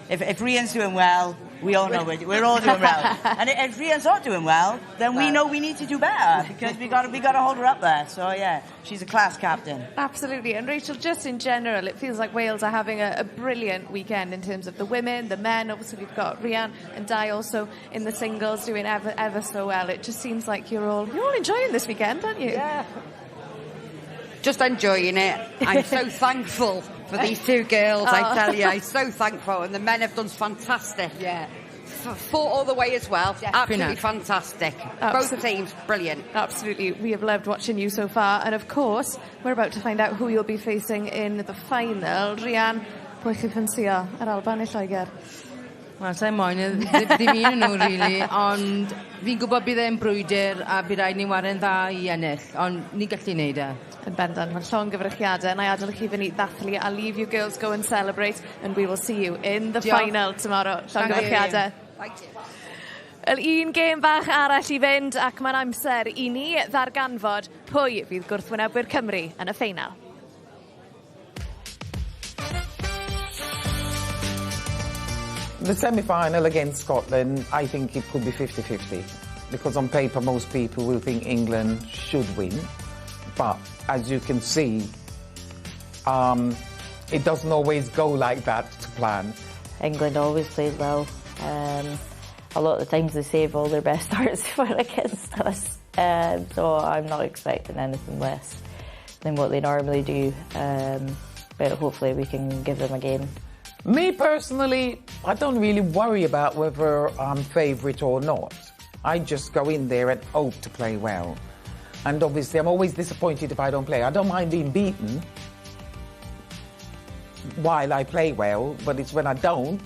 if Rhian's doing well, we all know we're all doing well. And if Rhian's not doing well, then we know we need to do better, because we got to hold her up there. So yeah, she's a class captain. Absolutely. And Rachel, just in general, it feels like Wales are having a brilliant weekend in terms of the women, the men. Obviously, we've got Rhian and Dai also in the singles doing ever so well. It just seems like you're all enjoying this weekend, aren't you? Yeah. Just enjoying it. I'm so thankful for these two girls, I tell you. I'm so thankful. And the men have done fantastic. Yeah. Fought all the way as well. Absolutely fantastic. Both teams, brilliant. Absolutely. We have loved watching you so far. And of course, we're about to find out who you'll be facing in the final. Rhian, pwy chi ffansio yr Alban neu Lloegr? Wel, sa'n moyn, ddim un nhw, really, ond fi'n gwybod bydd e'n brwydr a bydd rhaid ni waren dda i ennill, ond ni'n gallu neud e. Yn bendant, mae'n llon gyfrchiadau, and I adael chi fyny ddathlu. I'll leave you girls go and celebrate, and we will see you in the final tomorrow. Llon gyfrchiadau. Wel, un gêm bach arall i fynd, ac mae'n amser i ni ddarganfod pwy fydd gwrthwynebwyr Cymru yn y ffeinal. The semi-final against Scotland, I think it could be 50-50. Because on paper, most people will think England should win. But as you can see, it doesn't always go like that to plan. England always plays well. A lot of the times they save all their best darts for against us. So I'm not expecting anything less than what they normally do. But hopefully we can give them a game. Me personally, I don't really worry about whether I'm favourite or not. I just go in there and hope to play well. And obviously I'm always disappointed if I don't play. I don't mind being beaten while I play well, but it's when I don't,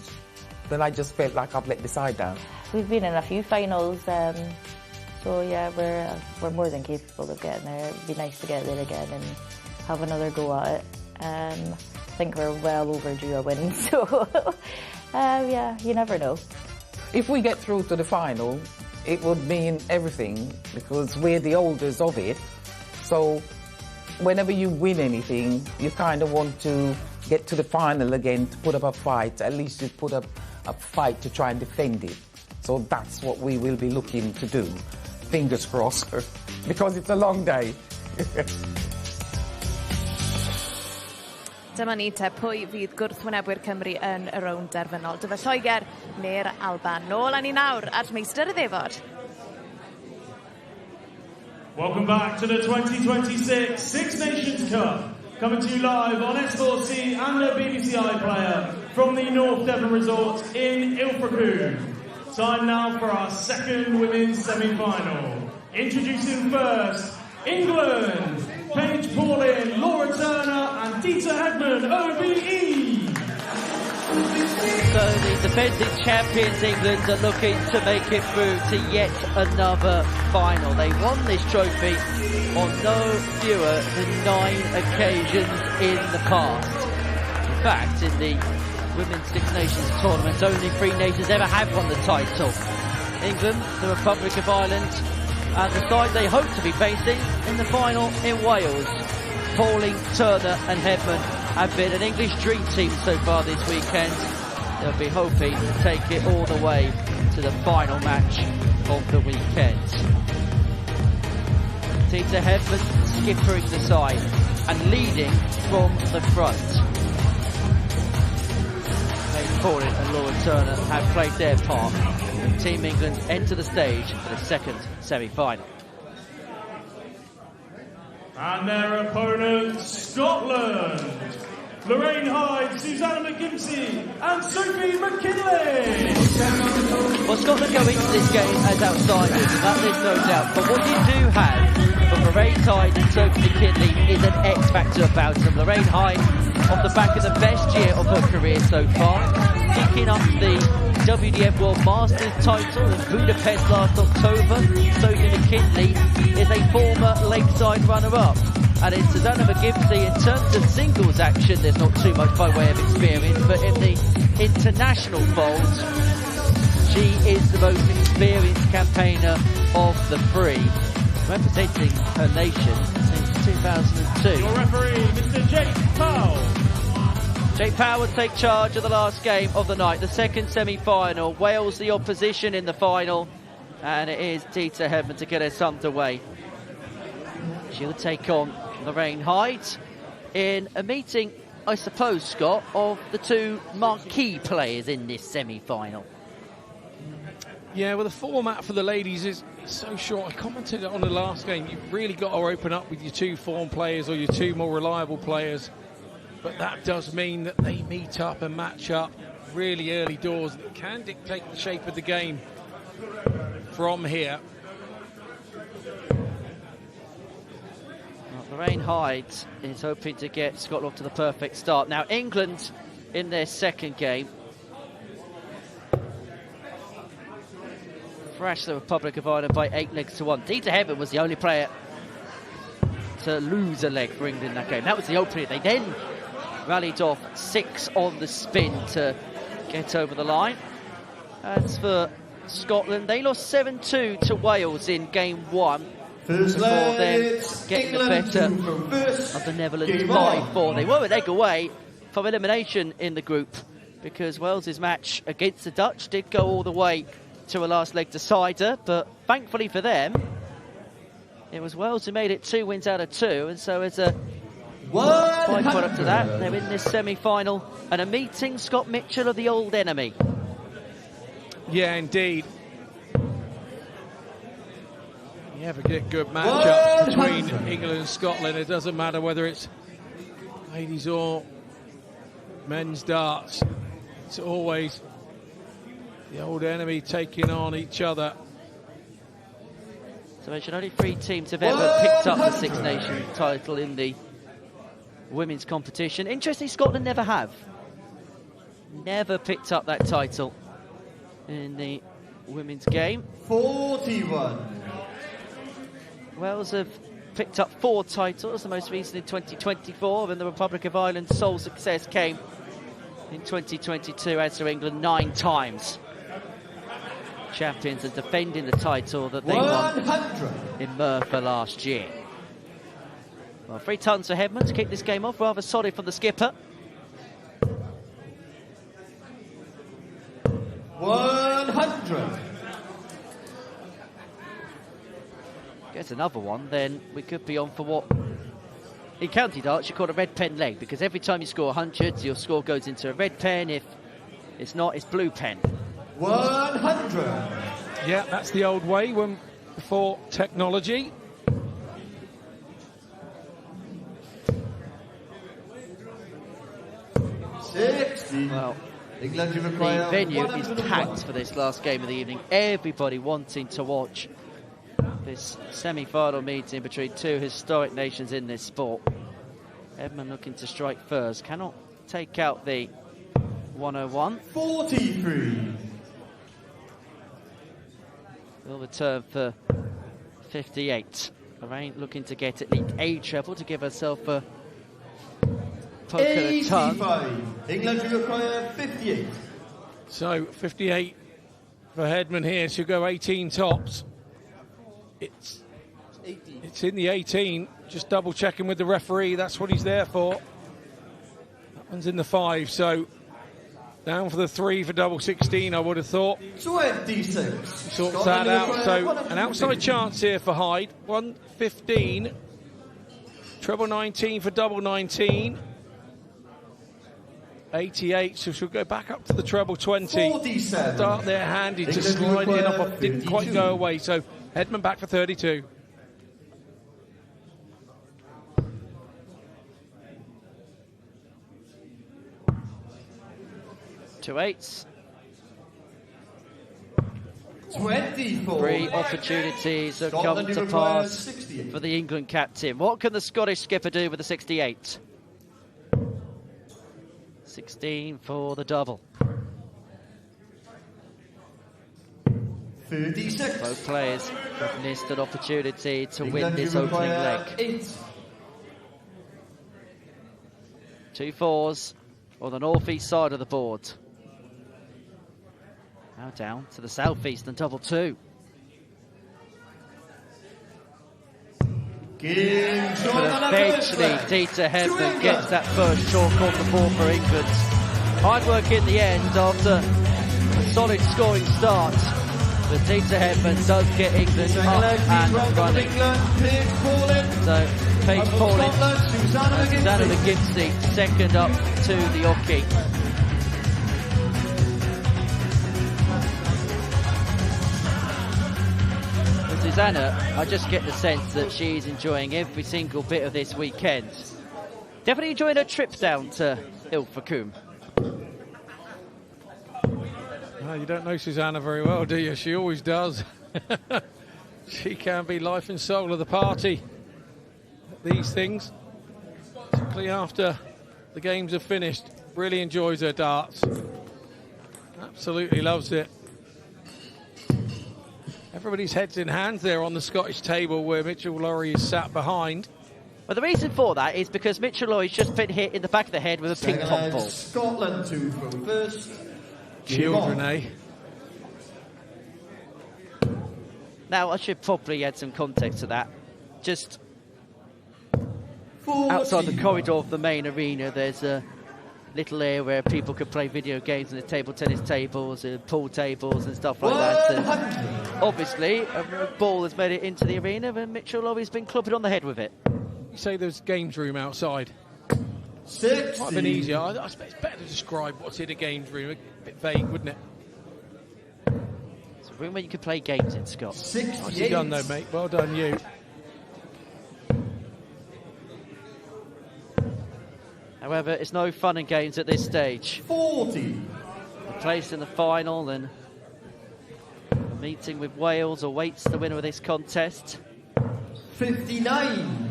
then I just felt like I've let the side down. We've been in a few finals, so yeah, we're more than capable of getting there. It'd be nice to get there again and have another go at it. I think we're well overdue a win, so yeah, you never know. If we get through to the final, it would mean everything, because we're the oldest of it. So whenever you win anything, you kind of want to get to the final again to put up a fight. At least you put up a fight to try and defend it. So that's what we will be looking to do. Fingers crossed, because it's a long day. Dyma ni te pwy fydd gwrthwynebwyr Cymru yn y rownd derfynol. Dyfa Lloegr neu'r Alban. Nôl a ni nawr at meistr y ddefod. Welcome back to the 2026 Six Nations Cup. Coming to you live on S4C and the BBC iPlayer from the North Devon Resort in Ilfracombe. Time now for our second women's semi-final. Introducing first, England, Paige Paulin, Laura Turner and Dita Hedman, OBE. So the defending champions England are looking to make it through to yet another final. They won this trophy on no fewer than 9 occasions in the past. In fact, in the Women's Six Nations tournament, only 3 nations ever have won the title. England, the Republic of Ireland, and the side they hope to be facing in the final in Wales. Pauling, Turner and Hedman have been an English dream team so far this weekend. They'll be hoping to take it all the way to the final match of the weekend. Dita Hedman skippering the side and leading from the front. Paige Paulin and Laura Turner have played their part. Team England enter the stage for the second semi-final. And their opponents, Scotland. Lorraine Hyde, Susanna McGimpsey and Sophie McKinley. Well, Scotland go into this game as outsiders, that there's no doubt. But what you do have from Lorraine Hyde and Sophie McKinley is an X-factor about them. Lorraine Hyde, off the back of the best year of her career so far, picking up the WDF World Masters title in Budapest last October. Sophie McKinley is a former Lakeside runner-up. And in Susanna McGimpsey, in terms of singles action, there's not too much by way of experience, but in the international fold, she is the most experienced campaigner of the 3, representing her nation since 2002. Your referee, Mr. Jake Powell. Jake Powell will take charge of the last game of the night, the second semi-final. Wales the opposition in the final, and it is Dita Hedman to get us underway. She'll take on Lorraine Hyde in a meeting, I suppose, Scott, of the 2 marquee players in this semi-final. Yeah, well, the format for the ladies is so short. I commented on the last game. You've really got to open up with your 2 form players or your 2 more reliable players. But that does mean that they meet up and match up really early doors. It can dictate the shape of the game from here. Lorraine Hyde is hoping to get Scotland to the perfect start. Now, England in their second game thrashed the Republic of Ireland by 8 legs to 1. Dita Hedman was the only player to lose a leg for England in that game. That was the opening. They then rallied off 6 on the spin to get over the line. As for Scotland, they lost 7-2 to Wales in game 1. First before then getting England the better of the Netherlands 5-4. They were a leg away from elimination in the group because Wales's match against the Dutch did go all the way to a last leg decider, but thankfully for them, it was Wales who made it 2 wins out of 2, and so as a byproduct of that, they're in this semi-final and a meeting Scott Mitchell of the old enemy. Yeah, indeed. You ever get good match-up between England and Scotland, it doesn't matter whether it's ladies or men's darts. It's always the old enemy taking on each other. So mention only 3 teams have ever picked up the Six Nations title in the women's competition. Interesting, Scotland never have. Never picked up that title in the women's game. 41. Wales have picked up 4 titles, the most recent in 2024, and the Republic of Ireland's sole success came in 2022, as to England 9 times. Champions and defending the title that they won in Merthyr last year. Well, 3 tons for Hedman to kick this game off, rather solid from the skipper. 100. Gets another one, then we could be on for what in county darts you call a red pen leg, because every time you score 100, your score goes into a red pen. If it's not, it's blue pen. 100. Yeah, that's the old way when before technology. Well, England, you the require venue 101. is packed for this last game of the evening. Everybody wanting to watch this semi-final meeting between two historic nations in this sport. Edmund looking to strike first. Cannot take out the 101. 43. Will return for 58. Lorraine looking to get at least a treble to give herself a poke at a ton. 85. England, you require 58. So 58 for Hedman here. She'll go 18 tops. It's in the 18. Just double checking with the referee. That's what he's there for. That one's in the 5. So down for the 3 for double 16, I would have thought. 26. Sorts that out. So an outside chance here for Hyde. 115. Treble 19 for double 19. 88, so she'll go back up to the treble 20. 47. Start there handy, just sliding it up, didn't quite go away. So Hedman back for 32. Two eights. 24. 3 opportunities have come to pass for the England captain. What can the Scottish skipper do with the 68? 16 for the double. 36. Both players have missed an opportunity to win this opening leg. 8. 2 fours on the northeast side of the board. Now down to the southeast and double 2. But eventually Dieter Hedman gets that first chalk on the board for England. Hard work in the end after a solid scoring start. But Dieter Hedman does get England up and running. So Paige Pauling and Susanna McGimsey second up to the hockey. Susanna, I just get the sense that she's enjoying every single bit of this weekend. Definitely enjoying her trip down to Ilfracombe. Oh, you don't know Susanna very well, do you? She always does. She can be life and soul of the party. These things, particularly after the games are finished, really enjoys her darts. Absolutely loves it. Everybody's heads in hands there on the Scottish table where Mitchell Laurie is sat behind. Well, the reason for that is because Mitchell Laurie's just been hit in the back of the head with a ping pong ball. Scotland 2 from first. Children, eh? Now, I should probably add some context to that. Just outside the corridor of the main arena, there's a little area where people can play video games and there's table tennis tables and pool tables and stuff like that. And obviously, a ball has made it into the arena and Mitchell Laurie's been clubbed on the head with it. You say there's games room outside. 60. Might have been easier. I suppose it's better to describe what's in a games room. A bit vague, wouldn't it? It's a room where you can play games in, Scott. Nicely done, though, mate. Well done, you. However, it's no fun and games at this stage. 40. The place in the final and a meeting with Wales awaits the winner of this contest. 59.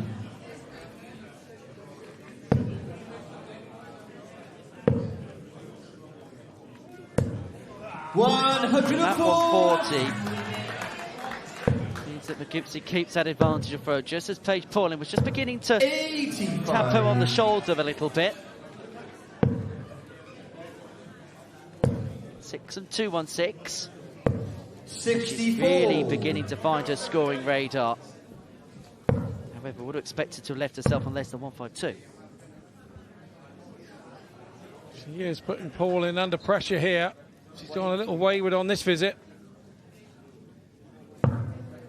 140. That 140 means that McGimsey keeps that advantage of throw, just as Paige Pauling was just beginning to tap her on the shoulder a little bit. 6 and 2-1-6. 64. She's really beginning to find her scoring radar. However, would have expected to have left herself on less than 152. She is putting Pauling under pressure here. She's gone a little wayward on this visit.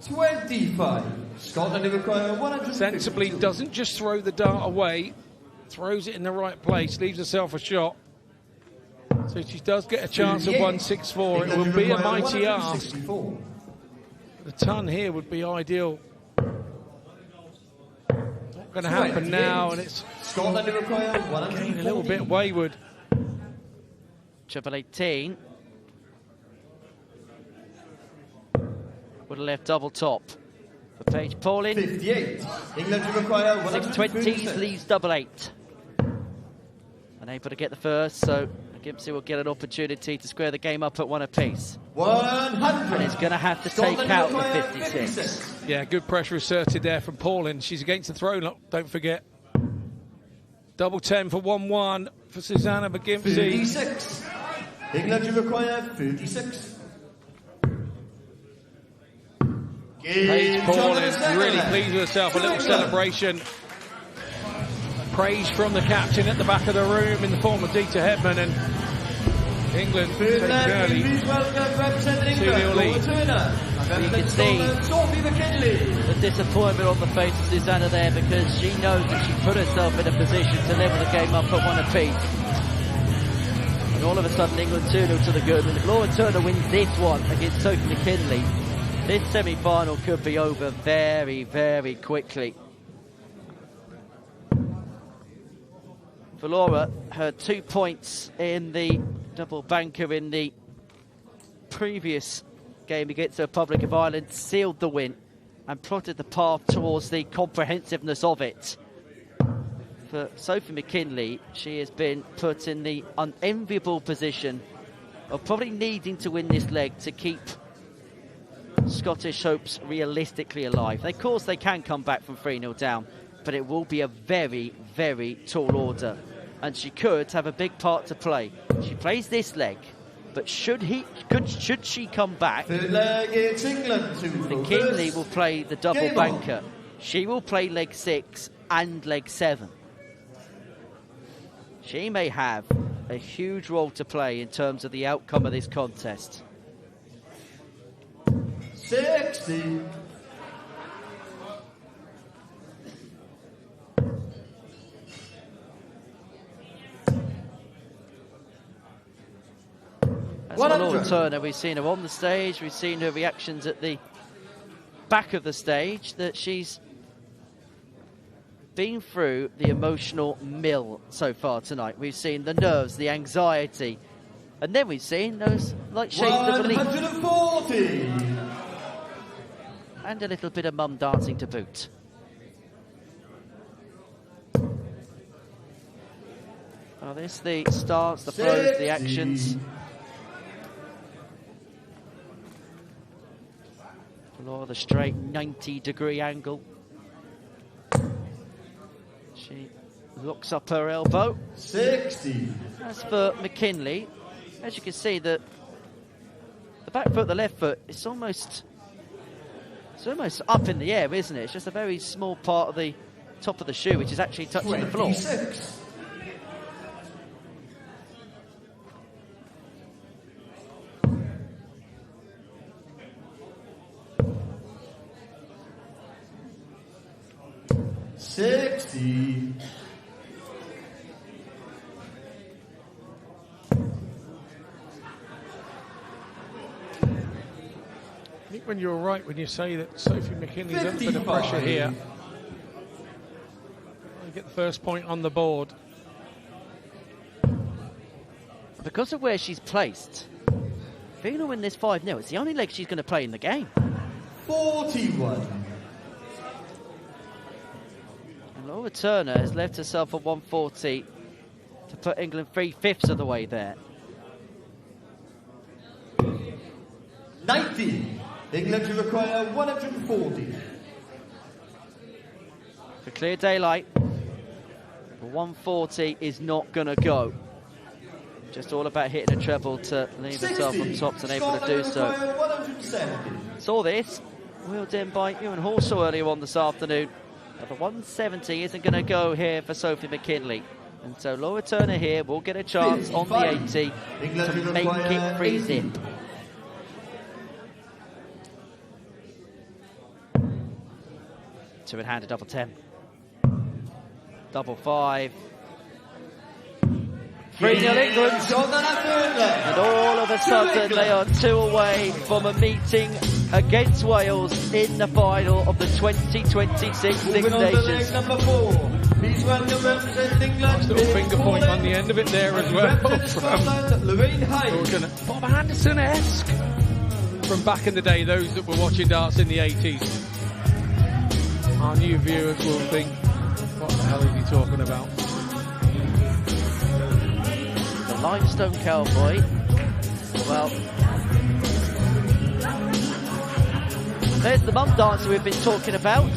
25. Scotland require 100. Sensibly doesn't just throw the dart away, throws it in the right place, leaves herself a shot. So she does get a chance of 164. It will be a mighty ask. The ton here would be ideal. Not going to happen now, and it's Scotland require 140. a little bit wayward. Triple 18. Would have left double top for Paige Paulin. 58. England to require 620s leaves double 8. Unable to get the first, so Gibbsy will get an opportunity to square the game up at 1 apiece. 100. And it's going to have to take out the 56. Yeah, good pressure asserted there from Paulin. She's against the throw, don't forget. Double 10 for 1-1 for Susanna McGimpsey. 36. England to require 36. Paige Paulin really pleased with herself. A little celebration. Praise from the captain at the back of the room in the form of Dita Hedman, and England takes early 2-0 lead. You can see the disappointment on the face of Susanna there, because she knows that she put herself in a position to level the game up at 1 apiece. And all of a sudden England 2-0 to the good. And if Laura Turner wins this one against Sophie McKinley, this semi-final could be over very, very quickly. For Laura, her 2 points in the double banker in the previous game against the Republic of Ireland sealed the win and plotted the path towards the comprehensiveness of it. For Sophie McKinley, she has been put in the unenviable position of probably needing to win this leg to keep Scottish hopes realistically alive. Of course, they can come back from 3-0 down, but it will be a very, very tall order. And she could have a big part to play. She plays this leg, but should she come back, third leg, it's England to McKinley will play the double banker. She will play leg 6 and leg 7. She may have a huge role to play in terms of the outcome of this contest. 60. As for Laura Turner, we've seen her on the stage, we've seen her reactions at the back of the stage, that she's been through the emotional mill so far tonight. We've seen the nerves, the anxiety, and then we've seen those like shades of relief. 140. And a little bit of mum dancing to boot. Well, this the starts, the flows, the actions. Laura, the straight 90-degree angle. She looks up her elbow. 60. As for McKinley, as you can see, the back foot, the left foot, it's almost up in the air, isn't it? It's just a very small part of the top of the shoe which is actually touching the floor. 26. $60. I think when you're right when you say that Sophie McKinley's under a bit of pressure here. You get the first point on the board. Because of where she's placed, if England win this 5-0, it's the only leg she's going to play in the game. 41. And Laura Turner has left herself at 140 to put England 3/5 of the way there. 90. England to require 140. For clear daylight, the 140 is not going to go. Just all about hitting a treble to leave herself on top, and able to do so. 170. Saw this wheeled in by Ewan Horsell earlier on this afternoon. But the 170 isn't going to go here for Sophie McKinley. And so Laura Turner here will get a chance 55. On the 80 England to make it 3-0. Two in hand, a double 10. Double 5. 3-0 England. And all of a sudden they are 2 away from a meeting against Wales in the final of the 2026 Six Nations. Number 4. Please welcome representing England. Nice little finger point on the end of it there as well. From Lorraine Hyde. Bob Anderson-esque. From back in the day, those that were watching darts in the 80s. Our new viewers will think, what the hell is he talking about? The Limestone Cowboy. Well, there's the mum dancer we've been talking about.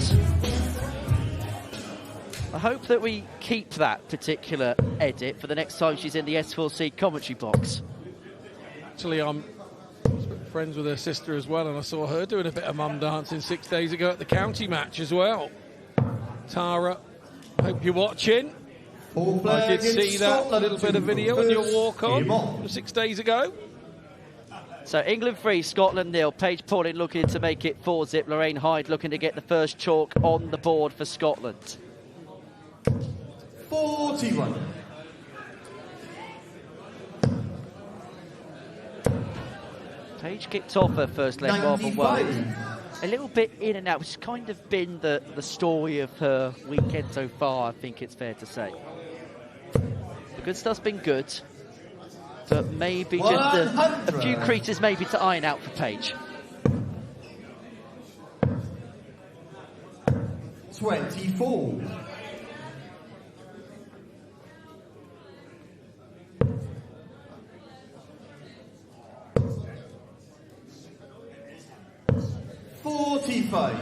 I hope that we keep that particular edit for the next time she's in the S4C commentary box. Actually, I'm friends with her sister as well, and I saw her doing a bit of mum dancing 6 days ago at the county match as well. Tara, hope you're watching. I did see that little bit of video in your walk-on 6 days ago. So England 3, Scotland 0. Paige Pauling looking to make it 4-zip. Lorraine Hyde looking to get the first chalk on the board for Scotland. 41. Paige kicked off her first leg rather well. A little bit in and out, which has kind of been the story of her weekend so far, I think it's fair to say. The good stuff's been good, but maybe just a few creases maybe to iron out for Paige. 24. $45.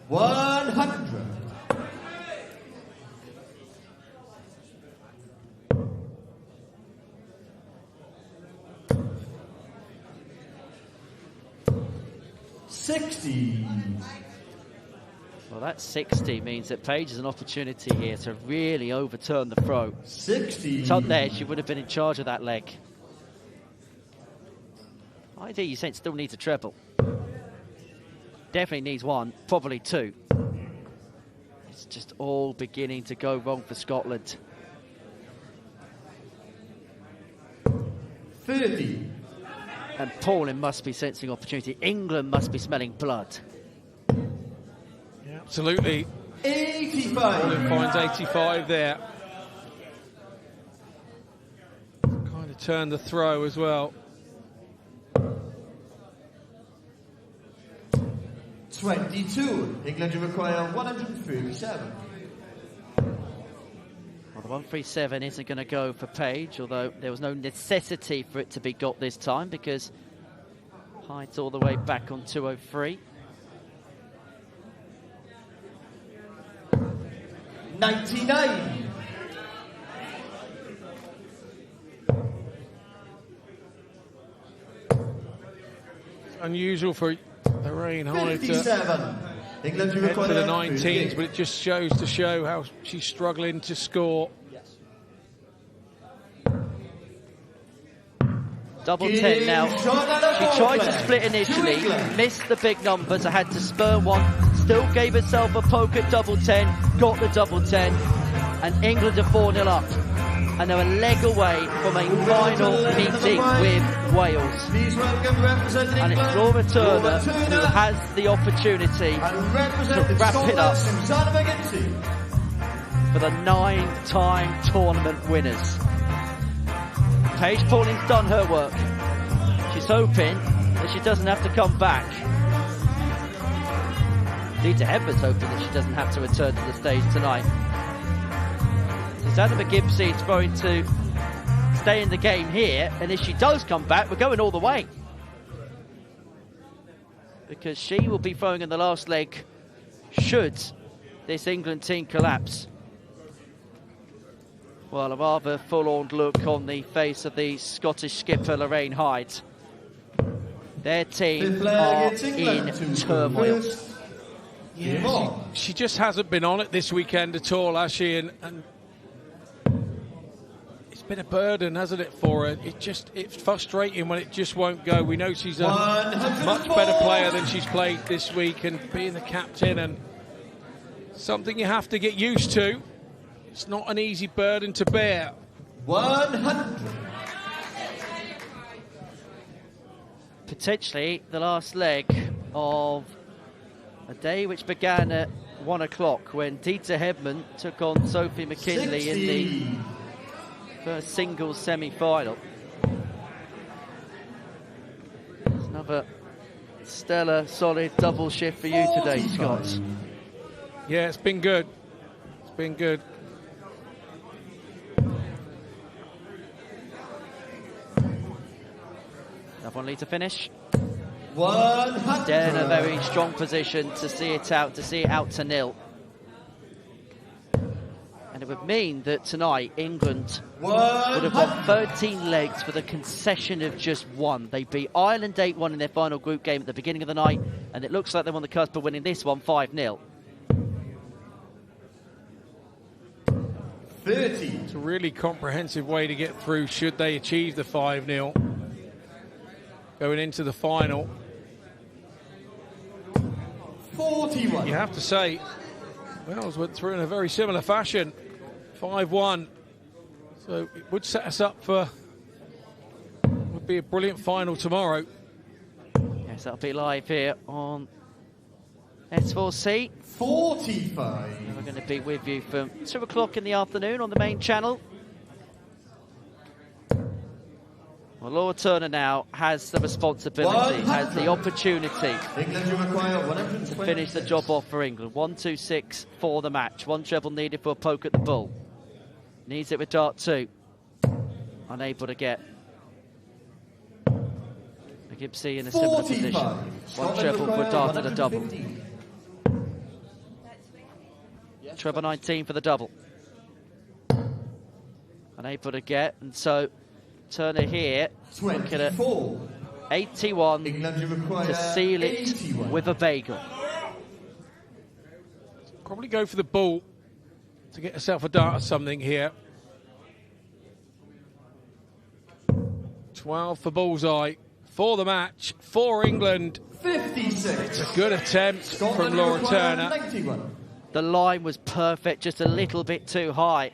$100. $60. Well, that 60 means that Paige has an opportunity here to really overturn the throw. 60. It's up there, she would have been in charge of that leg. ID, you saying still needs a treble. Definitely needs one, probably two. It's just all beginning to go wrong for Scotland. 30. And Pauling must be sensing opportunity. England must be smelling blood. Yeah, absolutely. 85. Pauling finds 85 there. Kind of turned the throw as well. 22. England require 137. Well, the 137 isn't going to go for Paige, although there was no necessity for it to be got this time because Hyde's all the way back on 203. 99. Unusual for Lorraine Hyde to 57. England head to the 19s, but it just shows to show how she's struggling to score. Double 10 now. She tried to split initially, missed the big numbers, I had to spur one, still gave herself a poke at double 10, got the double 10, and England are 4-0 up. And they're a leg away from a final meeting with Wales. And it's Laura Turner who has the opportunity to wrap it up for the 9-time tournament winners. Paige Pauling's done her work. She's hoping that she doesn't have to come back. Lita Hepbur's hoping that she doesn't have to return to the stage tonight. Susanna McGimpsey is going to stay in the game here, and if she does come back, we're going all the way. Because she will be throwing in the last leg should this England team collapse. Well, a rather full-on look on the face of the Scottish skipper, Lorraine Hyde. Their team are in turmoil. Yeah, she just hasn't been on it this weekend at all, has she? And it's been a burden, hasn't it, for her? It's frustrating when it just won't go. We know she's a much better player than she's played this week, and being the captain and something you have to get used to. It's not an easy burden to bear. 100. potentially the last leg of a day which began at 1 o'clock when Dita Hedman took on Sophie McKinley 60. in the first singles semi-final. Another stellar, solid double shift for you today, Scott. Yeah, it's been good. It's been good. Another one lead to finish. 100. They're in a very strong position to see it out to 0. And it would mean that tonight England would have got 13 legs with a concession of just 1. They beat Ireland 8-1 in their final group game at the beginning of the night, and it looks like they're on the cusp of winning this one 5-0. 30. It's a really comprehensive way to get through should they achieve the 5-0 going into the final. 41. You have to say, Wales went through in a very similar fashion. 5-1. So it would set us up for, would be a brilliant final tomorrow. Yes, that'll be live here on S4C. 45. We're going to be with you from 2 o'clock in the afternoon on the main channel. Well, Laura Turner now has the responsibility, has the opportunity to finish the job off for England. 1-2-6 for the match. 1 treble needed for a poke at the bull. Needs it with dart 2. Unable to get Gibbsy in a similar position. 1 treble for a dart at a double. Treble 19 for the double. Unable to get, and so Turner here looking at 81 to seal it with a bagel. Probably go for the ball to get herself a dart or something here. 12 for bullseye for the match for England. 56. It's a good attempt from Laura Turner. 91. The line was perfect, just a little bit too high.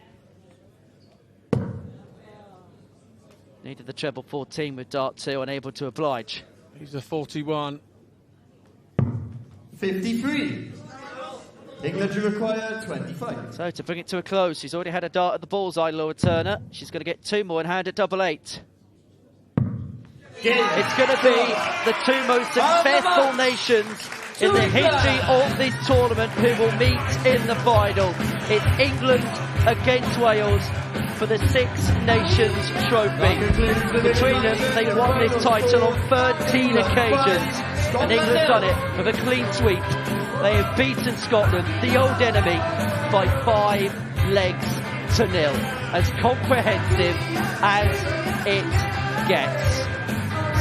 Needed the treble 14 with dart 2, unable to oblige. He's a 41. 53. England require 25. So to bring it to a close, she's already had a dart at the bullseye, Laura Turner. She's going to get 2 more in hand at double 8. It's going to be the 2 most successful nations in the history of this tournament who will meet in the final. It's England against Wales for the Six Nations Trophy. Between them, they won this title on 13 occasions, and England's done it with a clean sweep. They have beaten Scotland, the old enemy, by 5 legs to 0. As comprehensive as it gets.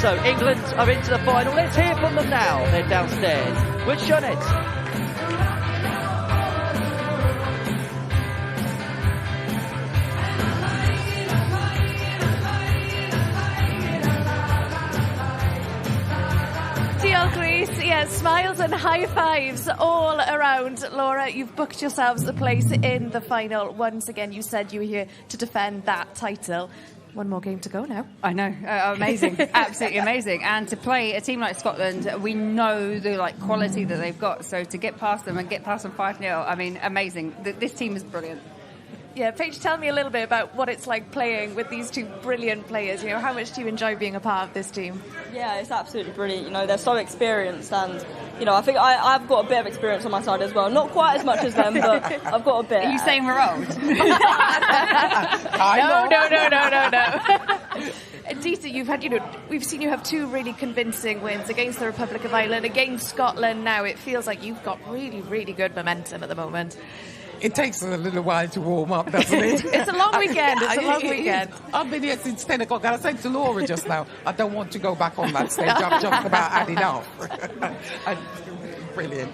So England are into the final. Let's hear from them now. They're downstairs with Jeanette. Diolch, Rees. Yeah, smiles and high fives all around. Laura, you've booked yourselves a place in the final. Once again, you said you were here to defend that title. 1 more game to go now. I know, amazing, absolutely amazing. And to play a team like Scotland, we know the quality that they've got. So to get past them and get past them 5-0, I mean, amazing. This team is brilliant. Yeah, Paige, tell me a little bit about what it's like playing with these 2 brilliant players. You know, how much do you enjoy being a part of this team? Yeah, it's absolutely brilliant. You know, they're so experienced, and you know, I think I've got a bit of experience on my side as well. Not quite as much as them, but I've got a bit. Are you saying we're old? No. Dita, you've had, we've seen you have 2 really convincing wins against the Republic of Ireland, against Scotland. Now it feels like you've got really, really good momentum at the moment. It takes a little while to warm up, doesn't it? It's a long weekend. It's a long weekend. I've been here since 10 o'clock. And I said to Laura just now, I don't want to go back on that stage. I've just about had enough. Brilliant.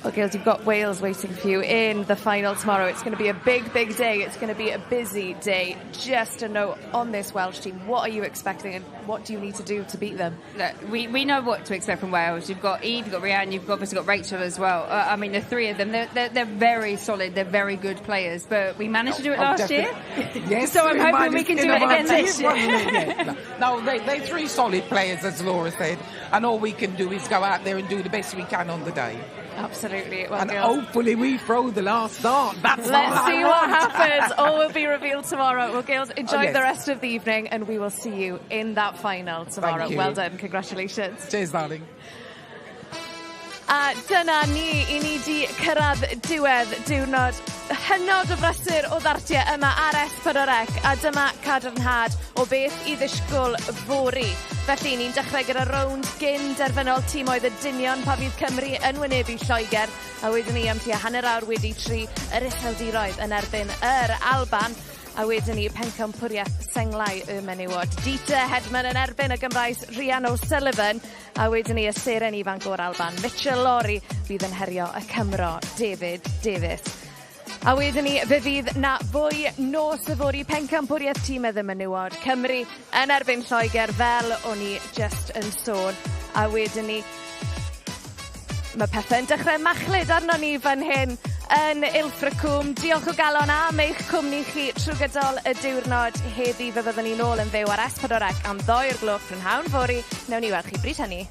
Well, Giles, you've got Wales waiting for you in the final tomorrow. It's going to be a big, big day. It's going to be a busy day. Just a note on this Welsh team, what are you expecting and what do you need to do to beat them? Look, we know what to expect from Wales. You've got Eve, you've got Rhiannon, you've obviously got Rachel as well. I mean, the three of them, they're very solid. They're very good players. But we managed to do it last year. Yes, so I'm hoping we can do it again this year. No, they're three solid players, as Laura said. And all we can do is go out there and do the best we can on the day. Absolutely. Well, and girls, hopefully we throw the last dart. Let's see what happens. All will be revealed tomorrow. Well, girls, enjoy the rest of the evening and we will see you in that final tomorrow. Well done. Congratulations. Cheers, darling. A dyna ni di cyrraedd diwedd diwrnod hynod o brysur o ddartiau yma ar S4C a dyma cadarnhad o beth I ddisgwyl fori. Felly ni'n dechrau gyda rownd gyn derfynol tîmoedd y dynion pa fydd Cymru yn wynebu Lloegr a wedyn ni am tua hanner awr wedi tri yr Iseldiroedd yn erbyn yr Alban a wedyn ni pencampwriaeth senglau y menywod. Dita Hedman yn erbyn y Gymraes Rhian O'Sullivan a wedyn ni y seren ifanc o'r Alban Mitchell Lawry fydd yn herio y Cymro David Davies. A wedyn ni, fe fydd na fwy nos y fori pencampwriaeth tîmedd y menywod Cymru yn erbyn Lloegr fel o'n i just yn sôn. A wedyn ni, mae pethau'n dechrau machlud arno ni fan hyn yn Ilfracwm. Diolch o galon am eich cwmni chi trwy gydol y diwrnod heddi. Fe byddwn ni nôl yn fyw ar S4C am 2 o'r gloch prynhawn fori. Newn ni weld chi bryd hynny.